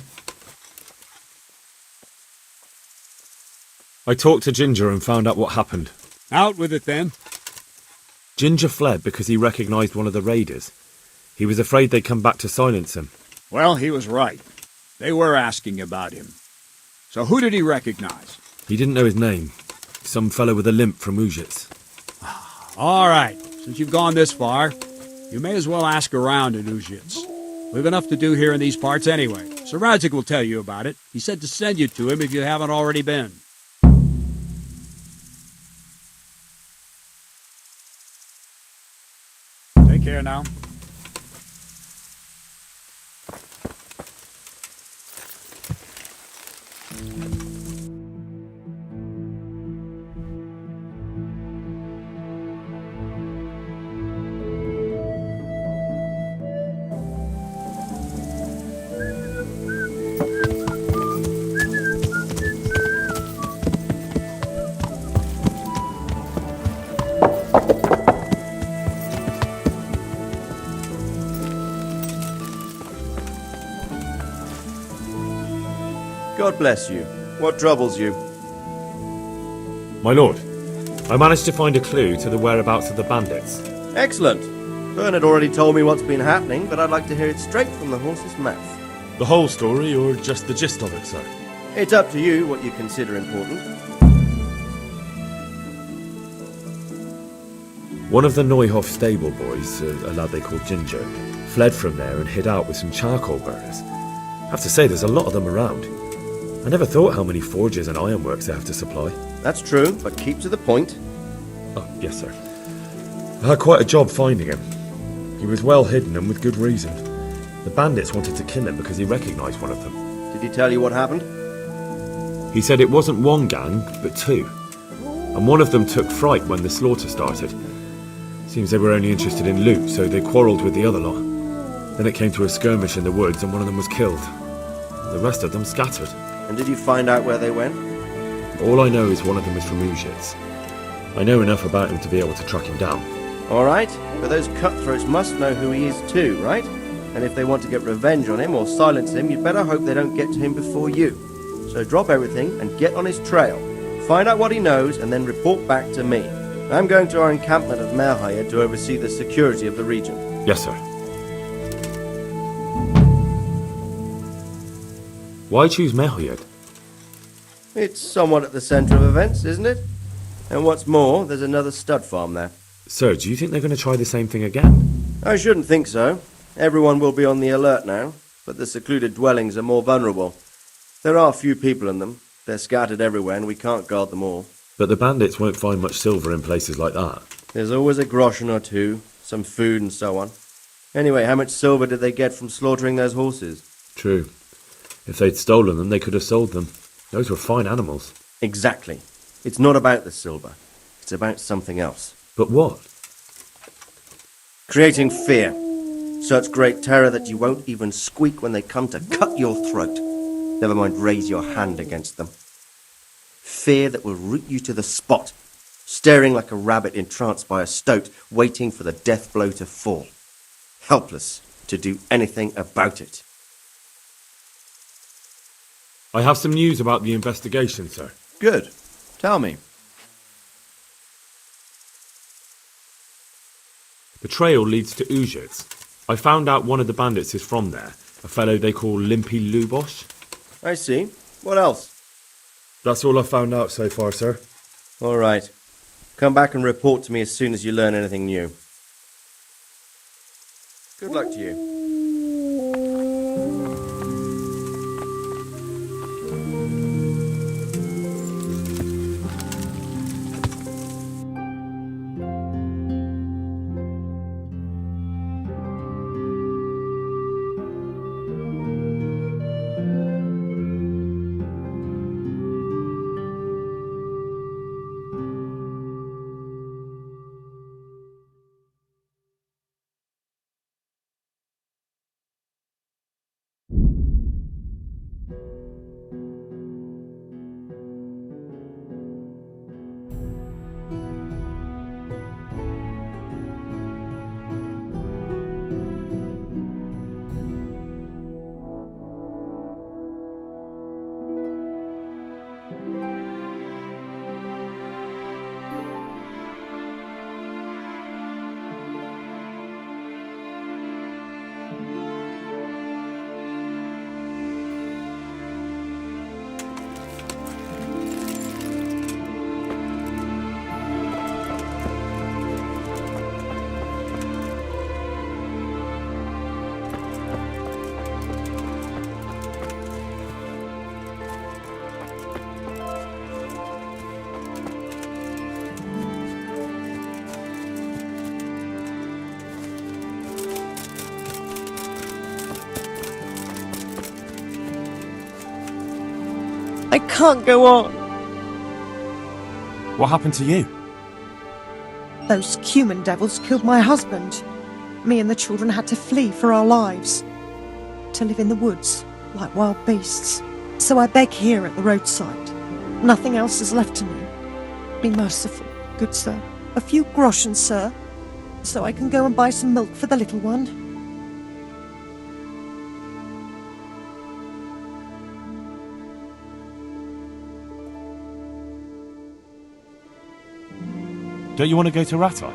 I talked to Ginger and found out what happened. Out with it, then. Ginger fled because he recognised one of the raiders. He was afraid they'd come back to silence him. Well, he was right. They were asking about him. So who did he recognize? He didn't know his name. Some fellow with a limp from Ujits. All right. Since you've gone this far, you may as well ask around in Ujits. We've enough to do here in these parts anyway. Sir Radzik will tell you about it. He said to send you to him if you haven't already been. Take care now. God bless you. What troubles you? My lord, I managed to find a clue to the whereabouts of the bandits. Excellent. Bernard already told me what's been happening, but I'd like to hear it straight from the horse's mouth. The whole story, or just the gist of it, sir? It's up to you what you consider important. One of the Neuhoff stable boys, a lad they called Ginger, fled from there and hid out with some charcoal burners. I have to say, there's a lot of them around. I never thought how many forges and ironworks they have to supply. That's true, but keep to the point. Oh, yes, sir. I had quite a job finding him. He was well hidden and with good reason. The bandits wanted to kill him because he recognised one of them. Did he tell you what happened? He said it wasn't one gang, but two. And one of them took fright when the slaughter started. Seems they were only interested in loot, so they quarrelled with the other lot. Then it came to a skirmish in the woods and one of them was killed. The rest of them scattered. And did you find out where they went? All I know is one of them is from Ujits. I know enough about him to be able to track him down. All right, but those cutthroats must know who he is too, right? And if they want to get revenge on him or silence him, you'd better hope they don't get to him before you. So drop everything and get on his trail. Find out what he knows and then report back to me. I'm going to our encampment at Merhayed to oversee the security of the region. Yes, sir. Why choose Merhayed? It's somewhat at the centre of events, isn't it? And what's more, there's another stud farm there. Sir, do you think they're going to try the same thing again? I shouldn't think so. Everyone will be on the alert now, but the secluded dwellings are more vulnerable. There are few people in them. They're scattered everywhere and we can't guard them all. But the bandits won't find much silver in places like that. There's always a groschen or two, some food and so on. Anyway, how much silver did they get from slaughtering those horses? True. If they'd stolen them, they could have sold them. Those were fine animals. Exactly. It's not about the silver. It's about something else. But what? Creating fear. Such great terror that you won't even squeak when they come to cut your throat. Never mind raise your hand against them. Fear that will root you to the spot, staring like a rabbit entranced by a stoat, waiting for the death blow to fall. Helpless to do anything about it. I have some news about the investigation, sir. Good. Tell me. The trail leads to Ujits. I found out one of the bandits is from there, a fellow they call Limpy Lubosh. I see. What else? That's all I found out so far, sir. All right. Come back and report to me as soon as you learn anything new. Good luck to you. I can't go on. What happened to you? Those cumin devils killed my husband. Me and the children had to flee for our lives. To live in the woods, like wild beasts. So I beg here at the roadside. Nothing else is left to me. Be merciful, good sir. A few groschen, sir, so I can go and buy some milk for the little one. Don't you want to go to Ratai?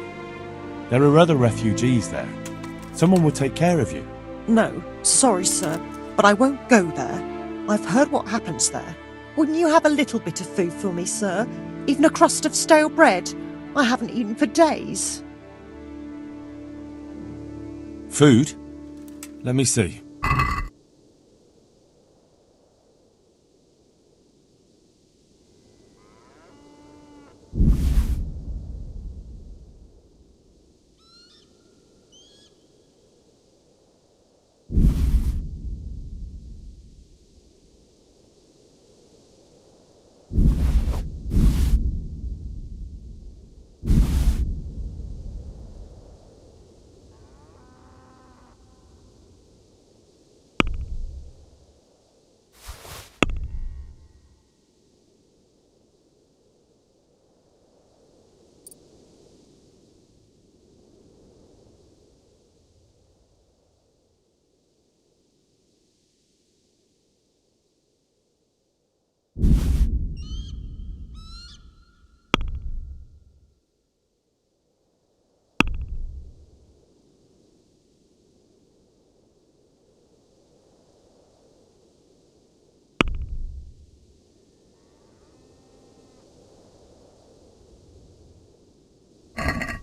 There are other refugees there. Someone will take care of you. No, sorry, sir, but I won't go there. I've heard what happens there. Wouldn't you have a little bit of food for me, sir? Even a crust of stale bread? I haven't eaten for days. Food? Let me see.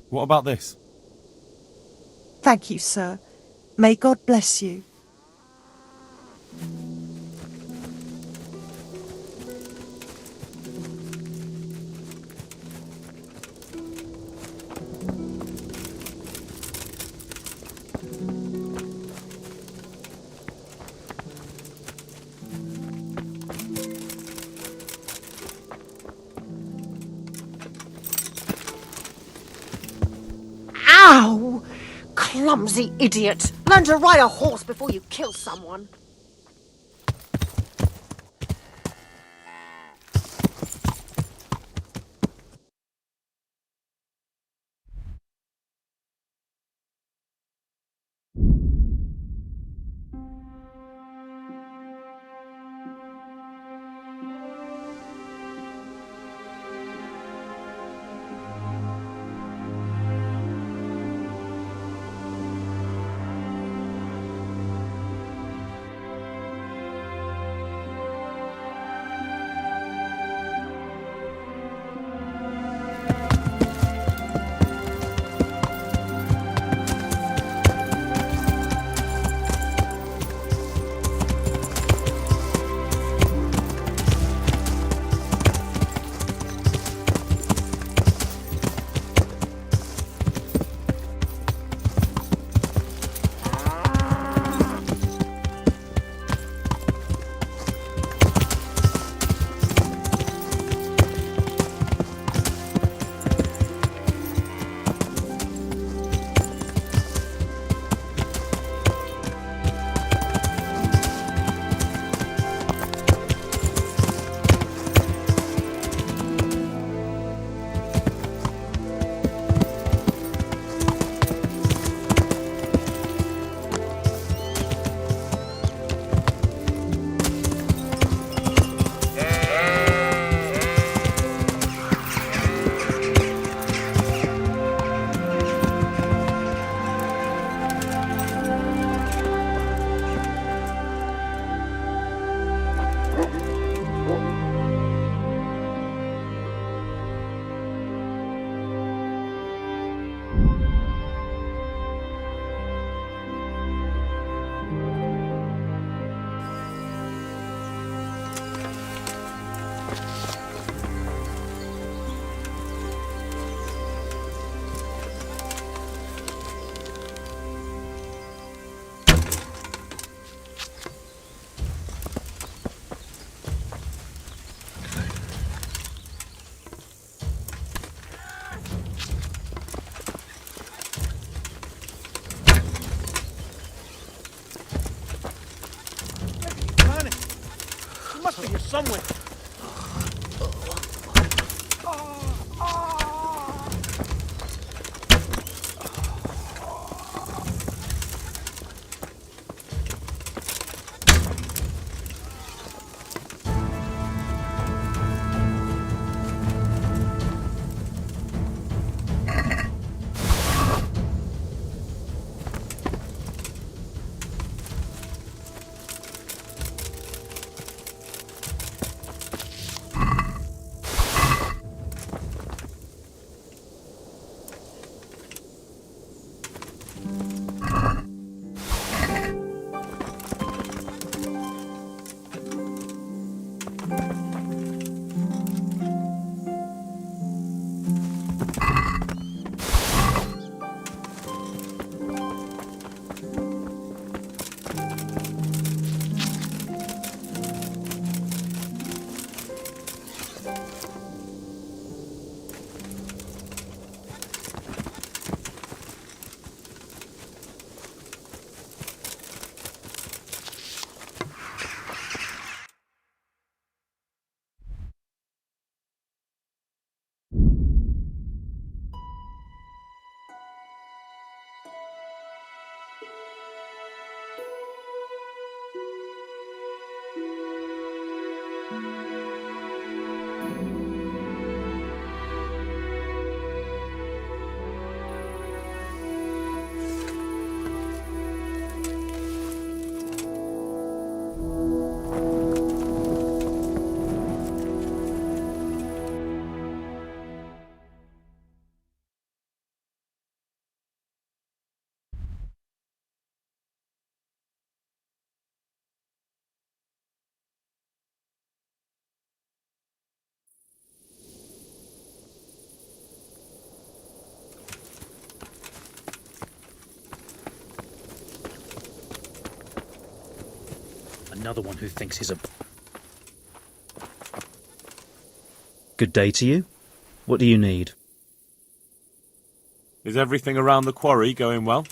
What about this? Thank you, sir. May God bless you. Ow! Clumsy idiot! Learn to ride a horse before you kill someone. must be here somewhere. Another one who thinks he's a... Good day to you. What do you need? Is everything around the quarry going well?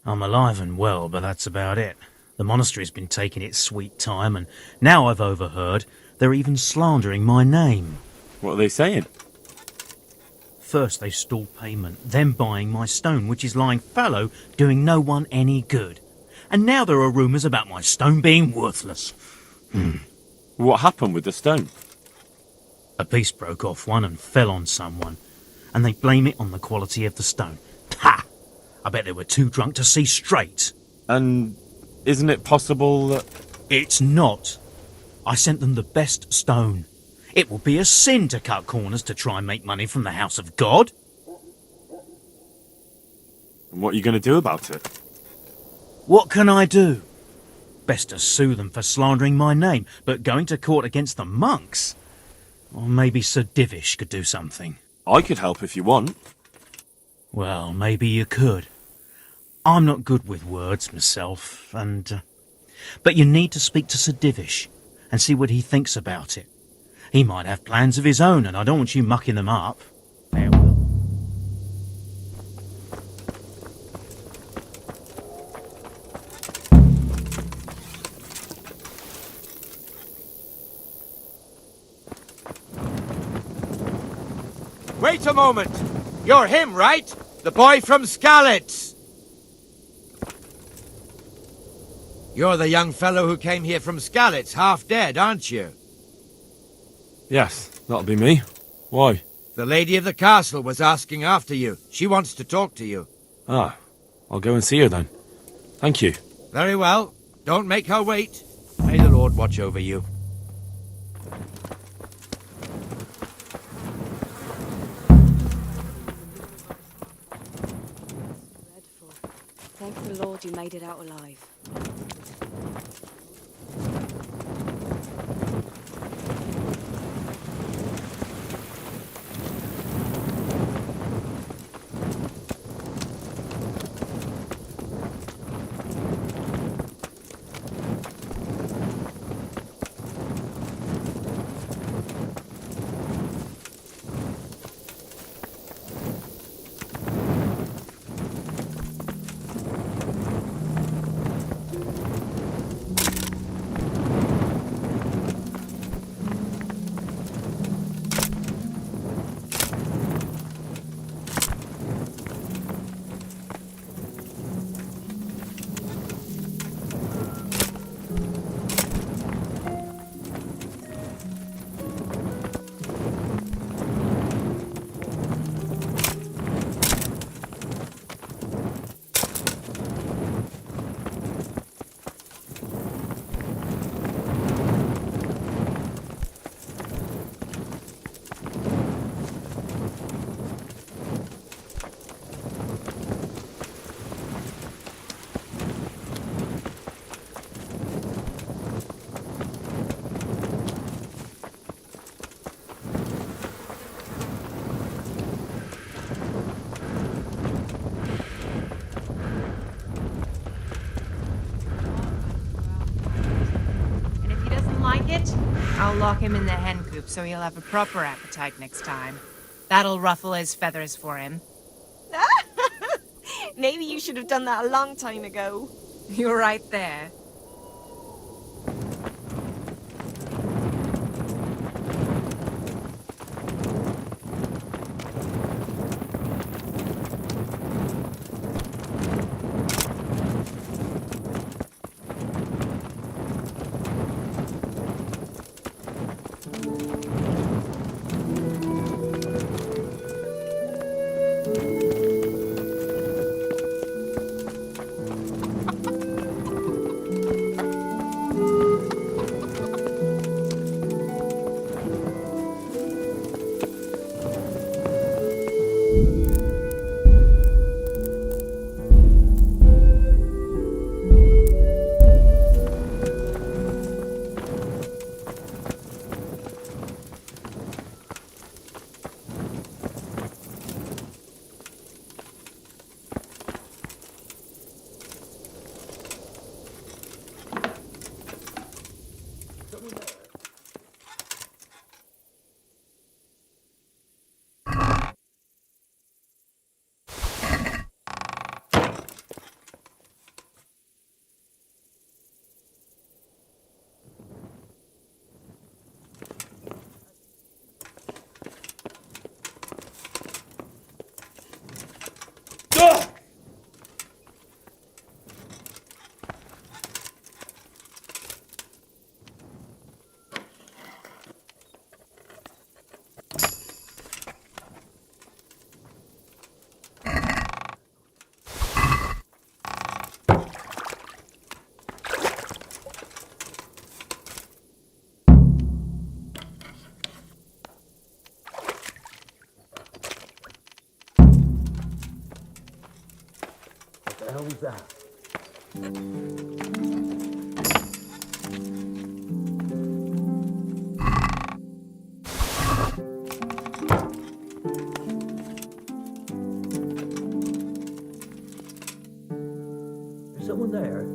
I'm alive and well, but that's about it. The monastery's been taking its sweet time, and now I've overheard they're even slandering my name. What are they saying? First they stole payment, then buying my stone, which is lying fallow, doing no one any good. And now there are rumours about my stone being worthless. What happened with the stone? A piece broke off one and fell on someone, and they blame it on the quality of the stone. Ha! I bet they were too drunk to see straight. And isn't it possible that... It's not. I sent them the best stone. It would be a sin to cut corners to try and make money from the house of God. And what are you going to do about it? What can I do? Best to sue them for slandering my name, but going to court against the monks? Or maybe Sir Divish could do something. I could help if you want. Well, maybe you could. I'm not good with words myself, and... But you need to speak to Sir Divish and see what he thinks about it. He might have plans of his own, and I don't want you mucking them up. Farewell. Wait a moment! You're him, right? The boy from Skalitz! You're the young fellow who came here from Skalitz, half dead, aren't you? Yes, that'll be me. Why? The lady of the castle was asking after you. She wants to talk to you. Ah, I'll go and see her then. Thank you. Very well. Don't make her wait. May the Lord watch over you. Thank the Lord you made it out alive. I'll lock him in the hen coop so he'll have a proper appetite next time. That'll ruffle his feathers for him. Maybe you should have done that a long time ago. You're right there. What the hell was that? Is someone there?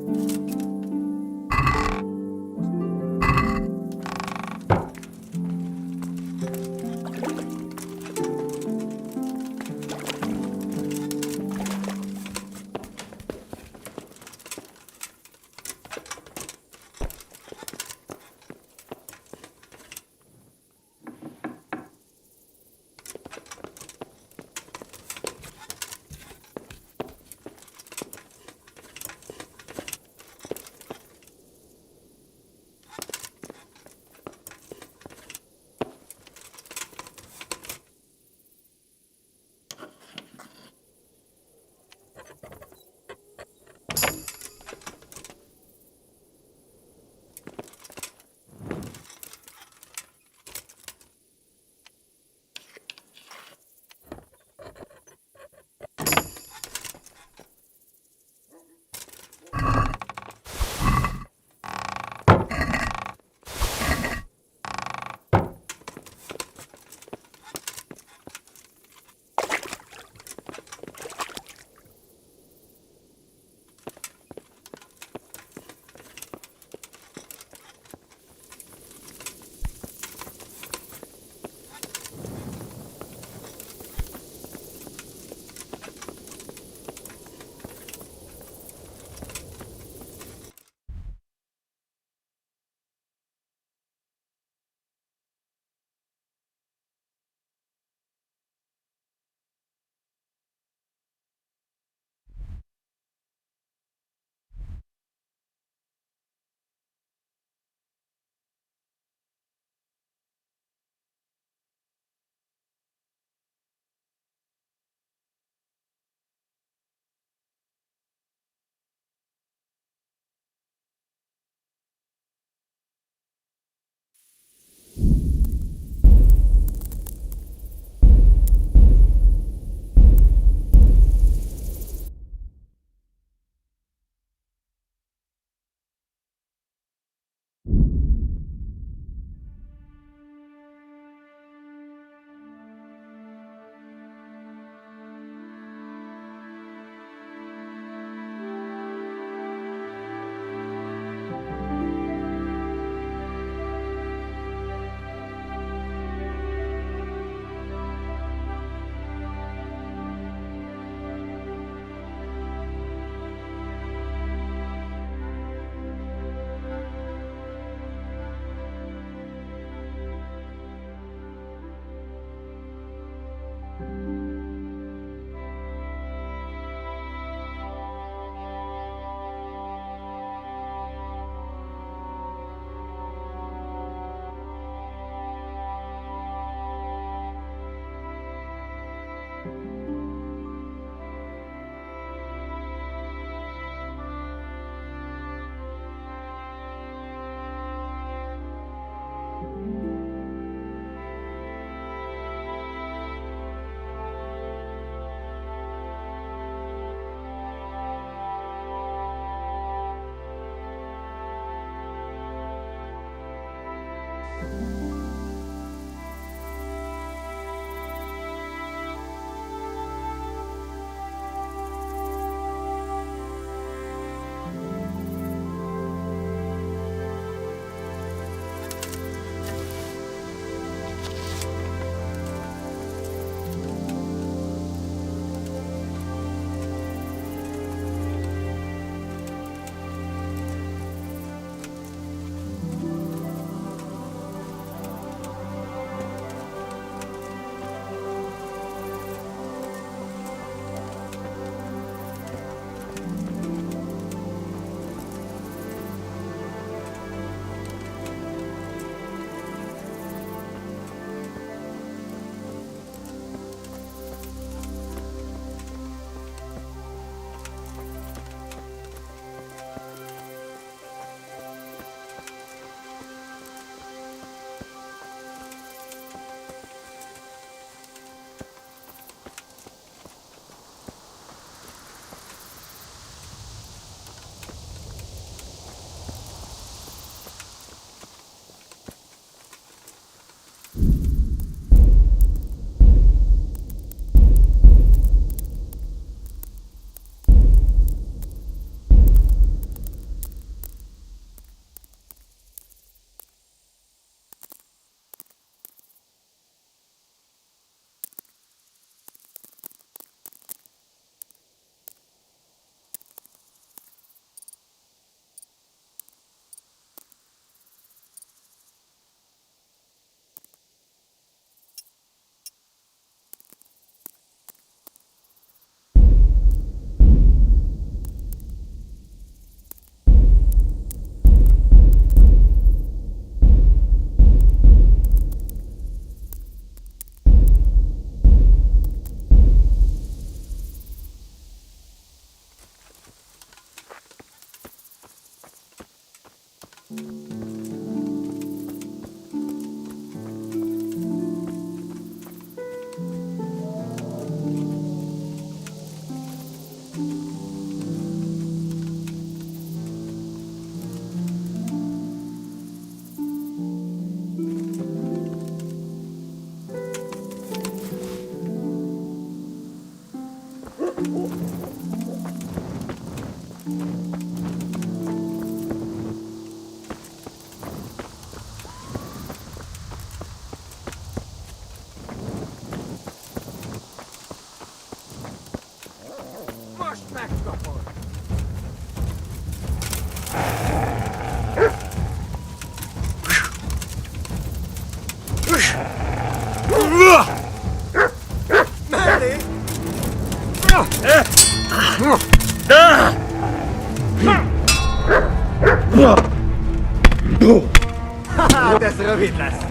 Hát ez rövid lesz.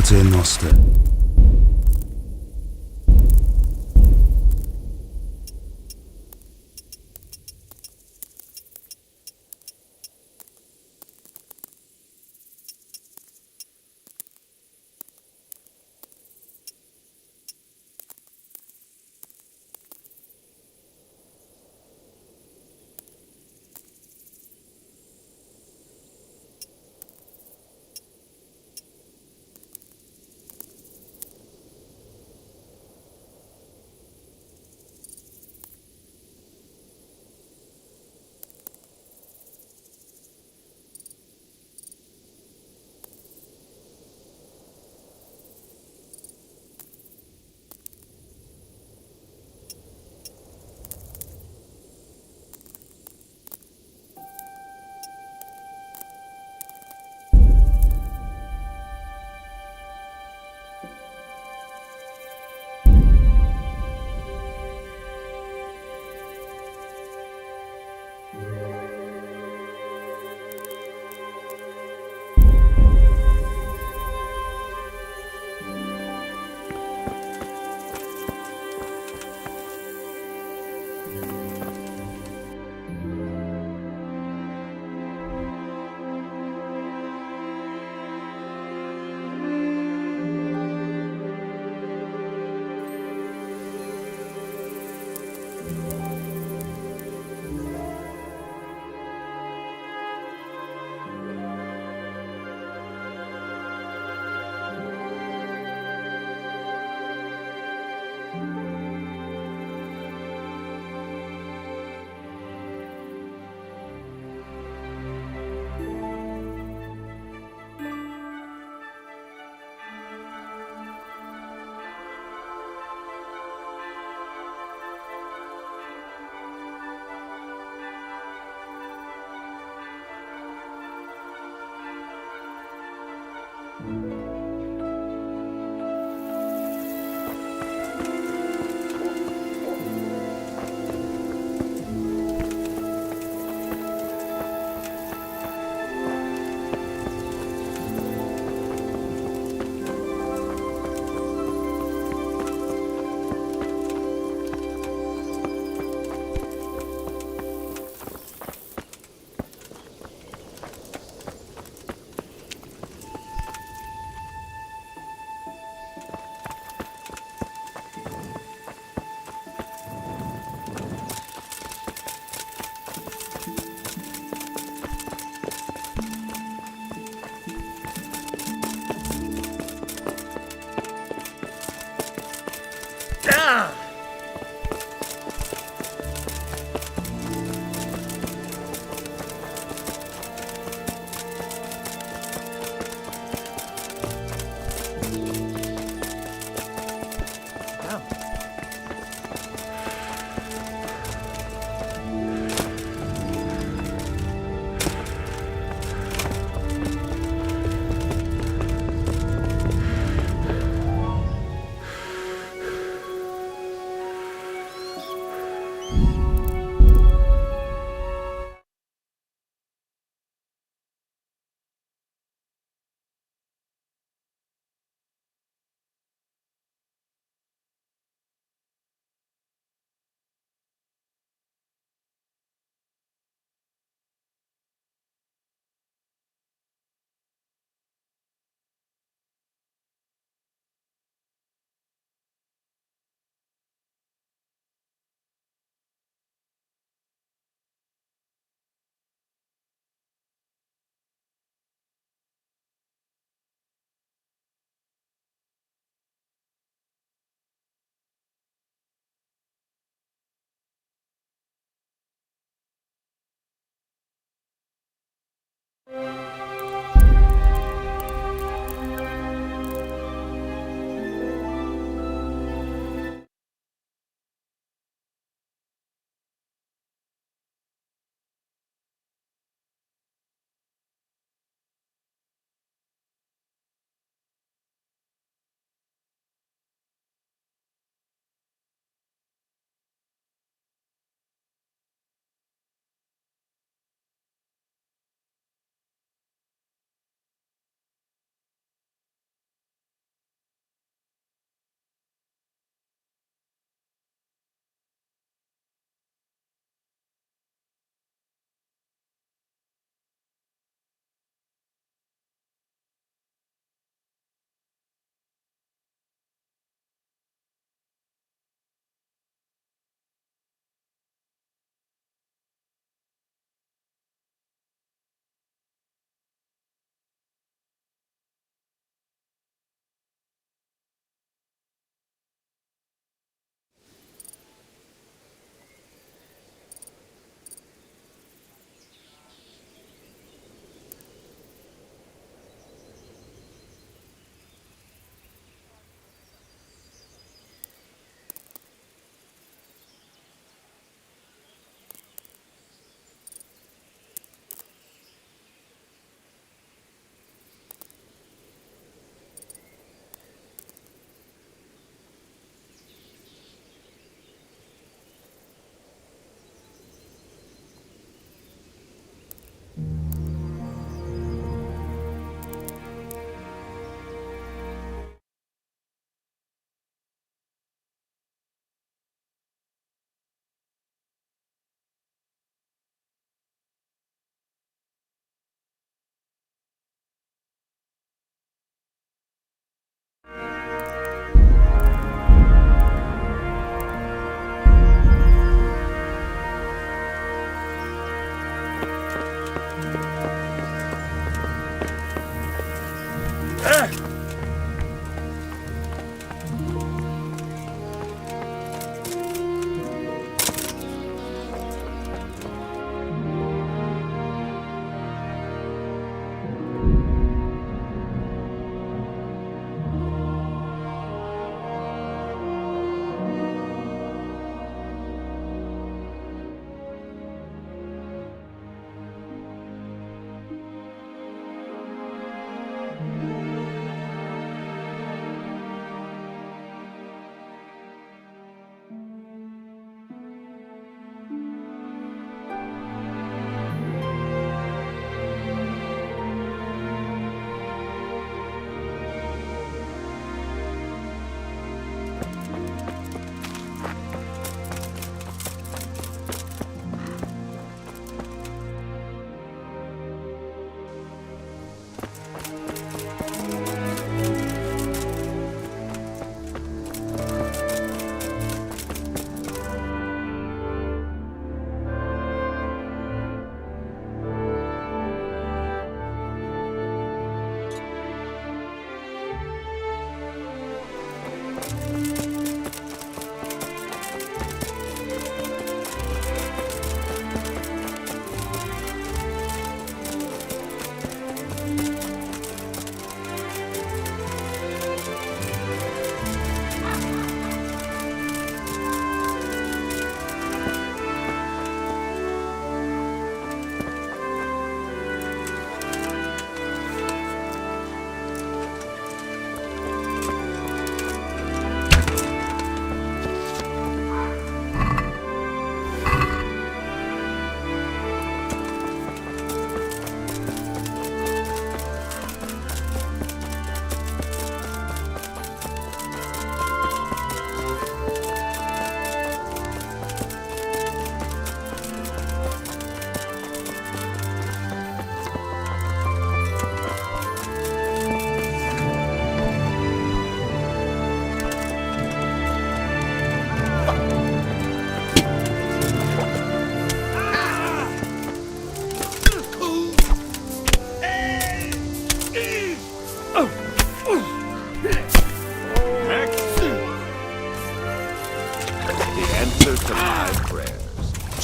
Paternoster.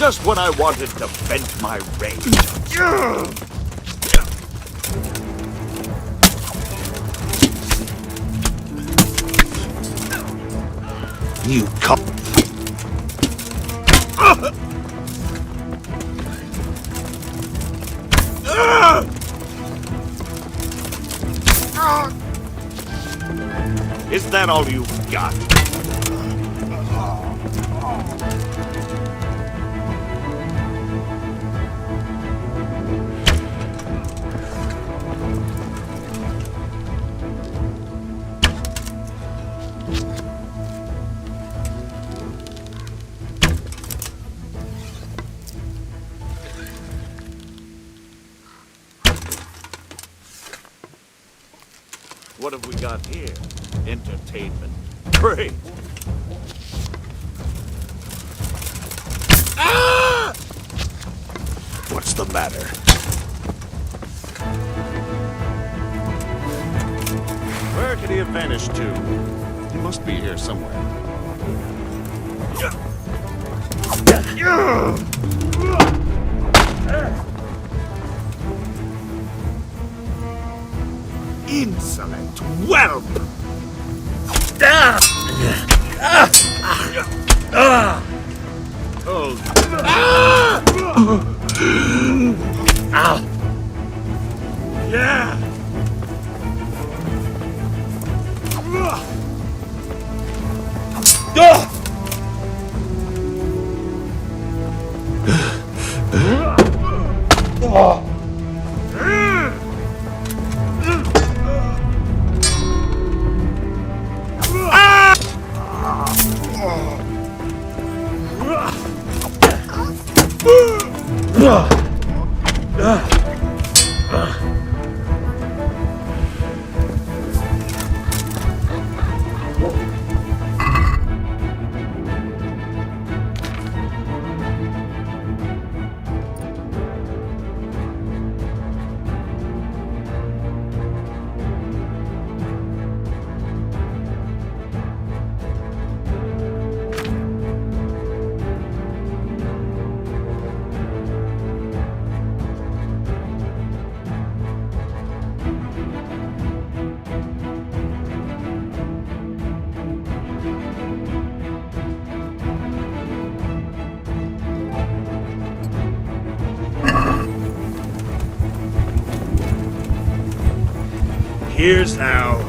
Just when I wanted to vent my rage. You cop. Is that all you've got? What have we got here? Entertainment. Great. Ah! What's the matter? Where could he have vanished to? He must be here somewhere. Insolent whelp! Yeah! Here's how.